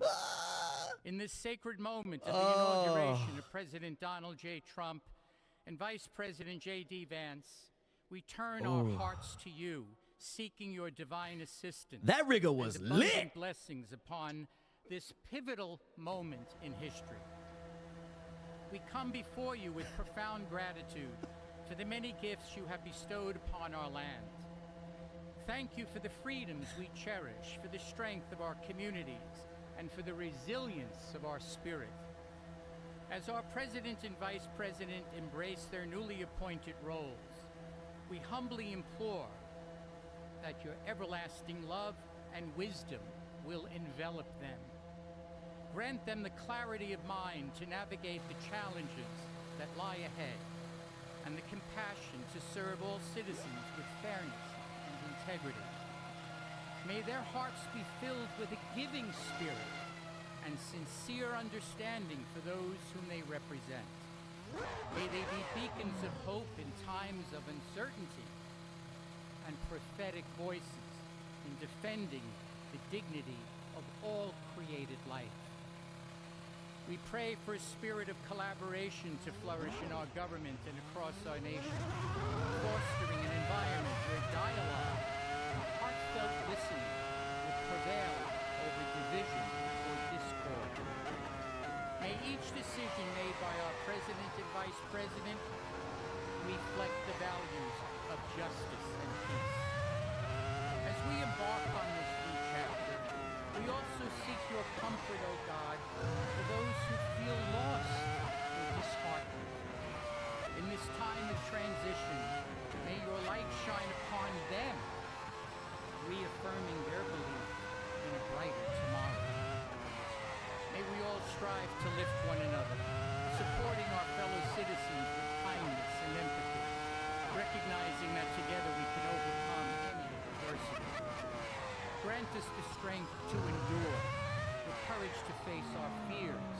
Speaker 9: In this sacred moment of the inauguration of President Donald J. Trump and Vice President J.D. Vance, we turn our hearts to you, seeking your divine assistance.
Speaker 3: That rigger was
Speaker 9: and abundant
Speaker 3: lit.
Speaker 9: blessings upon this pivotal moment in history. We come before you with profound gratitude for the many gifts you have bestowed upon our land. Thank you for the freedoms we cherish, for the strength of our communities, and for the resilience of our spirit. As our President and Vice President embrace their newly appointed roles, we humbly implore that your everlasting love and wisdom will envelop them. Grant them the clarity of mind to navigate the challenges that lie ahead, and the compassion to serve all citizens with fairness and integrity. May their hearts be filled with a giving spirit and sincere understanding for those whom they represent. May they be beacons of hope in times of uncertainty and prophetic voices in defending the dignity of all created life. We pray for a spirit of collaboration to flourish in our government and across our nation, fostering an environment where dialogue and heartfelt listening will prevail over division or discord. May each decision made by our President and Vice President reflect the values of justice and peace. As we embark on this new chapter, we also seek your comfort, O God, for those who feel lost or disheartened. In this time of transition, may your light shine upon them, reaffirming their belief in a brighter tomorrow. May we all strive to lift one another, supporting our fellow citizens with kindness and empathy, recognizing that together we can overcome any adversity. Grant us the strength to endure, the courage to face our fears,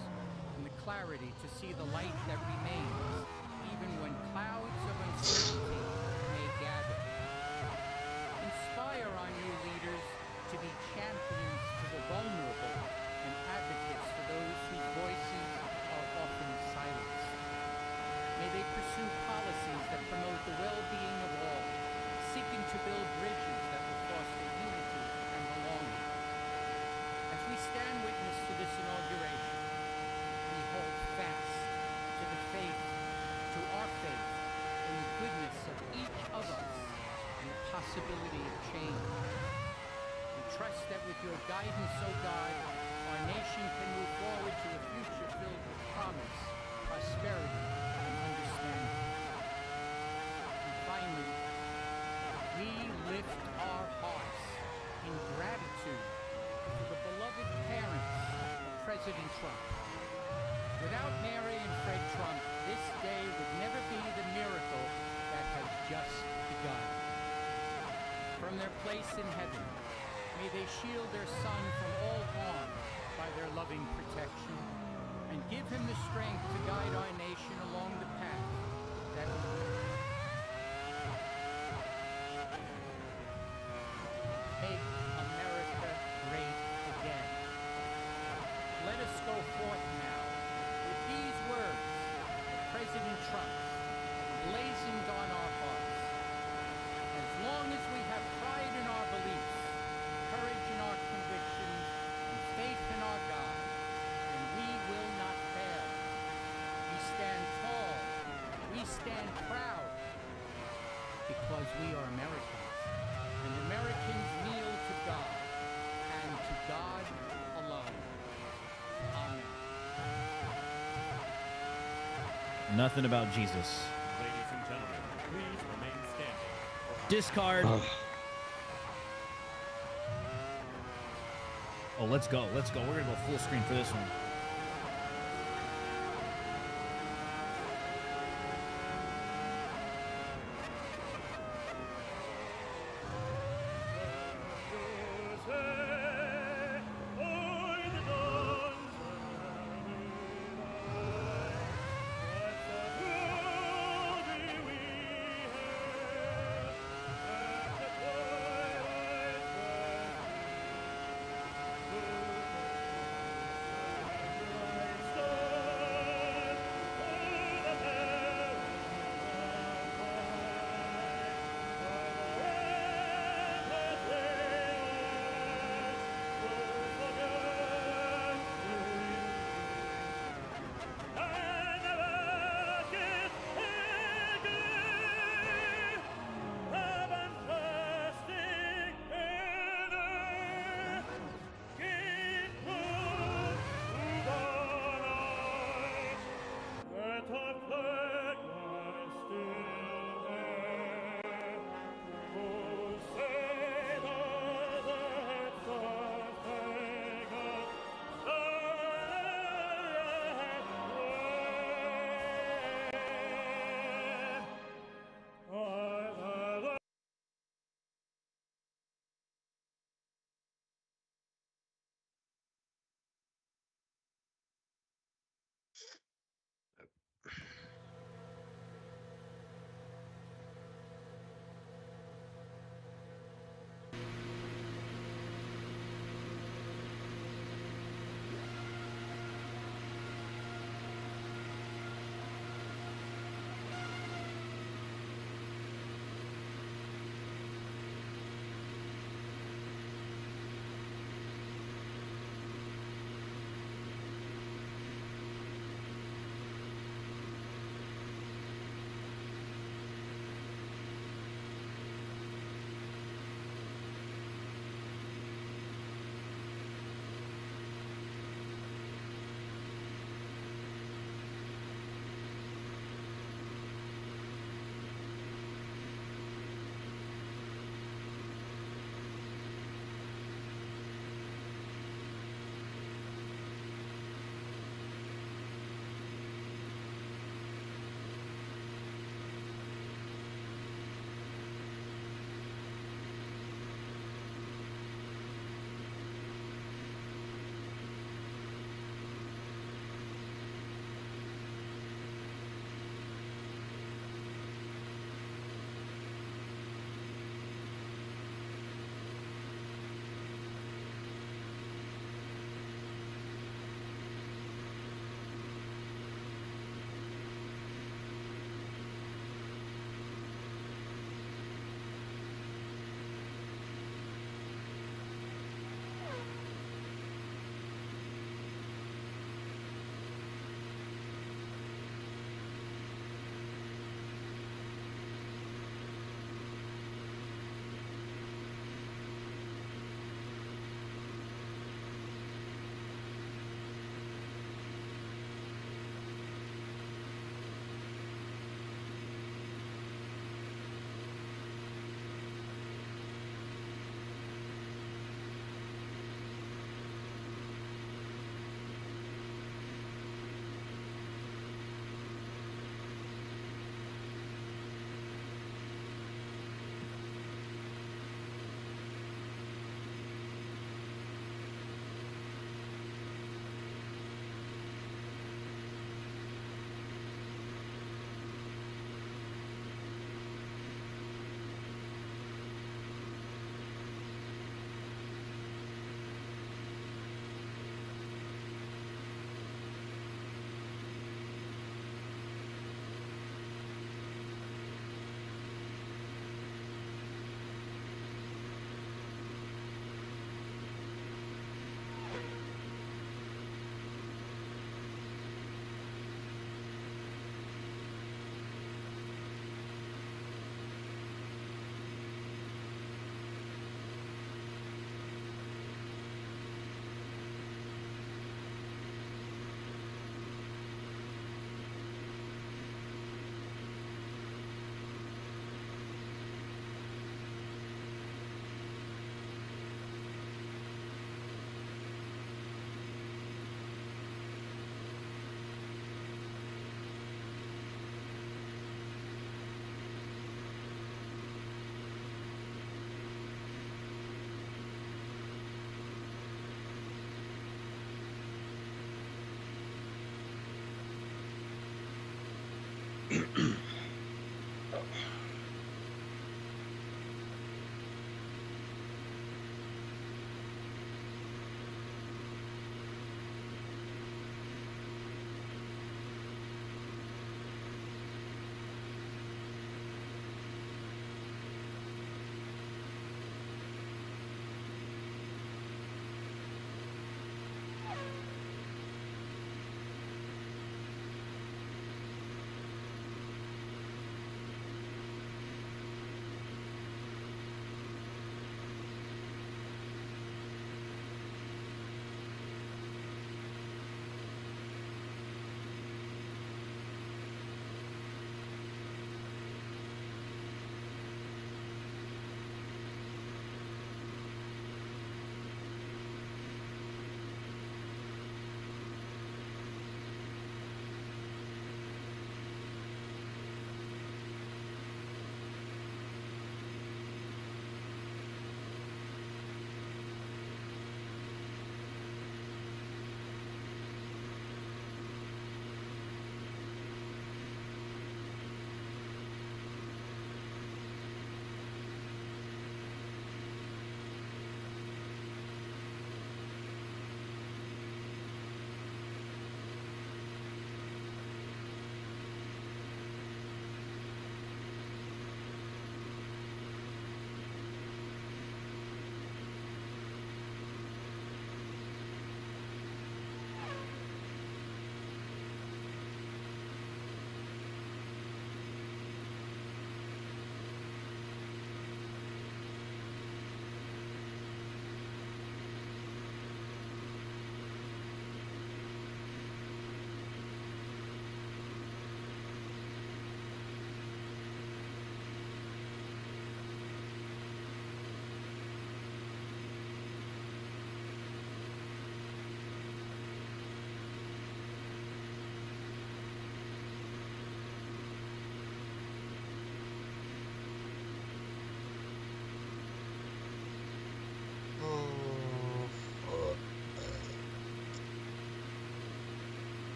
Speaker 9: and the clarity to see the light that remains, even when clouds of uncertainty may gather. Inspire our new leaders to be champions for the vulnerable and advocates for those whose voices are often silenced. May they pursue policies that promote the well-being of all, seeking to build bridges that will foster unity and belonging. As we stand witness to this inauguration, we hold fast to the faith, to our faith in the goodness of each of us and the possibility of change. We trust that with your guidance, O God, our nation can move forward to a future filled with promise, prosperity, and understanding. And finally, we lift our hearts in gratitude for the beloved parents of President Trump. Without Mary and Fred Trump, this day would never be the miracle that has just begun. From their place in heaven, may they shield their son from all harm by their loving protection, and give him the strength to guide our nation along the path that make America great again. Let us go forth now with these words of President Trump blazoned on our hearts. As long as we have pride in our beliefs, courage in our convictions, and faith in our God, then we will not fail. We stand tall, we stand proud, because we are Americans, and Americans kneel to God, and to God alone. Amen.
Speaker 3: Nothing about Jesus.
Speaker 15: Ladies and gentlemen, please remain standing.
Speaker 3: Discard. Oh, let's go. Let's go. We're going to go full screen for this one.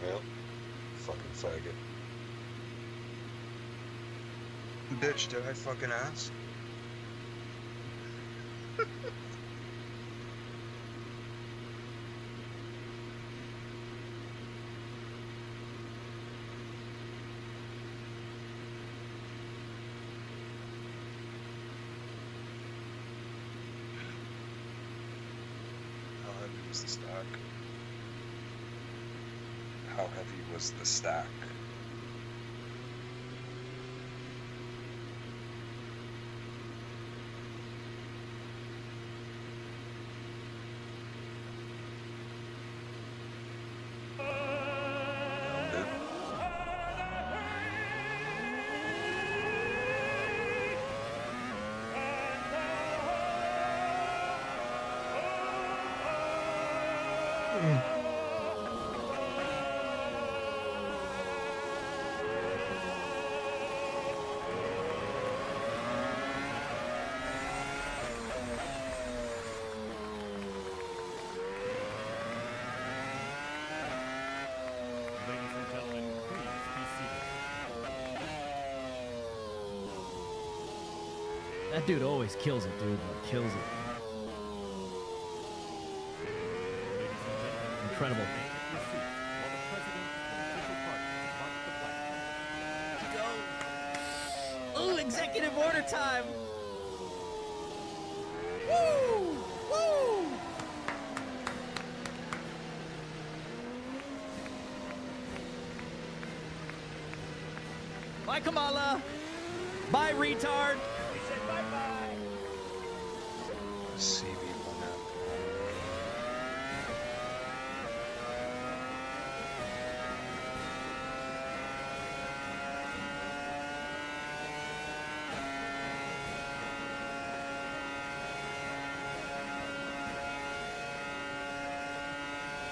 Speaker 5: Yep. Fucking faggot. Bitch, did I fucking ask? How heavy was the stack? How heavy was the stack?
Speaker 15: Ladies and gentlemen, please be seated.
Speaker 3: That dude always kills it, dude. Like, kills it. Incredible. Ooh, executive order time. Woo! Woo! Bye, Kamala. Bye, retard.
Speaker 21: We said bye-bye.
Speaker 5: CB one out.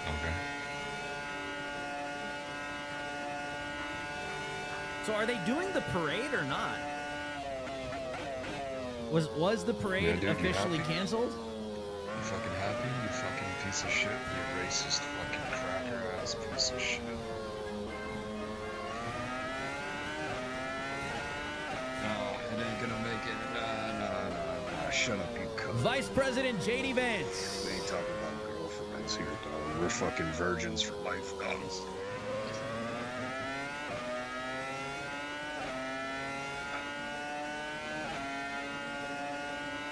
Speaker 5: Okay.
Speaker 3: So are they doing the parade or not? Was the parade
Speaker 5: Yeah, dude, you
Speaker 3: officially
Speaker 5: happy?
Speaker 3: canceled?
Speaker 5: You fucking happy? You fucking piece of shit. You racist fucking cracker ass piece of shit. No, it ain't gonna make it. Nah. Shut up, you cunt.
Speaker 3: Vice President J.D. Vance.
Speaker 5: We ain't talking about girlfriends here, dog. We're fucking virgins for life, dog.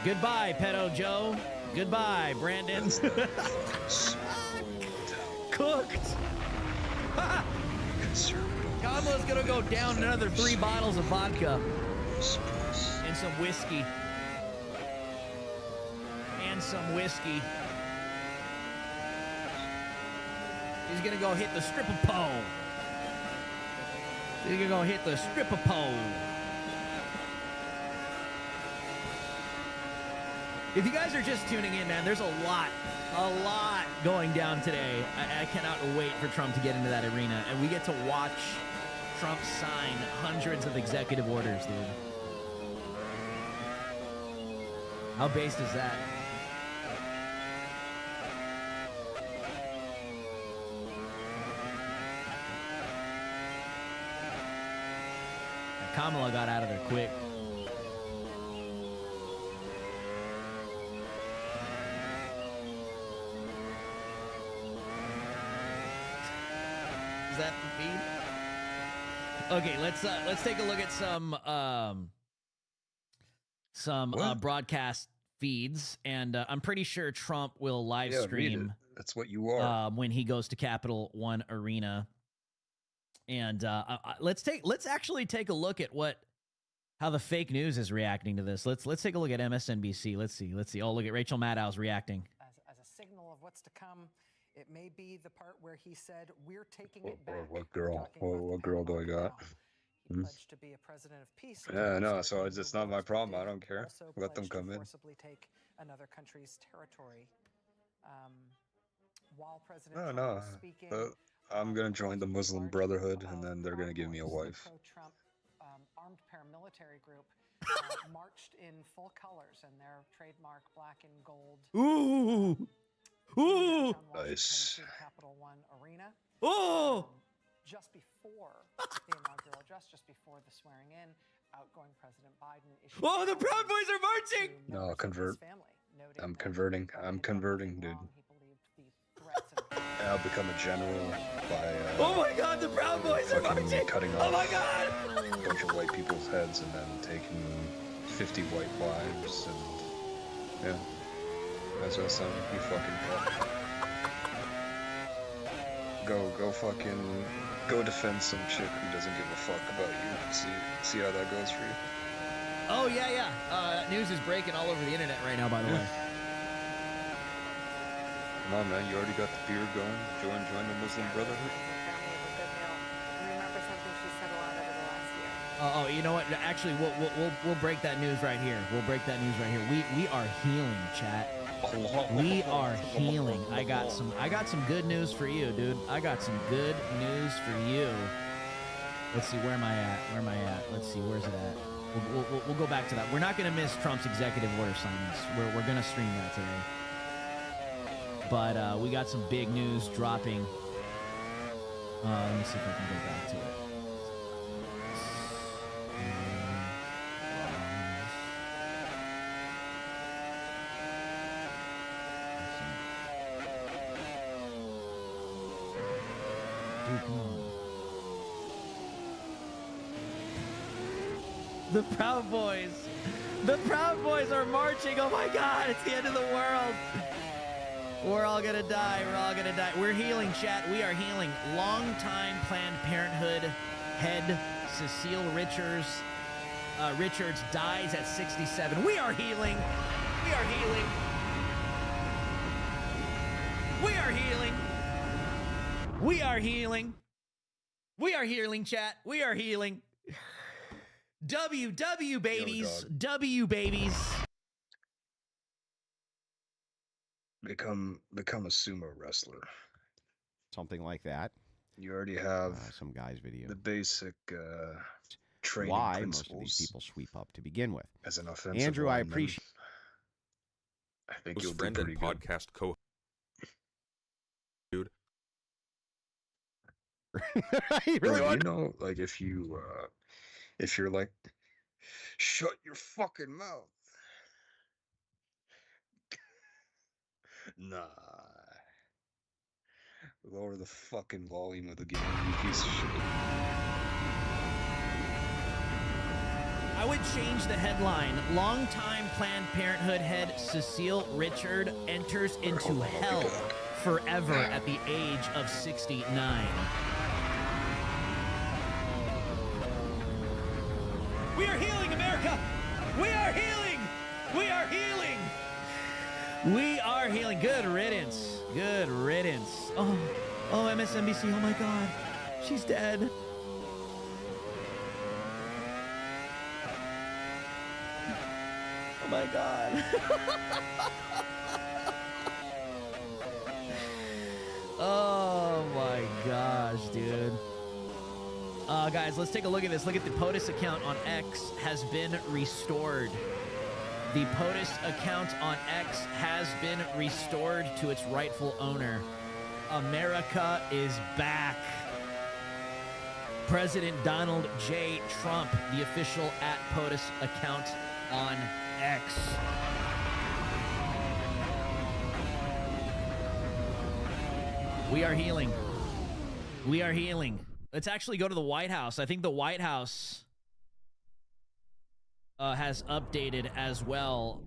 Speaker 3: Goodbye, Pedo Joe. Goodbye, Brandon. Cooked. Kamala's gonna go down another 3 bottles of vodka and some whiskey. He's gonna go hit the stripper pole. If you guys are just tuning in, man, there's a lot going down today. I cannot wait for Trump to get into that arena, and we get to watch Trump sign hundreds of executive orders, dude. How based is that? And Kamala got out of there quick. Is that the feed? Okay, let's take a look at some broadcast feeds, and I'm pretty sure Trump will live stream.
Speaker 5: That's what you are.
Speaker 3: When he goes to Capital One Arena, and let's actually take a look at how the fake news is reacting to this. Let's take a look at MSNBC. Let's see. Oh, look at Rachel Maddow's reacting.
Speaker 1: As a signal of what's to come, it may be the part where he said, "We're taking it back."
Speaker 5: What girl? What girl do I got?
Speaker 1: He pledged to be a president of peace.
Speaker 5: Yeah, no, so it's not my problem. I don't care. Let them come in.
Speaker 1: Forcibly take another country's territory. While President Trump was speaking,
Speaker 5: I'm gonna join the Muslim Brotherhood, and then they're gonna give me a wife.
Speaker 1: Pro-Trump armed paramilitary group marched in full colors and their trademark black and gold.
Speaker 3: Ooh.
Speaker 5: Nice.
Speaker 1: Capital One Arena.
Speaker 3: Oh.
Speaker 1: just before the inaugural address, just before the swearing in, outgoing President Biden issued.
Speaker 3: Oh, the Proud Boys are marching!
Speaker 5: No, convert. I'm converting. I'm converting, dude. I'll become a general by.
Speaker 3: Oh my God, the Proud Boys are marching!
Speaker 5: Cutting
Speaker 3: Oh
Speaker 5: off
Speaker 3: my God!
Speaker 5: a bunch of white people's heads and then taking 50 white wives and yeah. That's what sound. You fucking fuck. Go fucking go defend some chick who doesn't give a fuck about you. See how that goes for you.
Speaker 3: Oh yeah. News is breaking all over the internet right now, by the way.
Speaker 5: Come on, man. You already got the beard going. Join the Muslim Brotherhood.
Speaker 2: Remember something she said a lot over the last year.
Speaker 3: Oh, you know what? Actually, we'll break that news right here. We'll break that news right here. We are healing, chat. We are healing. I got some good news for you, dude. I got some good news for you. Let's see, where am I at? Let's see, where's it at? We'll go back to that. We're not gonna miss Trump's executive order signings. We're gonna stream that today. But we got some big news dropping. Let me see if I can go back to it. Dude, come on. The Proud Boys. The Proud Boys are marching. Oh my God, it's the end of the world. We're all gonna die. We're all gonna die. We're healing, chat. We are healing. Longtime Planned Parenthood head Cecile Richards dies at 67. We are healing. We are healing. We are healing. We are healing. We are healing, chat. We are healing. W babies. W babies.
Speaker 5: Become a sumo wrestler.
Speaker 4: Something like that.
Speaker 5: You already have
Speaker 4: some guy's video.
Speaker 5: The basic training
Speaker 4: Why
Speaker 5: principles.
Speaker 4: most of these people sweep up to begin with.
Speaker 5: As an offensive
Speaker 4: Andrew, I
Speaker 5: lineman,
Speaker 4: appreciate.
Speaker 5: I think you'll do pretty good.
Speaker 22: Podcast co. Dude.
Speaker 4: You really
Speaker 5: Bro, you know, like if you're like, shut your fucking mouth. Nah. Lower the fucking volume of the game, you piece of shit.
Speaker 3: I would change the headline. Longtime Planned Parenthood head Cecile Richard enters into hell forever at the age of 69. We are healing, America! We are healing! We are healing! We are healing. Good riddance. Good riddance. Oh, MSNBC. Oh my God. She's dead. Oh my God. Oh my gosh, dude. Guys, let's take a look at this. Look at the POTUS account on X has been restored. The POTUS account on X has been restored to its rightful owner. America is back. President Donald J. Trump, the official @POTUS account on X. We are healing. We are healing. Let's actually go to the White House. I think the White House has updated as well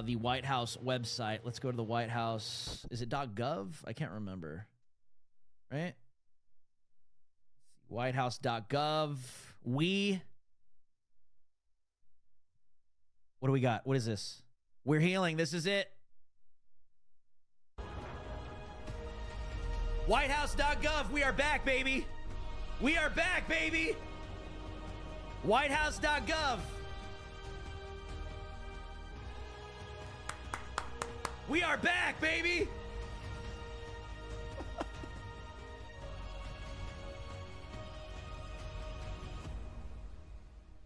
Speaker 3: the White House website. Let's go to the White House. Is it .gov? I can't remember. Right? Whitehouse.gov. What do we got? What is this? We're healing. This is it. Whitehouse.gov. We are back, baby. We are back, baby. Whitehouse.gov. We are back, baby.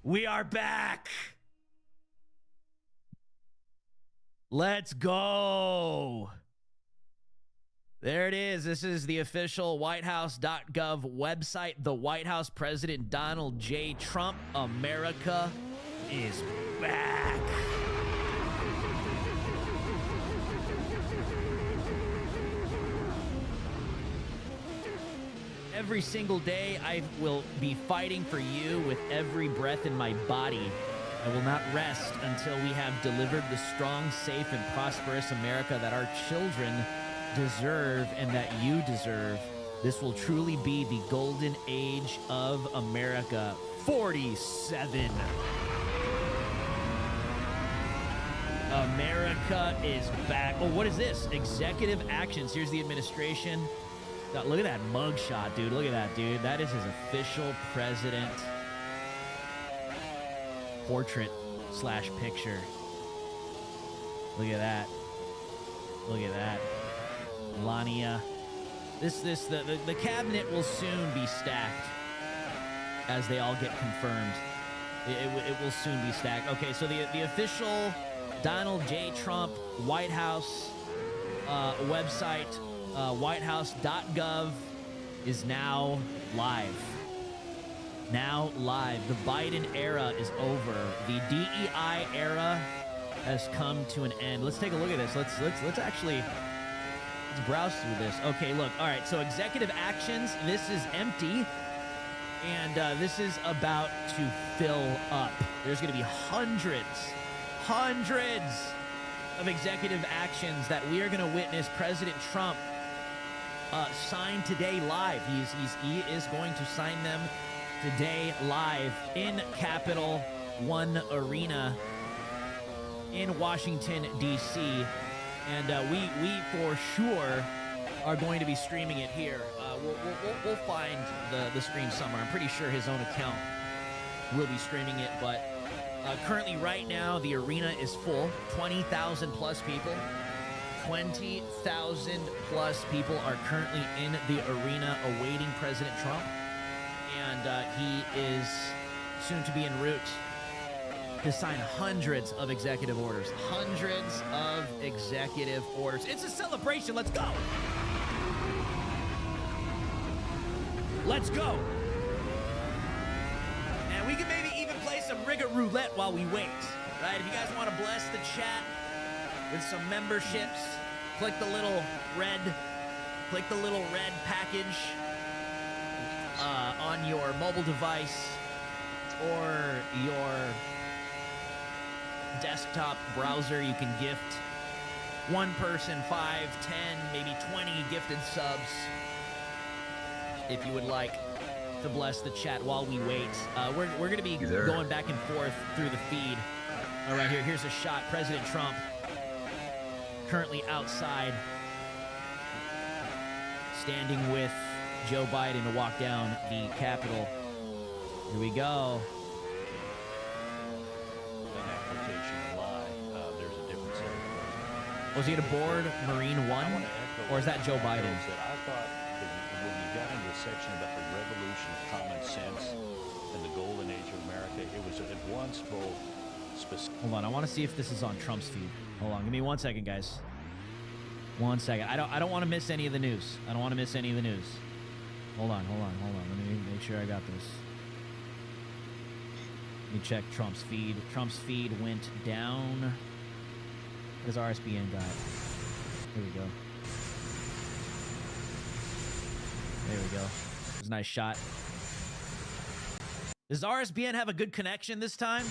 Speaker 3: We are back. Let's go. There it is. This is the official whitehouse.gov website. The White House President Donald J. Trump. America is back. Every single day, I will be fighting for you with every breath in my body. I will not rest until we have delivered the strong, safe, and prosperous America that our children deserve and that you deserve. This will truly be the golden age of America. 47. America is back. Oh, what is this? Executive actions. Here's the administration. God, look at that mugshot, dude. Look at that, dude. That is his official president portrait / picture. Look at that. Look at that. Melania. The cabinet will soon be stacked as they all get confirmed. It will soon be stacked. Okay, so the official Donald J. Trump White House website, whitehouse.gov, is now live. Now live. The Biden era is over. The DEI era has come to an end. Let's take a look at this. Let's actually browse through this. Okay, look. All right. So executive actions. This is empty, and this is about to fill up. There's going to be hundreds of executive actions that we are going to witness President Trump sign today live. He is going to sign them today live in Capital One Arena in Washington, D.C. And we for sure are going to be streaming it here. We'll find the stream somewhere. I'm pretty sure his own account will be streaming it, but currently right now the arena is full. 20,000 plus people. 20,000 plus people are currently in the arena awaiting President Trump. And he is soon to be en route to sign hundreds of executive orders. Hundreds of executive orders. It's a celebration. Let's go. Let's go. And we can maybe even play some Rigger Roulette while we wait. Right? If you guys want to bless the chat with some memberships, click the little red package on your mobile device or your desktop browser. You can gift one person 5, 10, maybe 20 gifted subs if you would like to bless the chat while we wait. We're going to be going back and forth through the feed. All right, here's a shot. President Trump currently outside, standing with Joe Biden to walk down the Capitol. Here we go. Was he at a board Marine One, or is that Joe Biden?
Speaker 7: I thought that when you got into the section about the revolution of common sense and the golden age of America, it was at once both specific.
Speaker 3: Hold on, I want to see if this is on Trump's feed. Hold on, give me 1 second, guys. 1 second. I don't want to miss any of the news. I don't want to miss any of the news. Hold on. Let me make sure I got this. Let me check Trump's feed. Trump's feed went down. What does RSBN got? Here we go. There we go. It was a nice shot. Does RSBN have a good connection this time?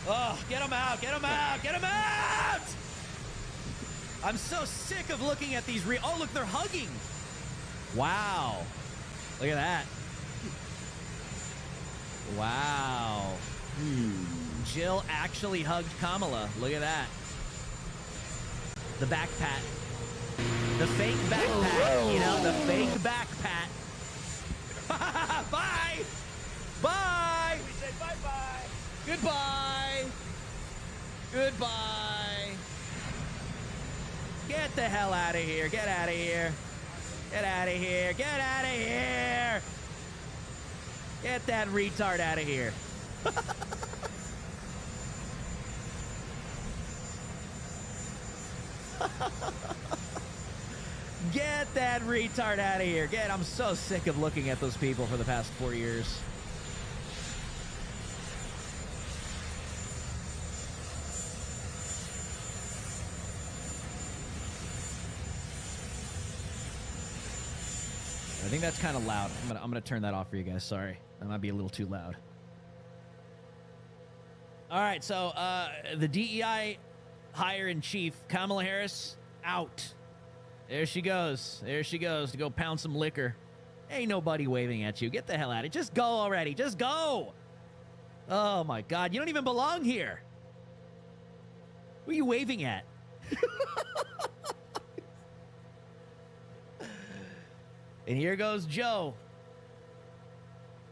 Speaker 3: Oh, get him out, get him out, get him out! I'm so sick of looking at these oh, look, they're hugging. Wow. Look at that. Wow. Jill actually hugged Kamala. Look at that. The back pat. The fake back pat. You know, the fake back pat. Bye! Bye! We say bye-bye. Goodbye. Goodbye. Get the hell out of here. Get out of here. Get out of here. Get out of here. Get that retard out of here. Get that retard out of here. I'm so sick of looking at those people for the past 4 years. I think that's kind of loud. I'm gonna turn that off for you guys. Sorry, that might be a little too loud. All right, so the DEI hire-in-chief, Kamala Harris, out. There she goes. There she goes to go pound some liquor. Ain't nobody waving at you. Get the hell out of it. Just go already. Just go. Oh my God, you don't even belong here. Who are you waving at? And here goes Joe.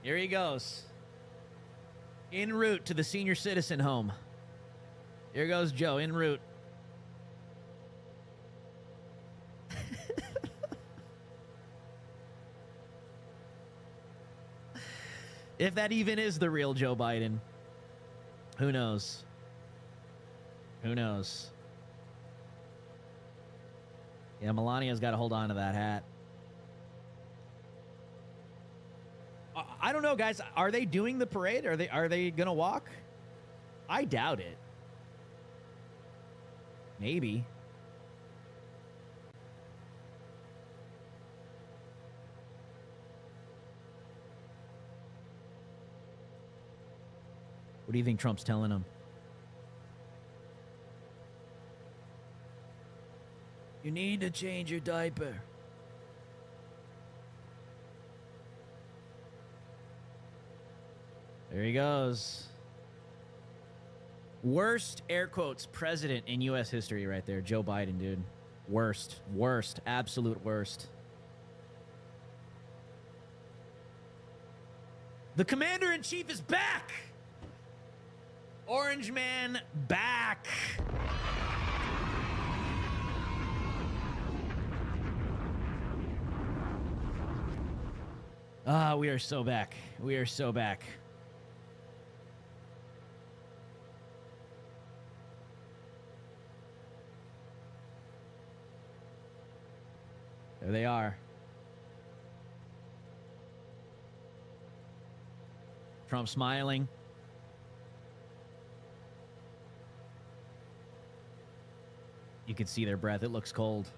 Speaker 3: Here he goes. En route to the senior citizen home. Here goes Joe, en route. If that even is the real Joe Biden. Who knows? Who knows? Yeah, Melania's got to hold on to that hat. I don't know, guys. Are they doing the parade? Are they gonna walk? I doubt it. Maybe. What do you think Trump's telling them? You need to change your diaper. There he goes. Worst, air quotes, president in U.S. history right there. Joe Biden, dude. Worst. Worst. Absolute worst. The commander-in-chief is back! Orange Man back! Ah, we are so back. We are so back. There they are. Trump smiling. You can see their breath. It looks cold.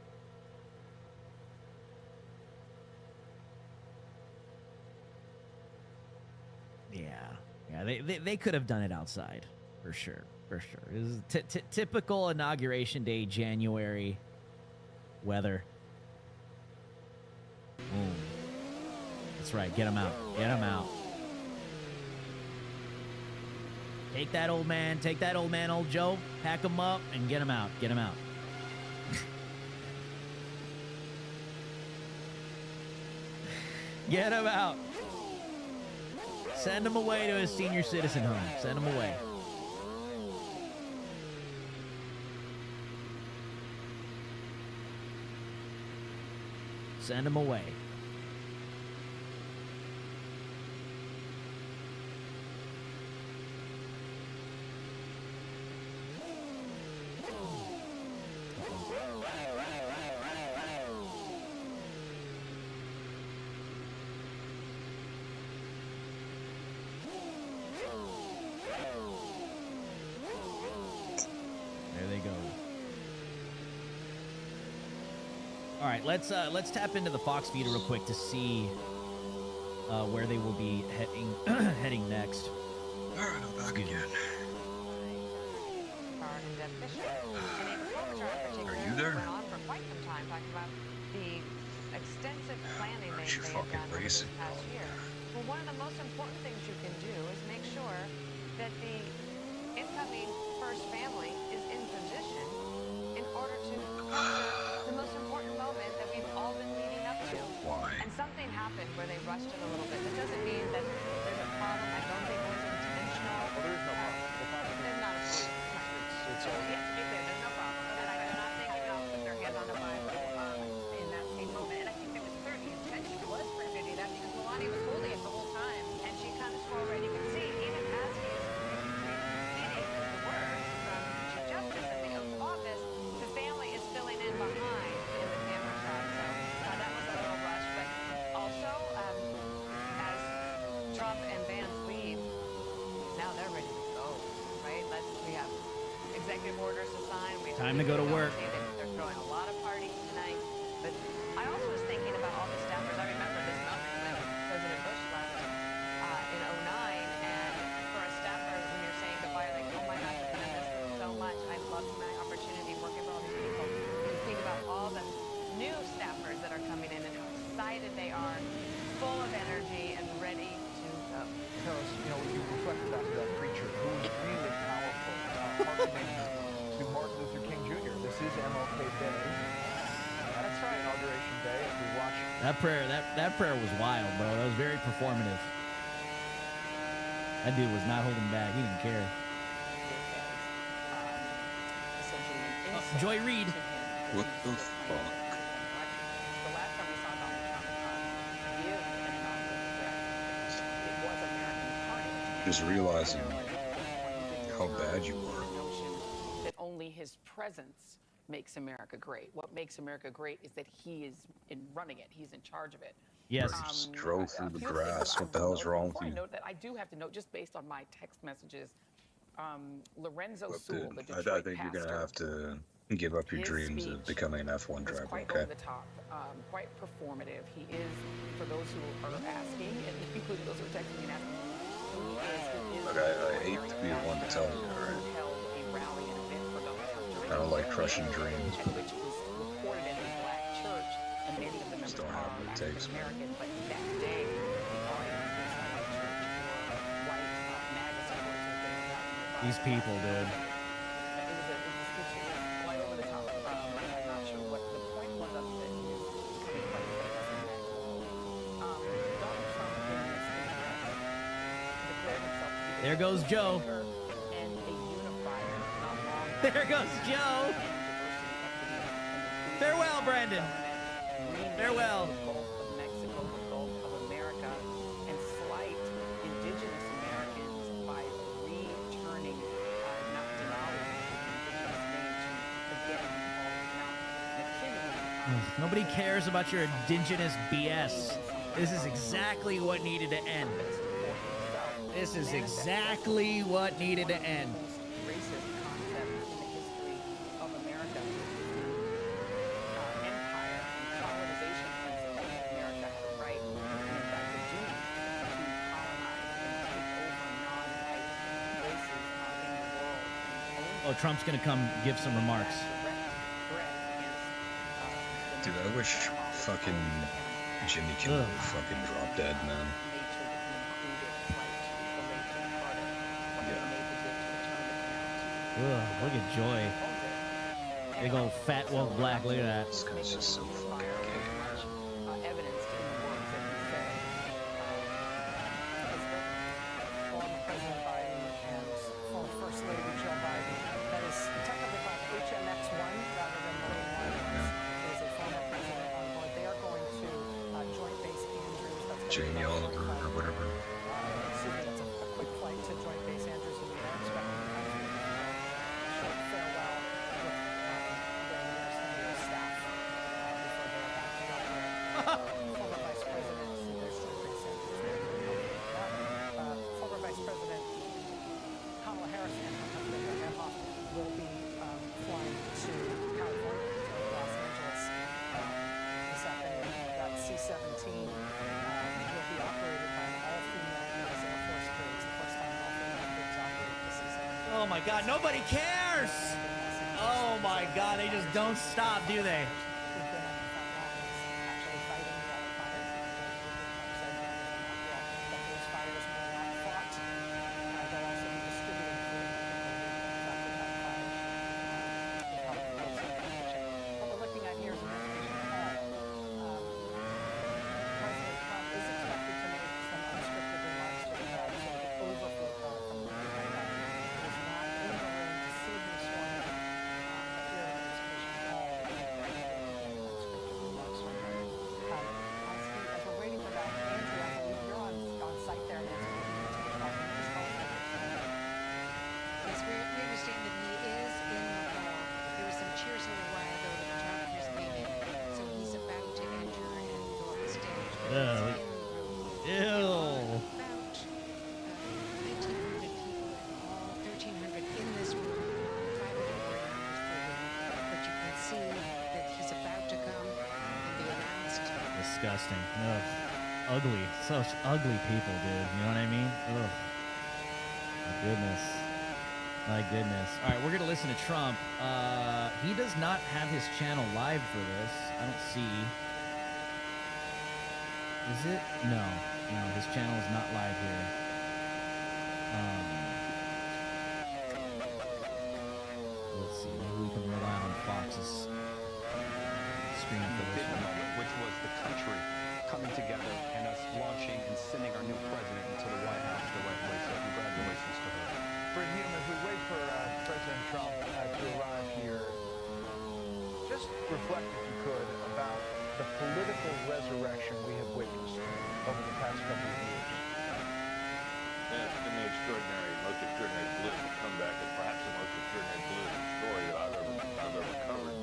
Speaker 3: Yeah, they could have done it outside, for sure, for sure. It was typical inauguration day, January weather. Boom. That's right. Get him out. Get him out. Take that old man. Take that old man, old Joe. Pack him up and get him out. Get him out. Get him out. Send him away to his senior citizen home. Send him away. Send him away. There they go. All right, let's tap into the Fox feed real quick to see where they will be heading next.
Speaker 5: All right, I'm back again. Are you there?
Speaker 2: Went on for quite some time talking about the extensive planning they've done over this past year. Well, one of the most important things you can do is make sure that the incoming first family is in position in order to capture the most important moment that we've all been leading up to.
Speaker 5: Why?
Speaker 2: And something happened where they rushed it a little bit. That doesn't mean that there's a problem. I don't think it was intentional.
Speaker 18: Well, there is no problem. The problem
Speaker 2: There's not a problem.
Speaker 18: it's
Speaker 2: Yes, to be clear, there's no problem. And I do not think it helped with their hand on the Bible in that same moment. And I think there was certainly intention. It was for him to do that because Melania was holding it the whole time. And she kind of swore right. You can see, even as he executive orders to sign. We have
Speaker 3: Time to go to work.
Speaker 2: They're throwing a lot of parties tonight. But I also was thinking about all the staffers. I remember this moment when President Bush left in 09, and for a staffer, when you're saying goodbye, like, oh my gosh, I'm going to miss them so much. I loved my opportunity working for all these people. You think about all the new staffers that are coming in and how excited they are, full of energy and ready to go.
Speaker 6: Harris, you know, you reflected back to that preacher who was really powerful, hearkening to Martin Luther King Jr. This is MLK Day. That's right. Inauguration Day, as we watch.
Speaker 3: That prayer was wild, bro. That was very performative. That dude was not holding back. He didn't care. Joy Reid.
Speaker 5: What the fuck?
Speaker 11: The last time we saw Donald Trump give an inaugural address, it was American Party.
Speaker 5: Just realizing how bad you are.
Speaker 11: That only his presence makes America great. What makes America great is that he is in running it. He's in charge of it.
Speaker 3: Yes.
Speaker 5: Just drove through the grass. What the hell's wrong with you?
Speaker 11: I do have to note, just based on my text messages, Lorenzo
Speaker 5: Look,
Speaker 11: Sewell,
Speaker 5: dude,
Speaker 11: the
Speaker 5: I
Speaker 11: Detroit
Speaker 5: think you're
Speaker 11: pastor,
Speaker 5: gonna have to give up your dreams of becoming an F1 driver,
Speaker 11: quite
Speaker 5: okay?
Speaker 11: over the top, quite performative. He is, for those who are asking, and including those who are texting me and asking, he is
Speaker 5: Look, I hate to be the one to tell you, alright?
Speaker 11: held a rally and event for Donald Trump during
Speaker 5: I don't like crushing dreams,
Speaker 11: and which was recorded at a black church, and many of the members
Speaker 5: just don't have what it takes, man.
Speaker 11: American, but that day, the audience inside the church wore white MAGA supporters who had been gotten the
Speaker 3: These people, dude.
Speaker 11: It was quite over the top. I'm not sure what the point was of it. He was becoming quite famous. Donald Trump in this address declared himself to be
Speaker 3: There goes Joe.
Speaker 11: and a unifier, not long
Speaker 3: There goes Joe. Farewell, Brandon. Farewell.
Speaker 11: the Gulf of Mexico, the Gulf of America, and slight indigenous Americans by returning, not denouncing the indigenous name to again be called Mount McKinley.
Speaker 3: Nobody cares about your indigenous BS. This is exactly what needed to end. This is exactly what needed to end.
Speaker 11: Racist concept in the history of America. Empire and colonization principle that America had a right, and in fact a duty, to colonize and take over non-white races in the world.
Speaker 3: Oh, Trump's gonna come give some remarks.
Speaker 5: Dude, I wish fucking Jimmy Kimmel would fucking drop dead, man.
Speaker 3: Ugh, look at Joy. Big old fat woke black. Look at that.
Speaker 5: This guy's just so fucking gay.
Speaker 11: Evidenced in the words that he said. Former President Biden and former First Lady Jill Biden. That is technically called HMX-1 rather than Marine One. It is a former president on board. They are going to Joint Base Andrews. That's
Speaker 5: Jamie Oliver or whatever.
Speaker 11: Excuse me, that's a quick flight to Joint Base Andrews, and we are expecting to have a short farewell with their nearest immediate staff before they are back to Delaware. Former Vice President, there's Joint Base Andrews. Former Vice President Kamala Harris and her husband Emhoff will be flying to California, to Los Angeles this afternoon. That C-17 will be operated by an all-female U.S. Air Force crew. It's the first time an all-female crew has operated the C-17.
Speaker 3: Oh my God, nobody cares. Oh my God, they just don't stop, do they?
Speaker 11: Who've been on the front lines actually fighting the other fires. But those fires were not fought. They'll also be distributing food. What we're looking at here is an information call. President Trump is expected to make some unscripted remarks to the crowd, so the overflow crowd from the White House is not in the room to see him sworn in. But here in the information call,
Speaker 3: disgusting. Ugh. Ugly. Such ugly people, dude. You know what I mean? Ugh. My goodness. My goodness. All right, we're going to listen to Trump. He does not have his channel live for this. I don't see. Is it? No. No, his channel is not live here. Let's see. Maybe we can rely on Fox's screen for this one.
Speaker 12: Which was the country coming together and us launching and sending our new president into the White House the right way. So congratulations to her.
Speaker 6: Fred Hume, as we wait for President Trump to arrive here, just reflect, if you could, about the political resurrection we have witnessed over the past couple of years.
Speaker 22: It's been the most extraordinary political comeback, and perhaps the most extraordinary political story that I've ever covered.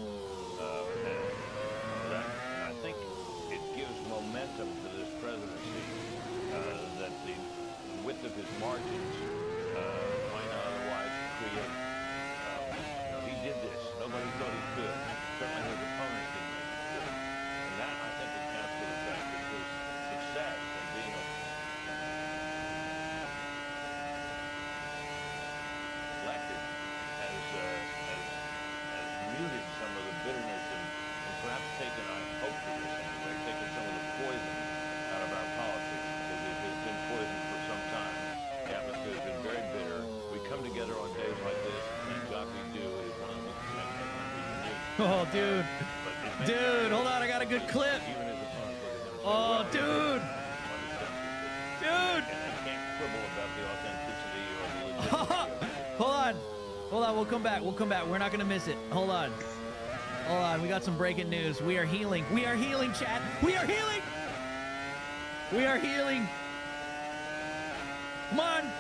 Speaker 22: And I think it gives momentum to this presidency that the width of his margins might not otherwise create. He did this. Nobody thought he could. Certainly his opponents didn't think he could. And that, I think, accounts for the fact that his success in being elected has muted some of the bitterness and perhaps taken, I hope for this anyway, taken some of the poison out of our politics, because it has been poisoned for some time. The atmosphere has been very bitter. We come together on days like this, and thank God we do. It is one of the most unique.
Speaker 3: Oh, dude. Dude, hold on. I got a good clip. Oh, dude. Dude.
Speaker 22: And they can't quibble about the authenticity or the legitimacy.
Speaker 3: Hold on. Hold on. We'll come back. We'll come back. We're not going to miss it. Hold on. Hold on. We got some breaking news. We are healing. We are healing, chat. We are healing. We are healing. Come on.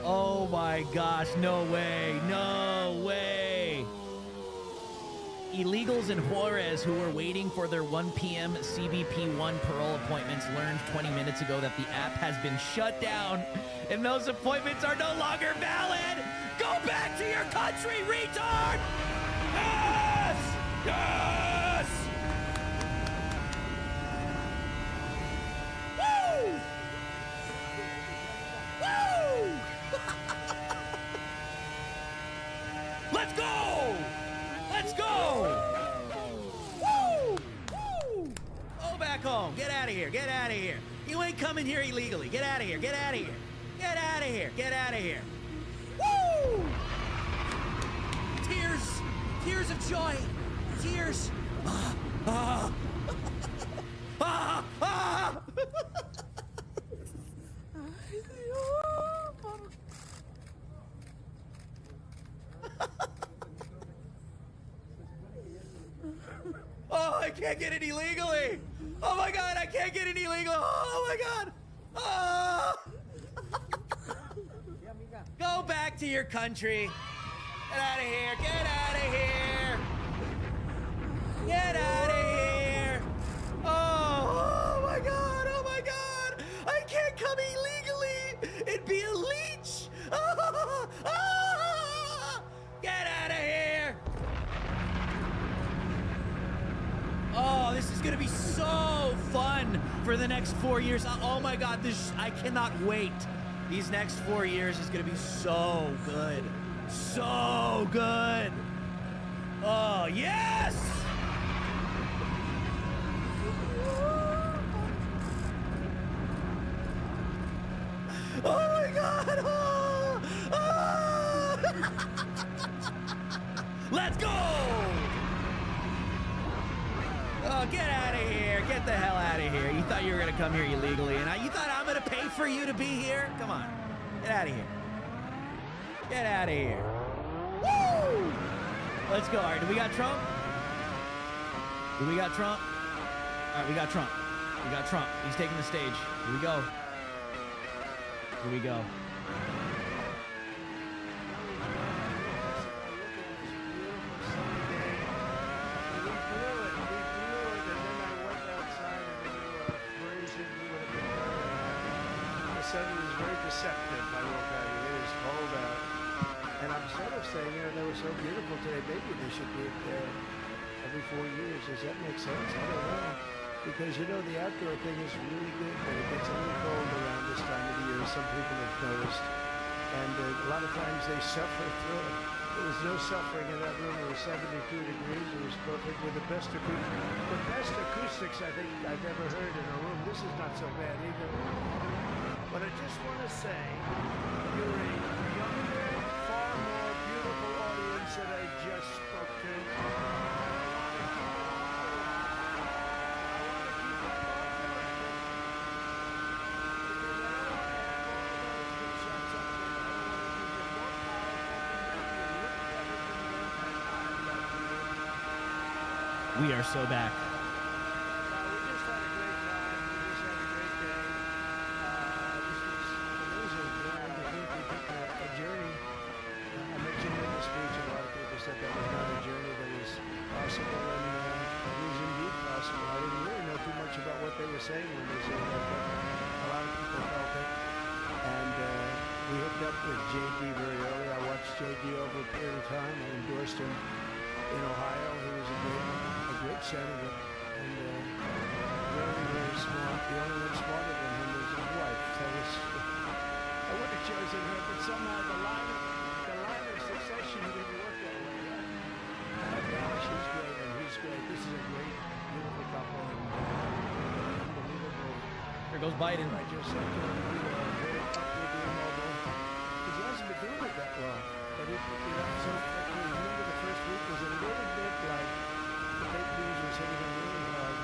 Speaker 3: Oh, my gosh. No way. No way. Illegals in Juarez who were waiting for their 1 p.m. CBP1 parole appointments learned 20 minutes ago that the app has been shut down and those appointments are no longer valid. Go back to your country, retard! Yes! Yes! Woo! Woo! Let's go! Let's go! Woo! Woo! Go back home. Get out of here. Get out of here. You ain't coming here illegally. Get out of here. Get out of here. Get out of here. Get out of here. Woo! Tears. Tears of joy. Tears. Ah. Ah. Ah. Ah. Oh, I can't get it illegally. Oh my God, I can't get it illegal. Oh my God. Oh. Go back to your country. Get out of here. Get out of here. Get out of here. Oh my God. Oh my God. I can't come illegally and be a leech. Oh, oh. Get out of here. Oh, this is gonna be so fun for the next 4 years. Oh my God, I cannot wait. These next 4 years is gonna be so good. So good. Oh, yes! Oh my God! Oh! Oh! Let's go! Oh, get out of here. Get the hell out of here. You thought you were going to come here illegally, and you thought I'm going to pay for you to be here? Come on. Get out of here. Get out of here. Woo! Let's go. All right, do we got Trump? Do we got Trump? All right, we got Trump. We got Trump. He's taking the stage. Here we go. Here we go.
Speaker 19: Suddenly is very deceptive, I will tell you. It is cold out. And I'm sort of saying, they were so beautiful today, maybe they should be a every 4 years. Does that make sense? I don't know. Because, you know, the outdoor thing is really good, but it gets a little cold around this time of the year, some people have noticed. And a lot of times they suffer through it. There was no suffering in that room. It was 72 degrees. It was perfect with the best acoustics I think I've ever heard in a room. This is not so bad either. But I just want to say, you're a younger, far more beautiful audience that I just spoke to.
Speaker 3: We are so back.
Speaker 19: We just had a great time. We just had a great day. This was amazing. I think we took a journey. I mentioned in the speech, a lot of people said that was not a journey that was possible, and it was indeed possible. I didn't really know too much about what they were saying when they said that, but a lot of people felt it. And we hooked up with JD very early. I watched JD over a period of time. I endorsed him in Ohio. He was a great senator, and very, very smart. The only one smarter than him was his wife. I would have chosen her, but somehow the line of succession didn't work that way. She's great, and he's great. This is a great, beautiful couple, and unbelievable.
Speaker 3: Here goes Biden.
Speaker 19: I just said to him, very upwardly mobile, because he hasn't been doing it that long, but he picked it up so quickly. Remember the first week was a little bit like the fake news was hitting him really hard,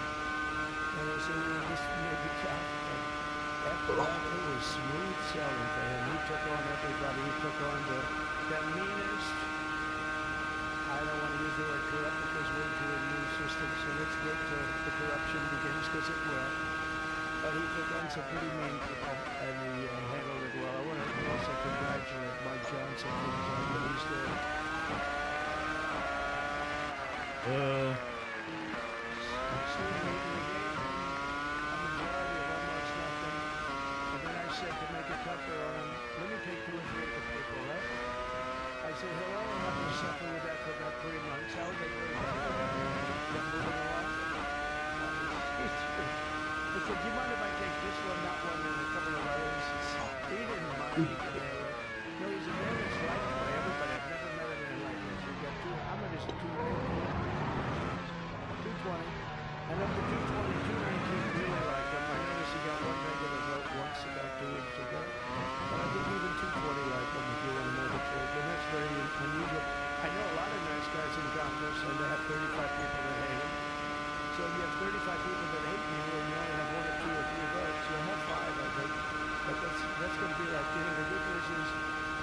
Speaker 19: and I said, well, this may be tough, but after that, it was smooth sailing for him. He took on everybody. He took on the meanest, I don't want to use the word corrupt because we're into a new system, so let's wait till the corruption begins, because it will. But he took on some pretty mean people, and he handled it well. I want to also congratulate Mike Johnson for the job that he's doing. Said to make it tougher on him, let me take 2 or 3 of the people, right? I said, hello, I'm not going to suffer with that for about 3 months. How would they do it? Moving along? I said, do you mind if I take this one, that one, and a couple of others? He didn't mind. He could handle it. No, he's a man that's liked by everybody. I've never met a man like this. You've got how many is it? 220. And up to 220, 219 really liked him. I noticed he got 1 negative vote once about 2 weeks ago. But I think even 220 liked him, if you want to know the truth. And that's very unusual. I know a lot of nice guys in Congress, and they have 35 people that hate him. So if you have 35 people that hate you, and you only have 1 or 2 or 3 votes, you'll have 5, I think. But that's going to be like, the good news is,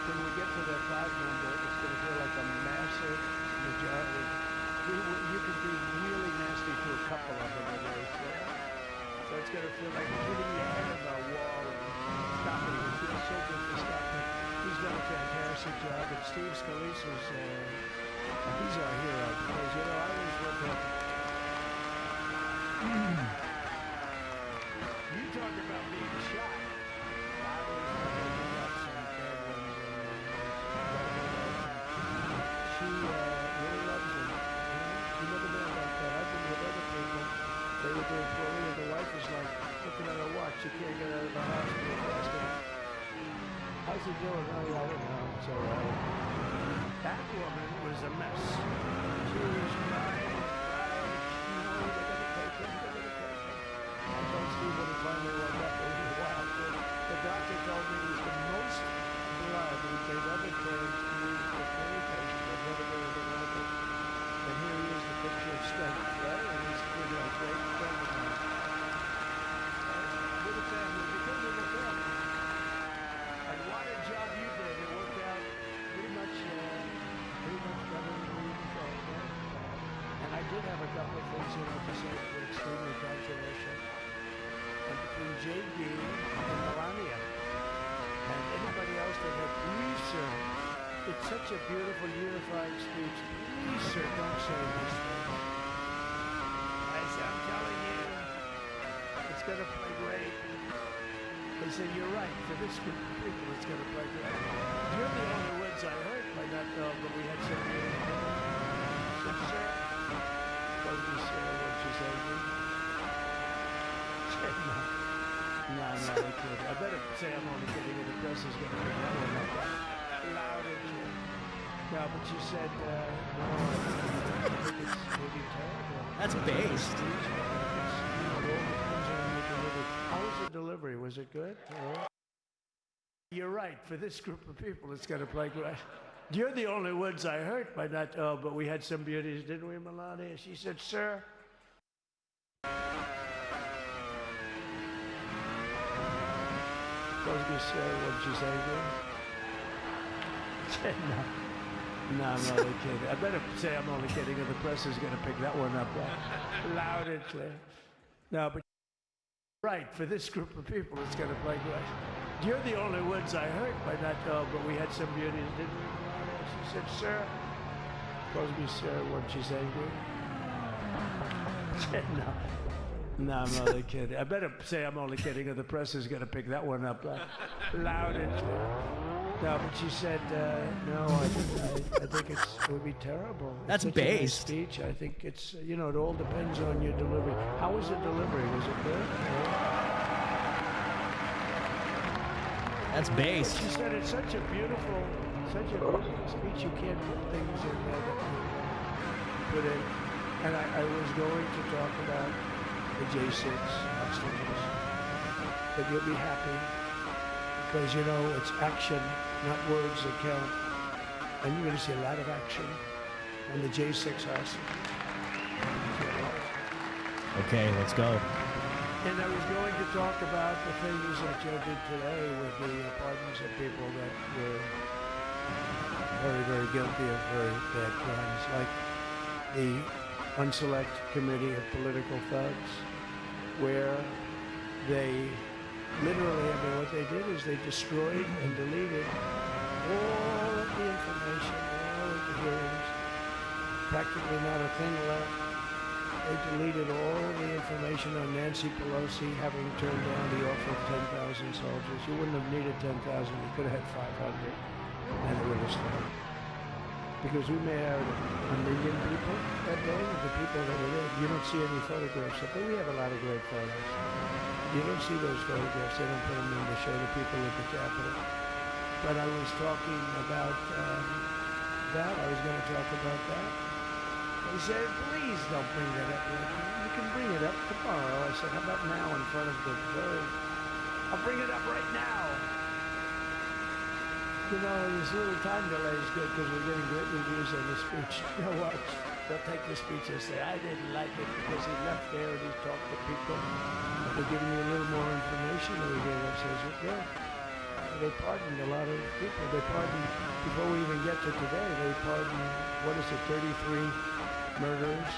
Speaker 19: when we get to that 5 number, it's going to feel like a massive majority. You can be really nasty to a couple of them in ways. So it's going to feel like hitting your head on a wall and stopping it. It feels so good to stop him. He's done a fantastic job. And Steve Scalise's, he's our hero. Because, you know, I was with him. You talk about being shot. I was got some bad ones. She really loves him. You never know about that. I've been with other people. They were doing poorly, and the wife is like looking at her watch. She can't get out of the hospital fast enough. How's he doing? Oh, I don't know. It's all right. That woman was a mess. She was crying and crying. No, they're going to take him. They're going to take him. I told Steve when he finally woke up, it was a while. The doctor told me it was the most blood they've ever transfused with any patient. They've never done anything like it. And here he is, the picture of strength, right? And he's a great friend of mine. With a family, because of the family. And what a job you did. It worked out pretty much better than we even thought. And I did have a couple of things, to say that were extremely controversial. And between JD and Melania, and anybody else that had research, it's such a beautiful, unifying speech. Please, sir, don't say these things. I'm telling you, it's going to play great. They said, you're right. For this group of people, it's going to play great. You're the only words I heard by that dog, but we had some beautiful. Said, sir, Supposedly Sarah when she's angry. No, I'm only kidding. I better say I'm only kidding, and the press is going to pick that one up loud and clear. No, but she said, no, I think it's maybe terrible.
Speaker 3: That's based.
Speaker 19: How was the delivery? Was it good? You're right. For this group of people, it's going to play great. You're the only ones I hurt by not. Oh, but we had some beauties, didn't we, Melania? She said, sir. Supposed to be Sarah when she's angry. No, I'm only kidding. I better say I'm only kidding, or the press is going to pick that one up loud and clear. No, but right, for this group of people, it's going to play great. You're the only ones I hurt by not. Oh, but we had some beauties, didn't we? She said, sir. Supposed to be Sarah when she's angry. No, I'm only kidding. I better say I'm only kidding, or the press is going to pick that one up loud and clear. No, but she said, no, I think it would be terrible.
Speaker 3: That's
Speaker 19: it's such a nice
Speaker 3: based.
Speaker 19: speech. I think it's, it all depends on your delivery. How was the delivery? Was it good?
Speaker 3: That's based.
Speaker 19: She said it's such a beautiful speech. You can't put things in there that you put in. And I was going to talk about the J6 hostages. But you'll be happy because, it's action, not words that count. And you're going to see a lot of action on the J6 hostages.
Speaker 3: Okay, let's go.
Speaker 19: And I was going to talk about the things that Joe did today with the pardons of people that were very, very guilty of very bad crimes, like the Unselect Committee of Political Thugs, where they literally, what they did is they destroyed and deleted all of the information, all of the hearings, practically not a thing left. They deleted all the information on Nancy Pelosi having turned down the offer of 10,000 soldiers. You wouldn't have needed 10,000. You could have had 500, and it would have stopped. Because we may have 1 million people that day, the people that were there. You don't see any photographs of them, but we have a lot of great photos. You don't see those photographs. They don't put them in to show the people at the Capitol. But I was talking about that. I was going to talk about that. He said, please don't bring that up. You can bring it up tomorrow. I said, how about now in front of the vote? I'll bring it up right now. This little time delay is good because we're getting great reviews on the speech. You know what? They'll take the speech and say, I didn't like it because he left there and he talked to people. They're giving you a little more information. And we gave up, says, yeah. They pardoned a lot of people. They pardoned, before we even get to today, they pardoned, 33 murderers,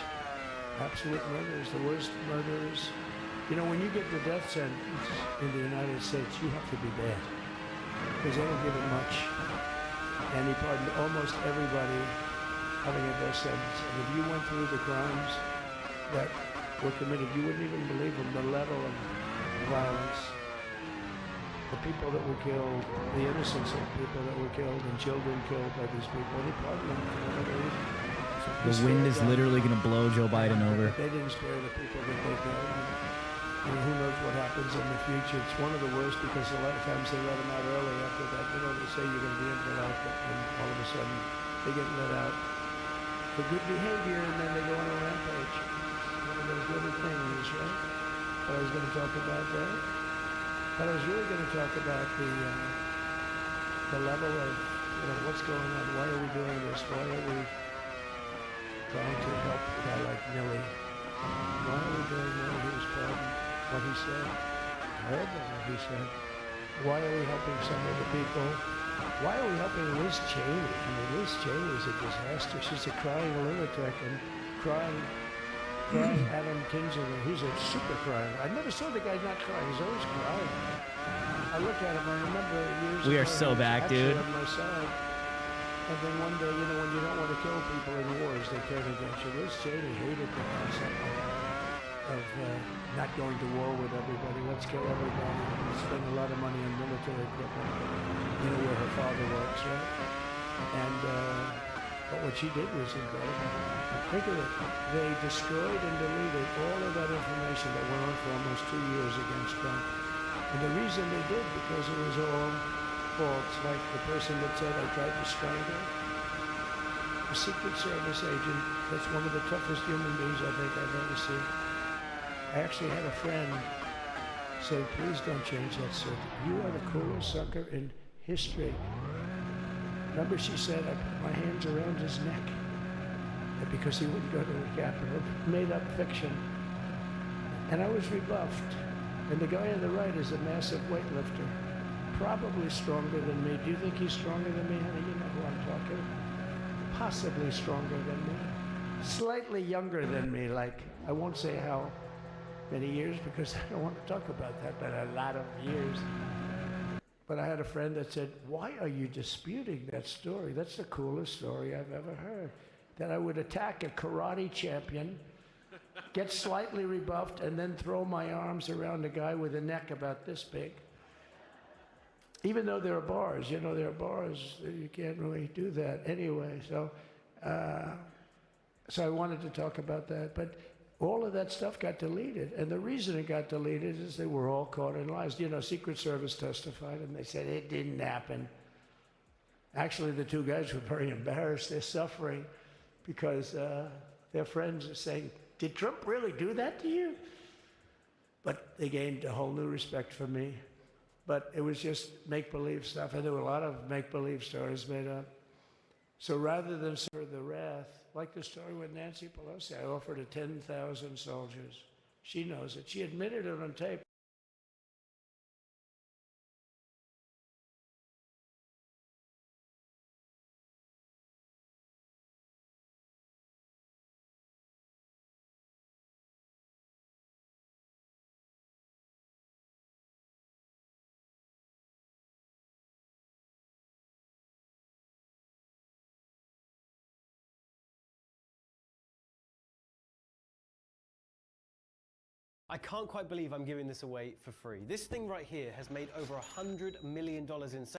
Speaker 19: absolute murderers, the worst murderers. When you get the death sentence in the United States, you have to be bad because they don't give it much. And he pardoned almost everybody having a death sentence. And if you went through the crimes that were committed, you wouldn't even believe them, the level of violence. The people that were killed, the innocence of people that were killed, and children killed by these people, and he pardoned them for whatever reason.
Speaker 3: The wind is literally going to blow Joe Biden over.
Speaker 19: They didn't spare the people that they killed. And who knows what happens in the future. It's one of the worst because a lot of times they let them out early after that. They say you're going to be in for life, but then all of a sudden they get let out for good behavior, and then they go on a rampage. It's one of those little things, right? But I was going to talk about that. But I was really going to talk about the level of, what's going on. Why are we doing this? Why are we trying to help a guy like Milley? Why are we doing that? He was pardoned. What he said. I heard that what he said. Why are we helping some of the people? Why are we helping Liz Cheney? Liz Cheney is a disaster. She's a crying lunatic and crying Adam Kinzinger. He's a super crier. I never saw the guy not crying. He's always crying. I look at him. I remember years ago.
Speaker 3: We are so back, dude.
Speaker 19: On my side. And then one day, when you don't want to kill people in wars, they turn against you. Liz Cheney hated the concept of not going to war with everybody. Let's kill everybody. Let's spend a lot of money on military equipment. Where her father works, right? And But what she did was incredible. Think of it. They destroyed and deleted all of that information that went on for almost 2 years against Trump. And the reason they did, because it was all false. Like the person that said, I tried to strangle. A Secret Service agent, that's one of the toughest human beings I think I've ever seen. I actually had a friend say, please don't change that circuit. You are the coolest sucker in history. Remember she said, I put my hands around his neck because he wouldn't go to the Capitol. Made up fiction. And I was rebuffed. And the guy on the right is a massive weightlifter. Probably stronger than me. Do you think he's stronger than me, honey? You know who I'm talking. Possibly stronger than me. Slightly younger than me, like, I won't say how many years because I don't want to talk about that, but a lot of years. But I had a friend that said, why are you disputing that story? That's the coolest story I've ever heard. That I would attack a karate champion, get slightly rebuffed, and then throw my arms around a guy with a neck about this big. Even though there are bars, you know, there are bars, you can't really do that anyway. So I wanted to talk about that. But all of that stuff got deleted. And the reason it got deleted is they were all caught in lies. You know, Secret Service testified, and they said it didn't happen. Actually, the two guys were very embarrassed. They're suffering because their friends are saying, did Trump really do that to you? But they gained a whole new respect for me. But it was just make-believe stuff, and there were a lot of make-believe stories made up. So rather than suffer the wrath, like the story with Nancy Pelosi, I offered her 10,000 soldiers. She knows it. She admitted it on tape.
Speaker 13: I can't quite believe I'm giving this away for free. This thing right here has made over $100 million in sales.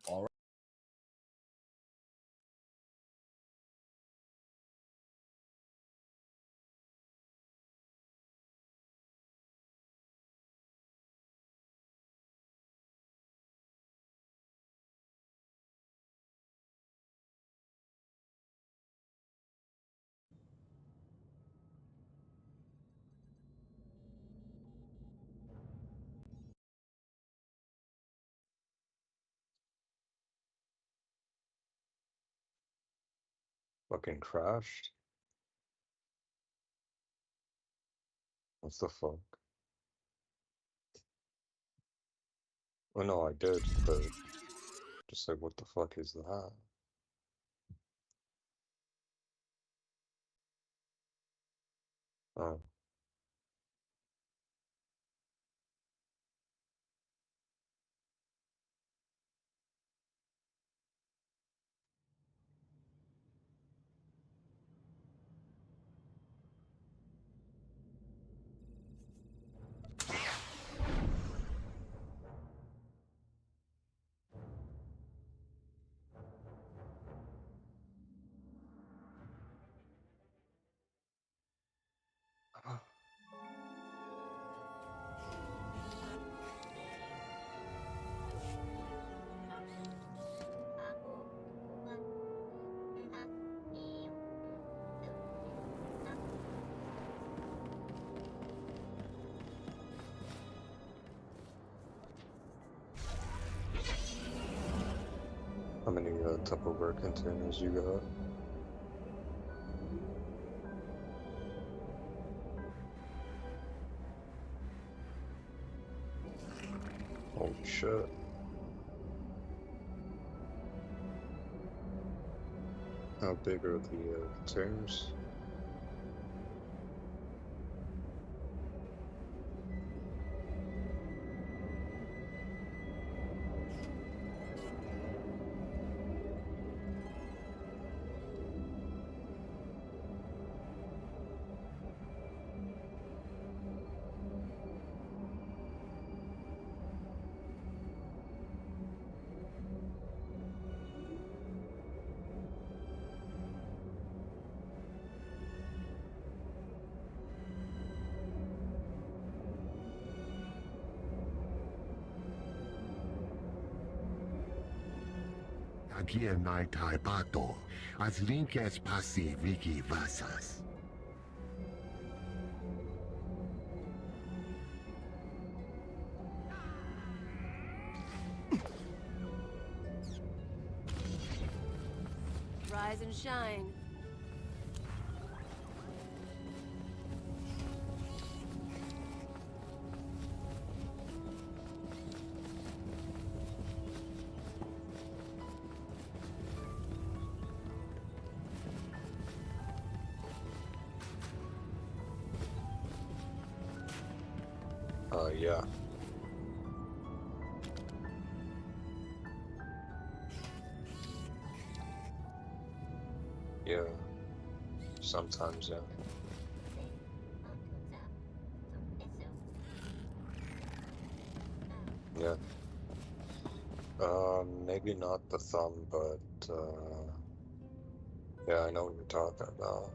Speaker 14: All right.
Speaker 5: Fucking crashed. What the fuck? Oh no, I did, but just like, what the fuck is that? Oh. How many Tupperware containers you got? Holy shit. How big are the tears?
Speaker 8: Agia nai tai pato, as linkes passi viki vasas.
Speaker 16: Rise and shine.
Speaker 5: Yeah. Yeah. Sometimes, yeah. Yeah. Maybe not the thumb, but, yeah, I know what you're talking about.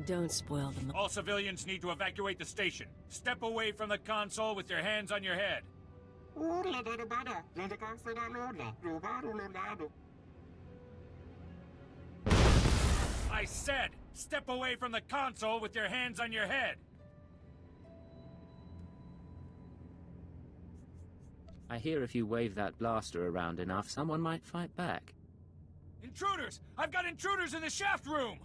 Speaker 10: Don't spoil them.
Speaker 16: All civilians need to evacuate the station. Step away from the console with your hands on your head. I said, step away from the console with your hands on your head.
Speaker 23: I hear if you wave that blaster around enough, someone might fight back.
Speaker 16: Intruders! I've got intruders in the shaft room!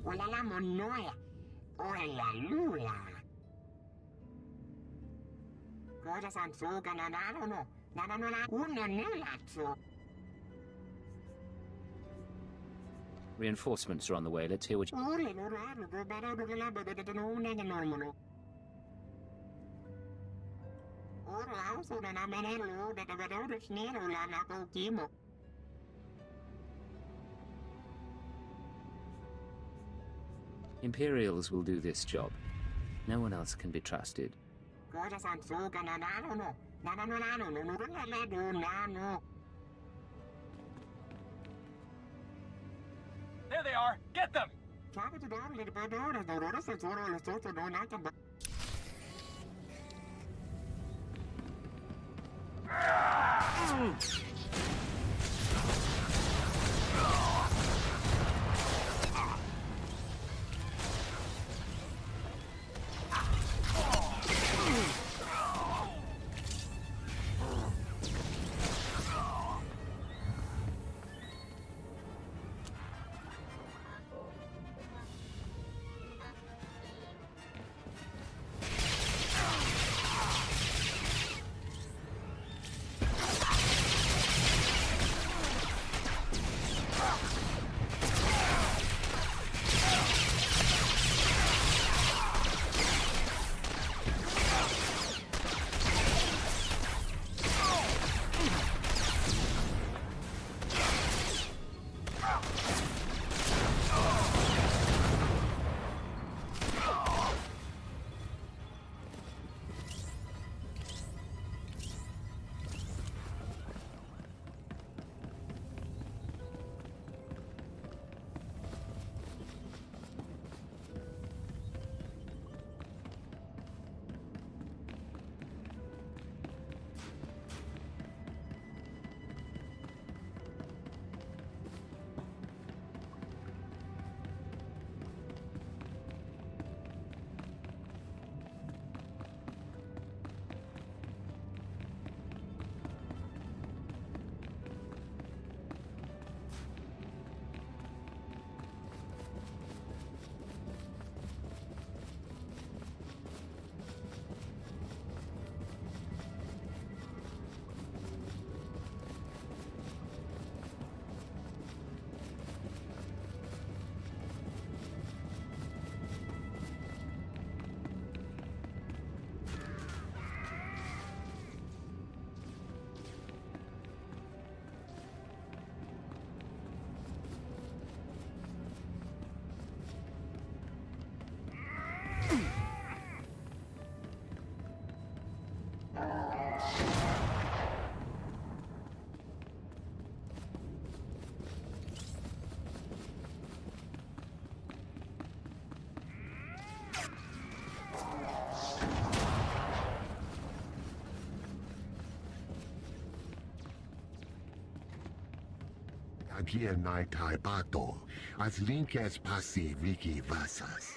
Speaker 8: Hola la monoya. Hola lula. Cosa san suga nanano no. Nanano la uno nulazzo.
Speaker 23: Reinforcements are on the way. Let's hear what you... Imperials will do this job. No one else can be trusted.
Speaker 16: There they are! Get them!
Speaker 8: Agia nai tai pato, as linkes passi viki vasas.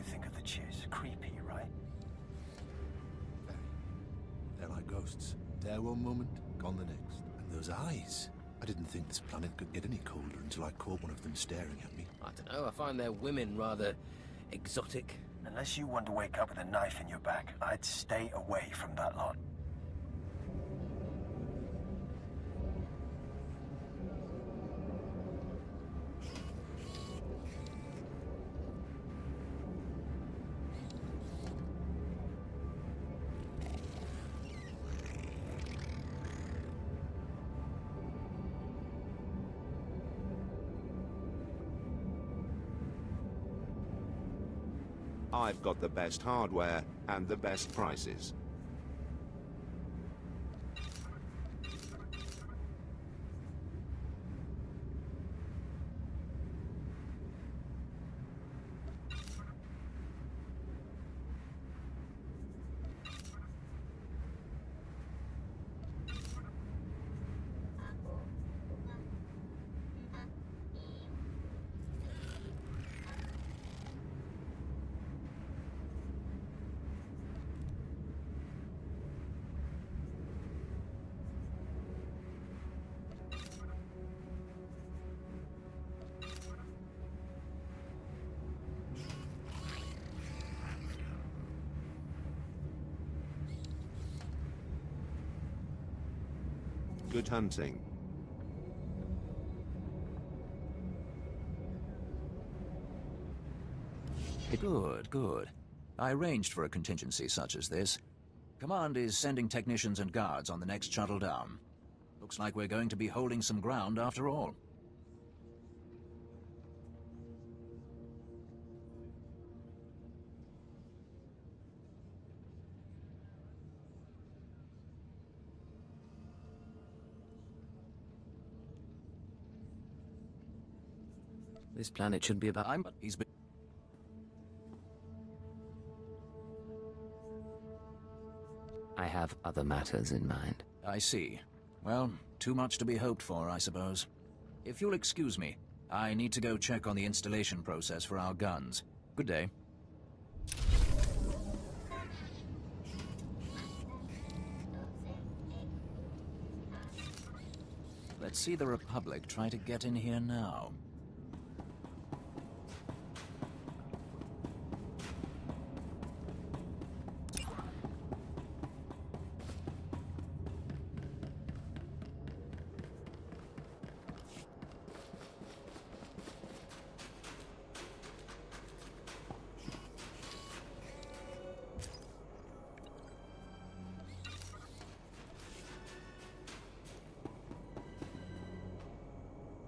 Speaker 10: you think of the cheers? Creepy, right?
Speaker 17: They're like ghosts. There one moment, gone the next. And those eyes. I didn't think this planet could get any colder until I caught one of them staring at me.
Speaker 10: I don't know, I find their women rather exotic. Unless you want to wake up with a knife in your back, I'd stay away from that lot.
Speaker 20: I've got the best hardware and the best prices. Good hunting.
Speaker 24: Good, good. I arranged for a contingency such as this. Command is sending technicians and guards on the next shuttle down. Looks like we're going to be holding some ground after all.
Speaker 10: This planet should be about...
Speaker 24: He's been...
Speaker 10: I have other matters in mind.
Speaker 24: I see. Well, too much to be hoped for, I suppose. If you'll excuse me, I need to go check on the installation process for our guns. Good day. Let's see the Republic try to get in here now.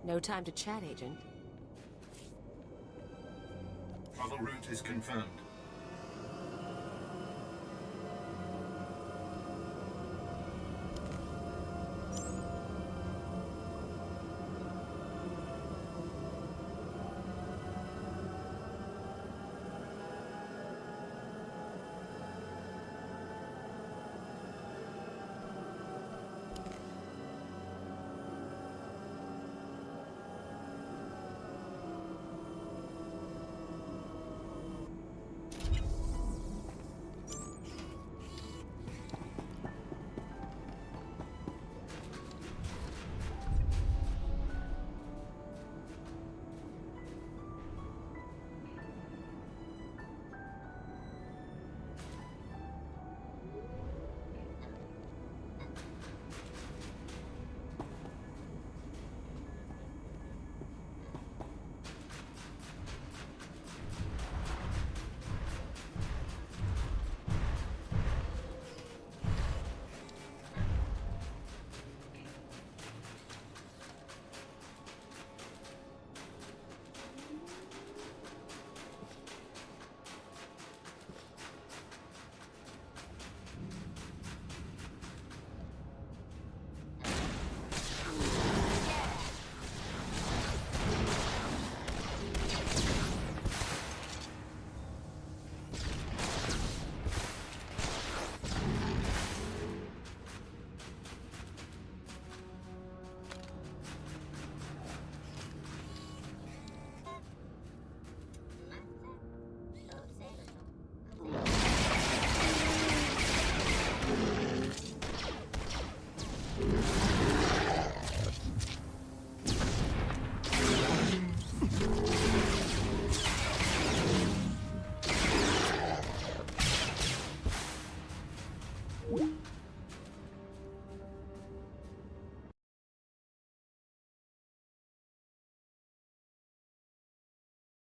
Speaker 25: No time to chat, Agent.
Speaker 8: Travel route is confirmed.